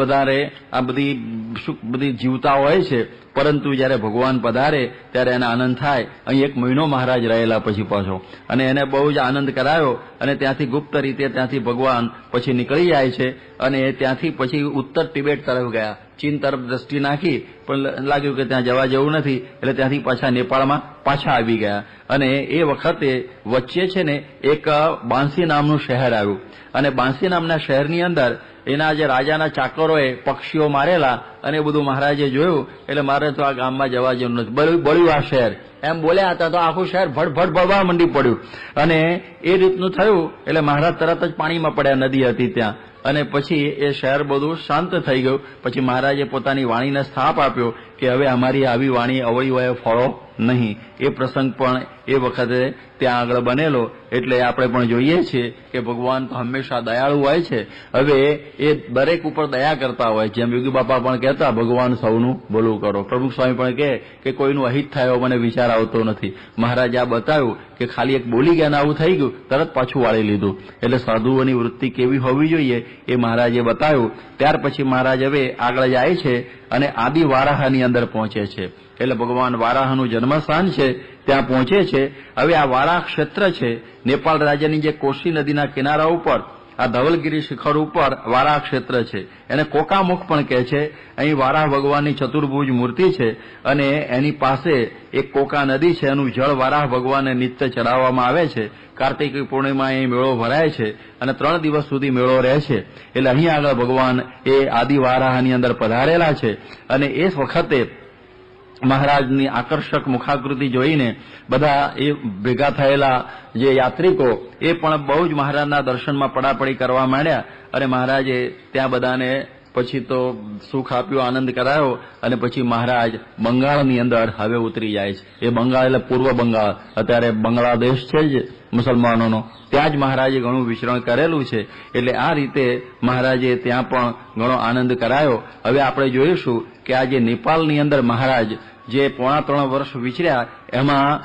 બધી જીવતા હોય છે. પરંતુ જ્યારે ભગવાન પધારે ત્યારે એને આનંદ થાય. અહીં 1 મહિનો મહારાજ રહેલા પછી પાછો, અને એને બહુ જ આનંદ કરાયો. અને ત્યાંથી ગુપ્ત રીતે ત્યાંથી ભગવાન પછી નીકળી જાય છે, અને ત્યાંથી પછી ઉત્તર તિબેટ તરફ ગયા. ચીન તરફ દ્રષ્ટિ નાખી, પણ લાગ્યું કે ત્યાં જવા જેવું નથી, એટલે ત્યાંથી પાછા નેપાળમાં પાછા આવી ગયા. અને એ વખતે વચ્ચે છે ને એક બાંસી નામનું શહેર આવ્યું, અને બાંસી નામના શહેરની અંદર એના જે રાજાના ચાકરોએ પક્ષીઓ મારેલા અને એ બધું મહારાજે જોયું. એટલે મારે તો આ ગામમાં જવા જેવું નથી, બળ્યું આ શહેર એમ બોલ્યા હતા, તો આખું શહેર ભડભડ બળવા મંડી પડ્યું. અને એ રીતનું થયું એટલે મહારાજ તરત જ પાણીમાં પડ્યા, નદી હતી ત્યાં. અને પછી એ શહેર બધું શાંત થઈ ગયું. પછી મહારાજે પોતાની વાણીને સ્થાપ આપ્યો કે હવે અમારી આવી વાણી અવળી હોય ફળો નહીં. એ પ્રસંગ પણ એ વખતે ત્યાં આગળ બનેલો. એટલે આપણે પણ જોઈએ છીએ કે ભગવાન તો હંમેશા દયાળુ હોય છે. હવે એ દરેક ઉપર દયા કરતા હોય, જેમ યોગી બાપા પણ કહેતા ભગવાન સૌનું ભલું કરો. પ્રમુખ સ્વામી પણ કહે કે કોઈનું અહિત થાય મને વિચાર આવતો નથી. મહારાજે આ બતાવ્યું કે ખાલી એક બોલી ગયા ને આવું થઈ ગયું, તરત પાછું વાળી લીધું. એટલે સાધુઓની વૃત્તિ કેવી હોવી જોઈએ એ મહારાજે બતાવ્યું. ત્યાર પછી મહારાજ હવે આગળ જાય છે અને આદિ વારાહની અંદર પહોંચે છે. એટલે ભગવાન વારાહનું જન્મસ્થાન છે ત્યાં પહોંચે છે. હવે આ વારાહ ક્ષેત્ર છે નેપાળ રાજ્યની જે કોશી નદીના કિનારા ઉપર, આ ધવલગીરી શિખર ઉપર વારાહ ક્ષેત્ર છે. એને કોકામુખ પણ કહે છે. અહીં વારાહ ભગવાનની ચતુર્ભુજ મૂર્તિ છે, અને એની પાસે એક કોકા નદી છે. એનું જળ વારાહ ભગવાનને નિત્ય ચડાવવામાં આવે છે. કાર્તિકી પૂર્ણિમા અહીં મેળો ભરાય છે, અને 3 દિવસ સુધી મેળો રહે છે. એટલે અહીં આગળ ભગવાન એ આદિ વારાહની અંદર પધારેલા છે. અને એ વખતે મહારાજની આકર્ષક મુખાકૃતિ જોઈને બધા એ ભેગા થયેલા જે યાત્રિકો એ પણ બહુ જ મહારાજના દર્શનમાં પડાપડી કરવા માંડ્યા. અને મહારાજે ત્યાં બધાને પછી તો સુખ આપ્યું, આનંદ કરાયો. અને પછી મહારાજ બંગાળની અંદર હવે ઉતરી જાય છે. એ બંગાળ એટલે પૂર્વ બંગાળ, અત્યારે બાંગ્લાદેશ છે જ મુસલમાનોનો, ત્યાં જ મહારાજે ઘણું વિચરણ કરેલું છે. એટલે આ રીતે મહારાજે ત્યાં પણ ઘણો આનંદ કરાયો. હવે આપણે જોઈશું કે આ જે નેપાળની અંદર મહારાજ જે 3.5 વર્ષ વિચર્યા, એમાં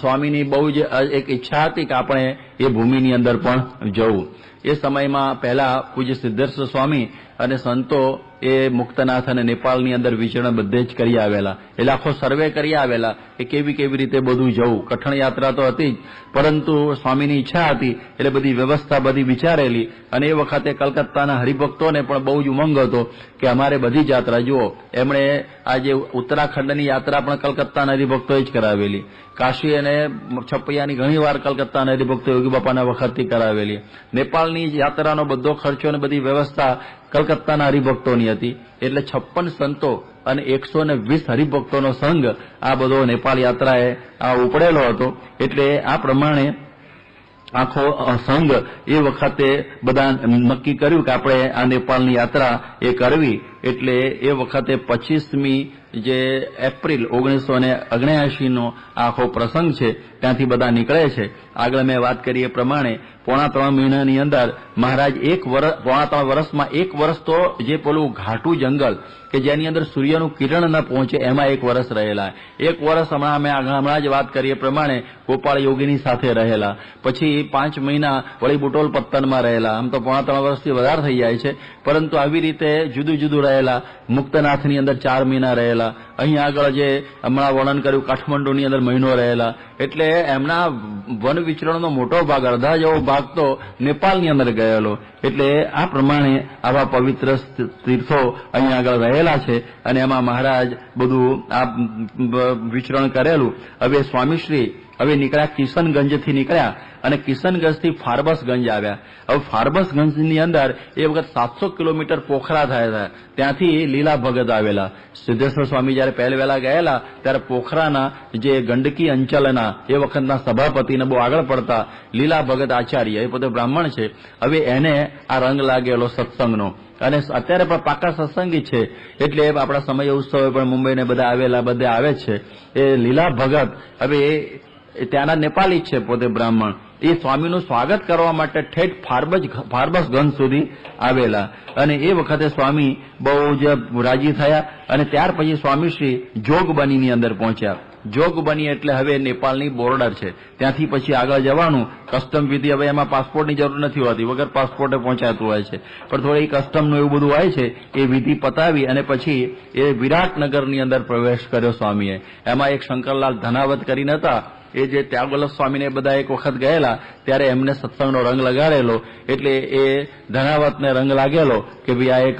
સ્વામીની બહુ જ એક ઈચ્છા હતી કે આપણે એ ભૂમિની અંદર પણ જવું. એ સમયમાં પહેલા પૂજ્ય સિદ્ધેશ્વર સ્વામી અને સંતો એ મુક્તનાથ અને નેપાળની અંદર વિચરણ બધે જ કરી આવેલા. એટલે આખો સર્વે કરી આવેલા કે કેવી રીતે બધું જવું. કઠણ યાત્રા તો હતી જ, પરંતુ સ્વામીની ઈચ્છા હતી એટલે બધી વ્યવસ્થા બધી વિચારેલી. અને એ વખતે કલકત્તાના હરિભક્તોને પણ બહુ જ ઉમંગ હતો કે અમારે બધી જ યાત્રા જુઓ. એમણે આ જે ઉત્તરાખંડની યાત્રા પણ કલકત્તાના હરિભક્તોએ જ કરાવેલી. કાશી અને છપૈયાની ઘણી વાર કલકત્તાના હરિભક્તો યોગી બાપાના વખતથી કરાવેલી. નેપાળની યાત્રાનો બધો ખર્ચો અને બધી વ્યવસ્થા કલકત્તાના હરિભક્તોની હતી. એટલે 56 સંતો અને 120 હરિભક્તોનો સંઘ આ બધો નેપાળ યાત્રાએ આ ઉપડેલો હતો. એટલે આ પ્રમાણે આખો સંઘ એ વખતે બધા નક્કી કર્યું કે આપણે આ નેપાળની યાત્રા એ કરવી. એટલે એ વખતે 25મી જે એપ્રિલ 1979નો આખો પ્રસંગ છે, ત્યાંથી બધા નીકળે છે. આગળ મેં વાત કરી એ પ્રમાણે 3.5 મહિનાની અંદર મહારાજ 3.5 વર્ષમાં 1 વર્ષ તો જે પેલું ઘાટું જંગલ કે જેની અંદર સૂર્યનું કિરણ ન પહોંચે એમાં 1 વર્ષ રહેલા. 1 વર્ષ હમણાં જ વાત કરીએ પ્રમાણે ગોપાળ યોગીની સાથે રહેલા. પછી 5 મહિના વળી બુટોલ પત્તનમાં રહેલા. આમ તો 3.5 વર્ષથી વધારે થઈ જાય છે, પરંતુ આવી રીતે જુદું જુદું રહેલા. મુક્તનાથની અંદર 4 મહિના રહેલા. અહીં આગળ જે હમણાં વર્ણન કર્યું કાઠમંડુની અંદર મહિનો રહેલા. એટલે એમના વન વિચરણનો મોટો ભાગ, અડધા જેવો ભાગ તો નેપાળની અંદર ગયેલો. એટલે આ પ્રમાણે આવા પવિત્ર તીર્થો અહીં આગળ રહેલા છે, અને એમાં મહારાજ બધું આ વિચરણ કરેલું. હવે સ્વામીશ્રી હવે નીકળ્યા, કિશનગંજથી નીકળ્યા અને કિશનગંજથી ફારબસગંજ આવ્યા. હવે ફારબસગંજની અંદર એ વખત 700 કિલોમીટર પોખરા થયા હતા. ત્યાંથી લીલા ભગત આવેલા. સિદ્ધેશ્વર સ્વામી જયારે પહેલવેલા ગયેલા ત્યારે પોખરાના જે ગંડકી અંચલના એ વખતના સભાપતિને બહુ આગળ પડતા લીલા ભગત આચાર્ય, એ પોતે બ્રાહ્મણ છે. હવે એને આ રંગ લાગેલો સત્સંગનો, અને અત્યારે પણ પાકા સત્સંગી છે. એટલે આપણા સમય ઉત્સવે પણ મુંબઈને બધા આવેલા, બધે આવે છે. એ લીલા ભગત હવે એ ત્યાંના નેપાળી છે, પોતે બ્રાહ્મણ. એ સ્વામીનું સ્વાગત કરવા માટે ઠેઠ ફારબસગંજ સુધી આવેલા. અને એ વખતે સ્વામી બહુ જ રાજી થયા. અને ત્યાર પછી સ્વામીશ્રી જોગબનીની અંદર પહોંચ્યા. જોગ બની એટલે હવે નેપાળની બોર્ડર છે, ત્યાંથી પછી આગળ જવાનું કસ્ટમ વિધિ. હવે એમાં પાસપોર્ટની જરૂર નથી હોતી, વગર પાસપોર્ટે પહોંચાતું હોય છે, પણ થોડી કસ્ટમનું એવું બધું હોય છે. એ વિધિ પતાવી અને પછી એ વિરાટનગરની અંદર પ્રવેશ કર્યો સ્વામીએ. એમાં એક શંકરલાલ ધનાવત કરીને હતા, એ જે ત્યાગવલ્લભ સ્વામીને બધા એક વખત ગયેલા ત્યારે એમને સત્સંગનો રંગ લગાડેલો, એટલે એ ધનાવતને રંગ લાગેલો કે ભાઈ આ એક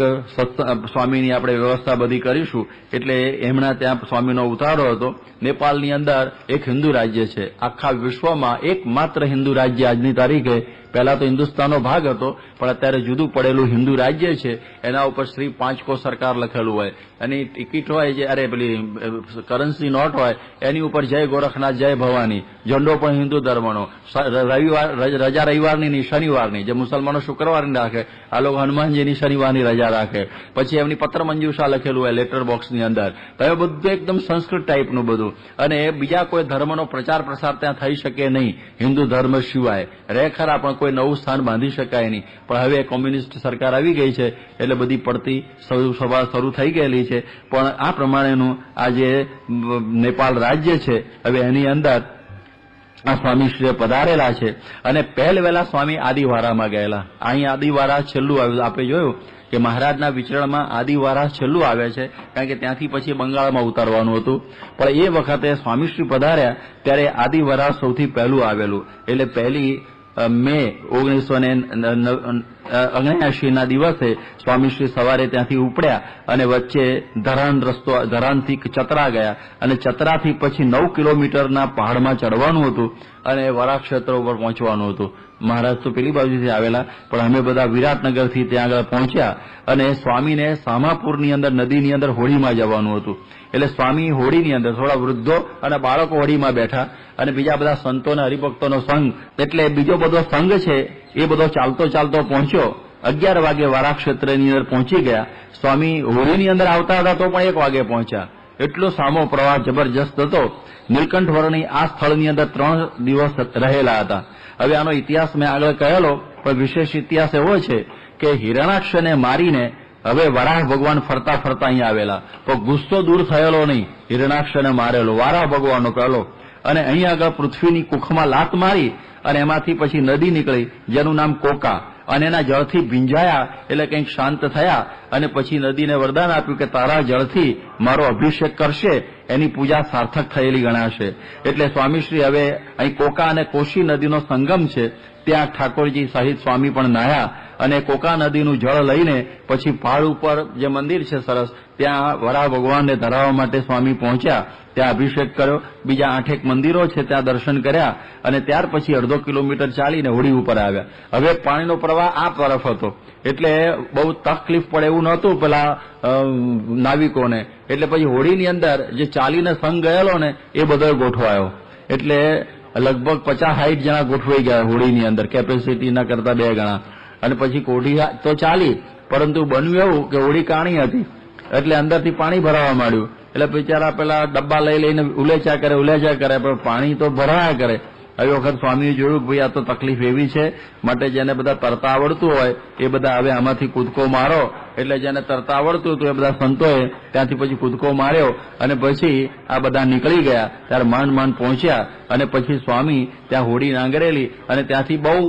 સ્વામીની આપણે વ્યવસ્થા બધી કરીશું. એટલે એમના ત્યાં સ્વામીનો ઉતારો હતો. નેપાળની અંદર એક હિન્દુ રાજ્ય છે, આખા વિશ્વમાં એકમાત્ર હિન્દુ રાજ્ય આજની તારીખે. પહેલા તો હિન્દુસ્તાનનો ભાગ હતો, પણ અત્યારે જુદું પડેલું હિન્દુ રાજ્ય છે. એના ઉપર શ્રી 5 કો સરકાર લખેલું હોય, એની ટિકિટ હોય જે અરે પેલી કરન્સી નોટ હોય એની ઉપર જય ગોરખનાથ જય ભવાની, ઝંડો પણ હિન્દુ ધર્મનો. રજા રવિવારની નહીં, શનિવારની. જે મુસલમાનો શુક્રવારની રાખે, આ લોકો હનુમાનજીની શનિવારની રજા રાખે. પછી એમની પત્ર મંજૂષા લખેલું હોય લેટર બોક્સની અંદર. તો એ બધું એકદમ સંસ્કૃત ટાઈપનું બધું. અને બીજા કોઈ ધર્મનો પ્રચાર પ્રસાર ત્યાં થઈ શકે નહીં હિન્દુ ધર્મ સિવાય. રહે ખરા પણ કોઈ નવું સ્થાન બાંધી શકાય નહીં. પણ હવે કોમ્યુનિસ્ટ સરકાર આવી ગઈ છે એટલે બધી પડતી સભા શરૂ થઈ ગયેલી છે. પણ આ પ્રમાણેનું આ જે નેપાળ રાજ્ય છે હવે એની અંદર આ સ્વામીશ્રીએ પધારેલા છે. અને પહેલવેલા સ્વામી આદિવારામાં ગયેલા. અહીં આદિવારા છેલ્લું આવ્યું. આપણે જોયું કે મહારાજના વિચરણમાં આદિવારા છેલ્લું આવે છે, કારણ કે ત્યાંથી પછી બંગાળમાં ઉતારવાનું હતું. પણ એ વખતે સ્વામીશ્રી પધાર્યા ત્યારે આદિવારા સૌથી પહેલું આવેલું. એટલે 1 મે 1979ના દિવસે સ્વામીશ્રી સવારે ત્યાંથી ઉપડ્યા અને વચ્ચે ધરાનથી ચતરા ગયા. અને ચતરાથી પછી 9 કિલોમીટરના પહાડમાં ચડવાનું હતું અને વરાક્ષેત્ર ઉપર પહોંચવાનું હતું. મહારાજ તો પેલી બાજુથી આવેલા, પણ અમે બધા વિરાટનગરથી ત્યાં આગળ પહોંચ્યા. અને સ્વામીને સામાપુરની અંદર નદીની અંદર હોડીમાં જવાનું હતું. એટલે સ્વામી હોડીની અંદર, થોડા વૃદ્ધો અને બાળકો હોડીમાં બેઠા અને બીજા બધા સંતો અને હરિભક્તોનો સંઘ. એટલે બીજો બધો સંઘ છે એ બધો ચાલતો ચાલતો પહોંચ્યો. 11 વાગે વારાક્ષેત્રની અંદર પહોંચી ગયા. સ્વામી હોડીની અંદર આવતા હતા તો પણ 1 વાગે પહોંચ્યા. એટલો સામો પ્રવાહ જબરજસ્ત હતો. નીલકંઠવર્ણી આ સ્થળની અંદર 3 દિવસ રહેલા હતા. હવે આનો ઇતિહાસ મેં આગળ કહેલો, પણ વિશેષ ઇતિહાસ એવો છે કે હિરણાક્ષને મારીને હવે વરાહ ભગવાન ફરતા ફરતા અહીં આવેલા. તો ગુસ્સો દૂર થયેલો નહીં, હિરણાક્ષને મારેલો વારાહ ભગવાનનો પહેલો. અને અહીં આગળ પૃથ્વીની કુખમાં લાત મારી અને એમાંથી પછી નદી નીકળી જેનું નામ કોકા. અને એના જળથી ભીંજાયા એટલે કંઈક શાંત થયા. અને પછી નદીને વરદાન આપ્યું કે તારા જળથી મારો અભિષેક કરશે, એની પૂજા સાર્થક થયેલી ગણાશે. એટલે સ્વામીશ્રી હવે અહીં કોકા અને કોશી નદીનો સંગમ છે, ત્યાં ઠાકોરજી સહિત સ્વામી પણ નાહ્યા. અને કોકા નદીનું જળ લઈને પછી પહાડ ઉપર જે મંદિર છે સરસ, ત્યાં વરાહ ભગવાનને ધરાવવા માટે સ્વામી પહોંચ્યા. ત્યાં અભિષેક કર્યો. બીજા 8 મંદિરો છે ત્યાં દર્શન કર્યા. અને ત્યાર પછી 1/2 કિલોમીટર ચાલીને હોડી ઉપર આવ્યા. હવે પાણીનો પ્રવાહ આ તરફ હતો એટલે બહુ તકલીફ પડે એવું નહોતું પેલા નાવિકોને. એટલે પછી હોડીની અંદર જે ચાલીને સંઘ ગયેલો ને એ બધો ગોઠવાયો. એટલે લગભગ 50-60 જણા ગોઠવાઈ ગયા હોડીની અંદર, કેપેસિટીના કરતા 2 ગણા. અને પછી હોડી તો ચાલી, પરંતુ બન્યું એવું કે હોડી કાણી હતી એટલે અંદરથી પાણી ભરાવા માંડ્યું. એટલે બિચારા પેલા ડબ્બા લઈને ઉલેચા કરે પણ પાણી તો ભરાયા કરે. આવી વખત સ્વામીએ જોયું કે ભાઈ આ તો તકલીફ એવી છે, માટે જેને બધા તરતા આવડતું હોય એ બધા હવે આમાંથી કૂદકો મારો. એટલે જેને તરતા આવડતું હતું એ બધા સંતોએ ત્યાંથી પછી કૂદકો માર્યો અને પછી આ બધા નીકળી ગયા. ત્યારે માંડ પહોંચ્યા અને પછી સ્વામી ત્યાં હોડી નાંગરેલી અને ત્યાંથી બહુ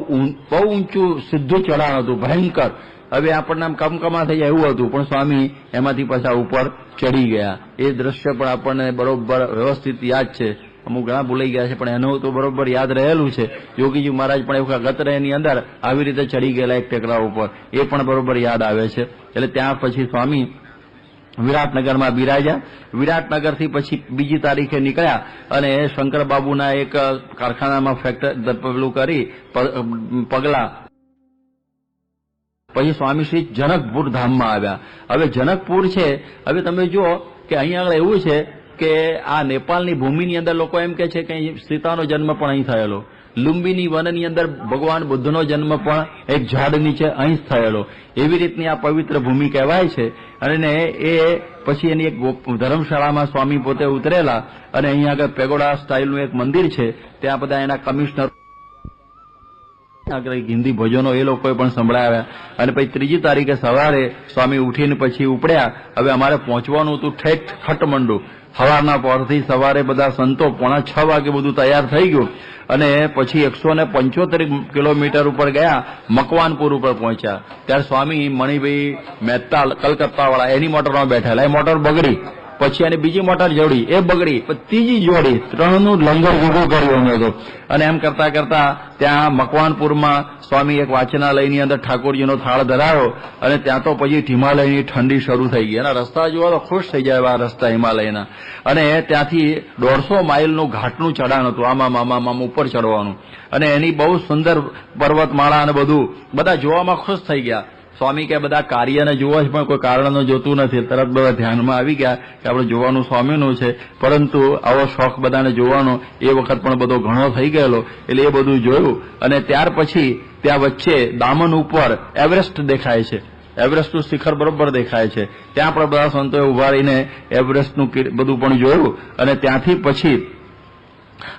ઊંચું સીધું ચઢાણ હતું, ભયંકર. હવે આપણને આમ કમકમા થઈ જાય એવું હતું, પણ સ્વામી એમાંથી પાછા ઉપર ચડી ગયા. એ દ્રશ્ય પણ આપણને બરોબર વ્યવસ્થિત યાદ છે. અમુક ઘણા ભૂલાઈ ગયા છે, પણ એનું તો બરોબર યાદ રહેલું છે. યોગીજી મહારાજ પણ એવું ગત રહેની અંદર આવી રીતે ચડી ગયેલા એક ટેકરા ઉપર, એ પણ બરોબર યાદ આવે છે. એટલે ત્યાં પછી સ્વામી વિરાટનગરમાં બિરાજ્યા. વિરાટનગરથી પછી બીજી તારીખે નીકળ્યા અને શંકરબાબુના એક કારખાનામાં પેલું કરી પગલા. પછી સ્વામીશ્રી જનકપુર ધામમાં આવ્યા. હવે જનકપુર છે, હવે તમે જુઓ કે અહીં આગળ એવું છે કે આ નેપાળની ભૂમિની અંદર લોકો એમ કે છે કે સીતાનો જન્મ પણ અહીં થયેલો. લુંબિની વનની અંદર ભગવાન બુદ્ધનો જન્મ પણ એક ઝાડ નીચે અહીં જ થયેલો. એવી રીતની આ પવિત્ર ભૂમિ કહેવાય છે. અને એ પછી એની એક ધર્મશાળામાં સ્વામી પોતે ઉતરેલા અને અહીં આગળ પેગોડા સ્ટાઇલનું એક મંદિર છે, ત્યાં બધા એના કમિશનર કંઈક હિન્દી ભજનો એ લોકોએ પણ સંભળાવ્યા. અને પછી 3જી તારીખે સવારે સ્વામી ઉઠીને પછી ઉપડ્યા. હવે અમારે પહોંચવાનું હતું ઠેઠ ખટમંડુ. સવારના પહોરથી સવારે બધા સંતો 5:45 વાગે બધું તૈયાર થઈ ગયું અને પછી 175 કિલોમીટર ઉપર ગયા, મકવાનપુર ઉપર પહોંચ્યા. ત્યારે સ્વામી મણિભાઈ મહેતા કલકત્તાવાળા એની મોટરમાં બેઠેલા. એ મોટર બગડી, પછી એની બીજી મોટર જોડી, એ બગડી, ત્રીજી જોડી, 3નું લંગર ભેગું કર્યું અમે તો. અને એમ કરતા કરતા ત્યાં મકવાનપુરમાં સ્વામી એક વાચનાલયની અંદર ઠાકોરજીનો થાળ ધરાયો અને ત્યાં તો પછી હિમાલયની ઠંડી શરૂ થઈ ગઈ. એના રસ્તા જોવા તો ખુશ થઈ જાય એવા રસ્તા હિમાલયના. અને ત્યાંથી 150 માઇલનું ઘાટનું ચઢાણ હતું, આમાં ઉપર ચડવાનું. અને એની બહુ સુંદર પર્વતમાળા અને બધું, બધા જોવામાં ખુશ થઈ ગયા. સ્વામી કે બધા કાર્યને જોવા છે પણ કોઈ કારણ જોતું નથી. તરત બધા ધ્યાનમાં આવી ગયા કે આપણે જોવાનું સ્વામીનું છે, પરંતુ આવો શોખ બધાને જોવાનો એ વખત પણ બધો ઘણો થઈ ગયેલો. એટલે એ બધું જોયું. અને ત્યાર પછી ત્યાં વચ્ચે દામન ઉપર એવરેસ્ટ દેખાય છે. એવરેસ્ટનું શિખર બરોબર દેખાય છે. ત્યાં પણ બધા સંતોએ ઉભા રહીને એવરેસ્ટનું બધું પણ જોયું. અને ત્યાંથી પછી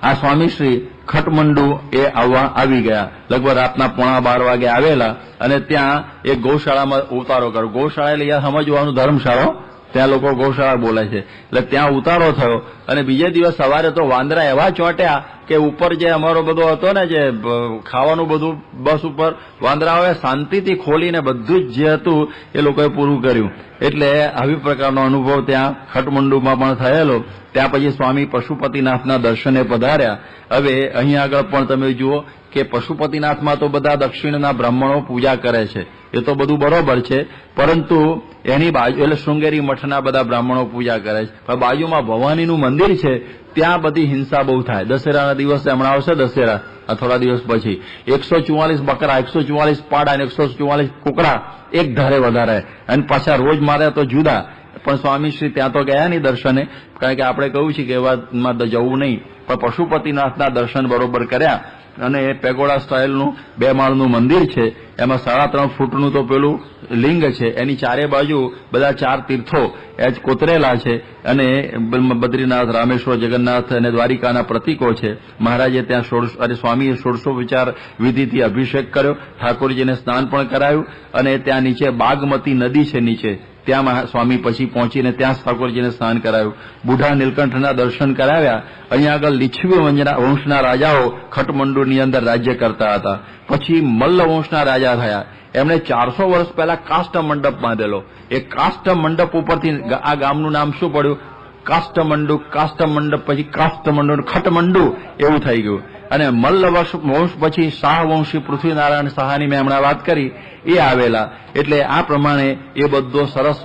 આ સ્વામીશ્રી ખટમંડુ એ આવી ગયા. લગભગ રાતના 11:15 વાગે આવેલા અને ત્યાં એક ગૌશાળામાં ઉતારો કર્યો. ગૌશાળા એટલે અહીંયા સમજવાનું ધર્મશાળા, ત્યાં લોકો ગૌશાળા બોલે છે. એટલે ત્યાં ઉતારો થયો અને બીજે દિવસ સવારે તો વાંદરા એવા ચોંટ્યા કે ઉપર જે અમારો બધો હતો ને, જે ખાવાનું બધું બસ ઉપર, વાંદરાઓએ શાંતિથી ખોલીને બધું જ જે હતું એ લોકોએ પૂરું કર્યું. એટલે આવી પ્રકારનો અનુભવ ત્યાં ખટમંડુમાં પણ થયેલો. ત્યાં પછી સ્વામી પશુપતિનાથના દર્શને પધાર્યા. હવે અહીં આગળ પણ તમે જુઓ કે પશુપતિનાથમાં તો બધા દક્ષિણના બ્રાહ્મણો પૂજા કરે છે, એ તો બધું બરોબર છે, પરંતુ એની બાજુ એટલે શૃંગેરી મઠના બધા બ્રાહ્મણો પૂજા કરે છે. પણ બાજુમાં ભવાનીનું મંદિર છે, ત્યાં બધી હિંસા બહુ થાય. દશેરાના દિવસે હમણાં આવશે દશેરા, આ થોડા દિવસ પછી 144 બકરા, 144 પાડા અને 144 કુકડા એક ધારે વધારે, અને પાછા રોજ મારે તો જુદા. પણ સ્વામીશ્રી ત્યાં તો ગયા નહીં દર્શને, કારણ કે આપણે કહ્યું છે કે એવામાં જવું નહીં. પણ પશુપતિનાથના દર્શન બરોબર કર્યા. અને એ પેગોડા સ્ટાઇલનું 2 માળનું મંદિર છે. એમાં 3.5 ફૂટનું તો પેલું લિંગ છે. એની ચારે બાજુ બધા 4 તીર્થો એ જ કોતરેલા છે. અને બદ્રીનાથ, રામેશ્વર, જગન્નાથ અને દ્વારિકાના પ્રતીકો છે. મહારાજે ત્યાં સ્વામીએ 16 વિધિથી અભિષેક કર્યો. ઠાકોરજીને સ્નાન પણ કરાયું. અને ત્યાં નીચે બાગમતી નદી છે નીચે, ત્યાં સ્વામી પછી પહોંચીને ત્યાં ઠાકોરજીને સ્નાન કરાયું. બુઢા નીલકંઠના દર્શન કરાવ્યા. અહીંયા આગળ લીછવી વંશના રાજાઓ ખટમંડુની અંદર રાજ્ય કરતા હતા. પછી મલ્લ વંશના રાજા થયા. એમણે 400 વર્ષ પહેલા કાષ્ટ મંડપ બાંધેલો. એ કાષ્ટ મંડપ ઉપરથી આ ગામનું નામ શું પડ્યું? કાષ્ટમંડુ. કાષ્ટ મંડપ પછી કાષ્ટમંડુ, ખટમંડુ એવું થઈ ગયું. અને મલ્લ વંશ પછી શાહ વંશી પૃથ્વીનારાયણ શાહની મેં હમણાં વાત કરી, એ આવેલા. એટલે આ પ્રમાણે એ બધો સરસ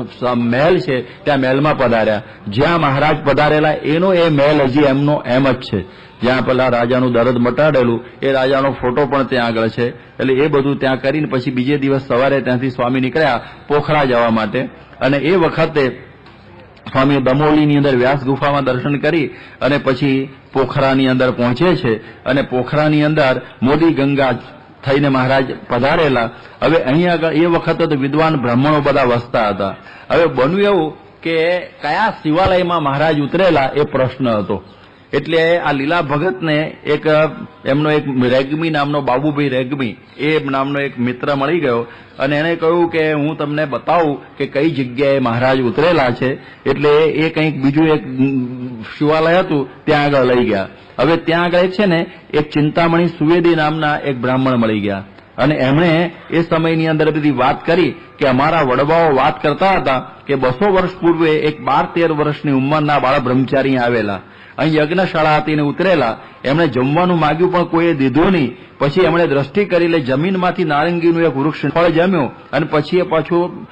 મહેલ છે. ત્યાં મહેલમાં પધાર્યા. જ્યાં મહારાજ પધારેલા એનો એ મહેલ હજી એમનો એમ જ છે. જ્યાં પેલા રાજાનું દરદ મટાડેલું એ રાજાનો ફોટો પણ ત્યાં આગળ છે. એટલે એ બધું ત્યાં કરીને પછી બીજે દિવસ સવારે ત્યાંથી સ્વામી નીકળ્યા પોખરા જવા માટે. અને એ વખતે સ્વામી દમોલીની અંદર વ્યાસ ગુફામાં દર્શન કરી અને પછી પોખરાની અંદર પહોંચે છે. અને પોખરાની અંદર મોદી ગંગા થઈને મહારાજ પધારેલા. હવે અહીં આગળ એ વખતે તો વિદ્વાન બ્રાહ્મણો બધા વસતા હતા. હવે બન્યું એવું કે કયા શિવાલયમાં મહારાજ ઉતરેલા એ પ્રશ્ન હતો. એટલે આ લીલા ભગતને એક એમનો એક રેગ્મી નામનો, બાબુભાઈ રેગ્મી એ નામનો એક મિત્ર મળી ગયો. અને એને કહ્યું કે હું તમને બતાવું કે કઈ જગ્યાએ મહારાજ ઉતરેલા છે. એટલે એ કંઈક બીજું એક શિવાલય હતું ત્યાં આગળ લઈ ગયા. હવે ત્યાં આગળ છે ને એક ચિંતામણી સુવેદી નામના એક બ્રાહ્મણ મળી ગયા. અને એમણે એ સમયની અંદર બધી વાત કરી કે અમારા વડવાઓ વાત કરતા હતા કે 200 વર્ષ પૂર્વે એક 12-13 વર્ષની ઉંમરના બાળ બ્રહ્મચારી આવેલા. અહીં યજ્ઞશાળા હતી ને ઉતરેલા. એમણે જમવાનું માગ્યું પણ કોઈએ દીધું નહીં. પછી એમણે દ્રષ્ટિ કરી લે, જમીનમાંથી નારંગીનું એક વૃક્ષ ફળ જમ્યું અને પછી એ પાછું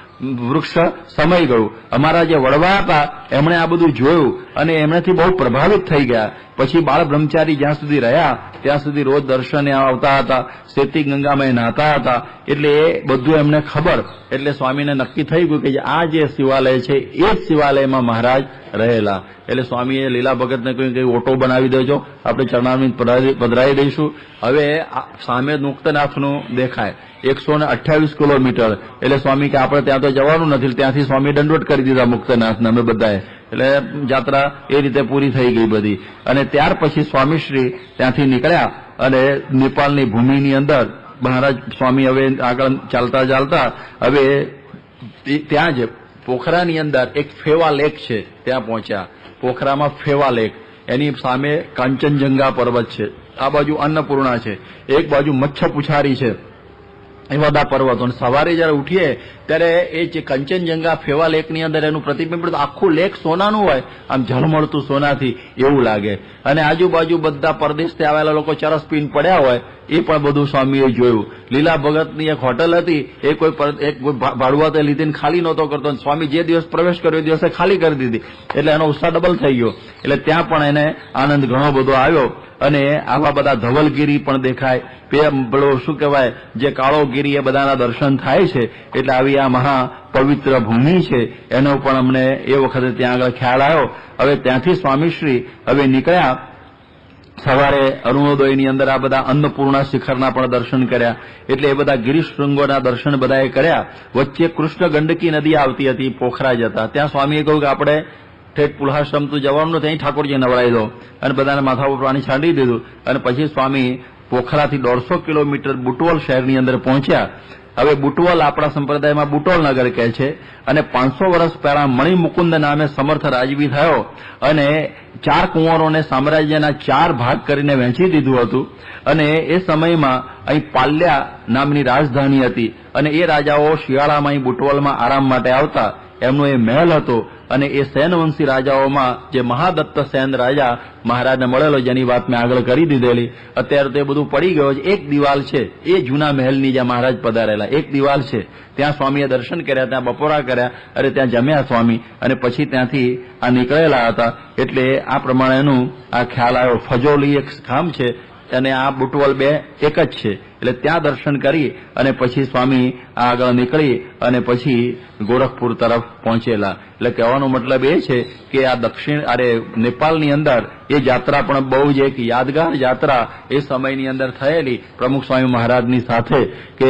વૃક્ષ સમાઈ ગયું. અમારા જે વડવા હતા એમણે આ બધું જોયું અને એમનાથી બહુ પ્રભાવિત થઈ ગયા. પછી બાળ બ્રહ્મચારી જ્યાં સુધી રહ્યા ત્યાં સુધી રોજ દર્શને આવતા હતા, શેતી ગંગામાં નહાતા હતા. એટલે એ બધું એમને ખબર. એટલે સ્વામીને નક્કી થઈ ગયું કે આ જે શિવાલય છે એ જ શિવાલયમાં મહારાજ રહેલા. એટલે સ્વામીએ લીલા ભગતને કહ્યું કે ઓટો બનાવી દેજો, આપણે ચરણારવિંદ પધરાવી દઈશું. હવે સામે મુક્તનાથનું દેખાય 128 કિલોમીટર. એટલે સ્વામી કે આપણે ત્યાં તો જવાનું નથી. ત્યાંથી સ્વામી દંડવત કરી દીધા મુક્તનાથને અમે બધાએ. એટલે જાત્રા એ રીતે પૂરી થઈ ગઈ બધી. અને ત્યાર પછી સ્વામીશ્રી ત્યાંથી નીકળ્યા અને નેપાળની ભૂમિની અંદર મહારાજ સ્વામી હવે આગળ ચાલતા ચાલતા હવે ત્યાં જ પોખરાની અંદર એક ફેવા લેક છે, ત્યાં પહોંચ્યા. પોખરામાં ફેવા લેક, એની સામે કાંચનજંગા પર્વત છે, આ બાજુ અન્નપૂર્ણા છે, એક બાજુ મચ્છ પુછારી છે, એ બધા પર્વતો. અને સવારે જયારે ઉઠીએ ત્યારે એ જે કંચનજંગા ફેવા લેકની અંદર એનું પ્રતિબિંબ આખું લેક સોનાનું હોય, આમ ઝળમળતું સોનાથી એવું લાગે. અને આજુબાજુ બધા પરદેશથી આવેલા લોકો ચરસ પીને પડ્યા હોય, એ પણ બધું સ્વામીએ જોયું. લીલા ભગતની એક હોટલ હતી, એ કોઈ ભાડુઆતે લીધીને ખાલી નહોતો કરતો. સ્વામી જે દિવસ પ્રવેશ કર્યો એ દિવસે ખાલી કરી દીધી, એટલે એનો ઉત્સાહ ડબલ થઈ ગયો. એટલે ત્યાં પણ એને આનંદ ઘણો બધો આવ્યો. અને આવા બધા ધવલગીરી પણ દેખાય, પેલો શું કહેવાય, જે કાળોગીરી, એ બધાના દર્શન થાય છે. એટલે આવી આ મહા પવિત્ર ભૂમિ છે, એનો પણ અમને એ વખતે ત્યાં આગળ ખ્યાલ આવ્યો. હવે ત્યાંથી સ્વામીશ્રી હવે નીકળ્યા. સવારે અરુણોદયની અંદર આ બધા અન્નપૂર્ણા શિખરના પણ દર્શન કર્યા. એટલે એ બધા ગિરિશૃંગોના દર્શન બધાએ કર્યા. વચ્ચે કૃષ્ણ ગંડકી નદી આવતી હતી પોખરા જતા. ત્યાં સ્વામીએ કહ્યું કે આપણે ઠેઠ પુલ્હાશ્રમ તો જવાનું નથી, અહીં ઠાકોરજી નવડાવી દો. અને બધાને માથા ઉપર પાણી છાંટી દીધું. અને પછી સ્વામી પોખરાથી 150 કિલોમીટર બુટવલ શહેરની અંદર પહોંચ્યા. હવે બુટવલ આપણા સંપ્રદાયમાં બુટોલ નગર કહે છે. અને 500 વર્ષ પહેલા મણિમુકુંદ નામે સમર્થ રાજવી થયો અને 4 કુંવરોને સામ્રાજ્યના 4 ભાગ કરીને વહેંચી દીધું હતું. અને એ સમયમાં અહીં પાલ્યા નામની રાજધાની હતી. અને એ રાજાઓ શિયાળામાં અહીં બુટવલમાં આરામ માટે આવતા. એમનો એ મહેલ હતો. અને એ સેનવંશી રાજાઓમાં જે મહાદત્ત સેન રાજા મહારાજને મળેલો, જેની વાત મેં આગળ કરી દીધેલી, અત્યારે તો એ બધું પડી ગયો છે. એક દિવાલ છે એ જૂના મહેલની, જ્યાં મહારાજ પધારેલા, એક દિવાલ છે. ત્યાં સ્વામીએ દર્શન કર્યા, ત્યાં બપોરા કર્યા, અને ત્યાં જમ્યા સ્વામી. અને પછી ત્યાંથી આ નીકળેલા હતા. એટલે આ પ્રમાણેનું આ ખ્યાલ આવ્યો. ફજોલી એક ગામ છે અને આ બુટવલ બે એક જ છે. એટલે ત્યાં દર્શન કરી અને પછી સ્વામી આગળ નીકળી અને પછી ગોરખપુર તરફ પહોંચેલા. એટલે કહેવાનો મતલબ એ છે કે આ નેપાળની અંદર એ જાત્રા પણ બહુ જ એક યાદગાર જાત્રા એ સમયની અંદર થયેલી પ્રમુખ સ્વામી મહારાજની સાથે, કે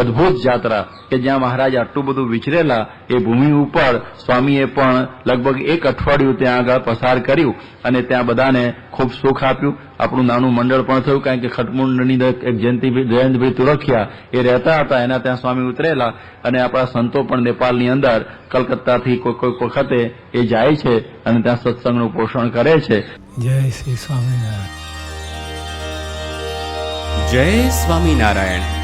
અદભુત જાત્રા, કે જ્યાં મહારાજ આટલું બધું વિચરેલા એ ભૂમિ ઉપર સ્વામીએ પણ લગભગ 1 અઠવાડિયું ત્યાં આગળ પસાર કર્યું. અને ત્યાં બધાને ખૂબ સુખ આપ્યું. આપણું નાનું મંડળ પણ થયું, કારણ કે ખટમુંડની એક જયંતભાઈ તુરખિયા એ રહેતા હતા, એના ત્યાં સ્વામી ઉતરેલા. અને આપણા સંતો પણ નેપાળની અંદર કલકત્તાથી કોઈક વખતે એ જાય છે અને ત્યાં સત્સંગનું પોષણ કરે છે. જય શ્રી સ્વામિનારાયણ. જય સ્વામિનારાયણ.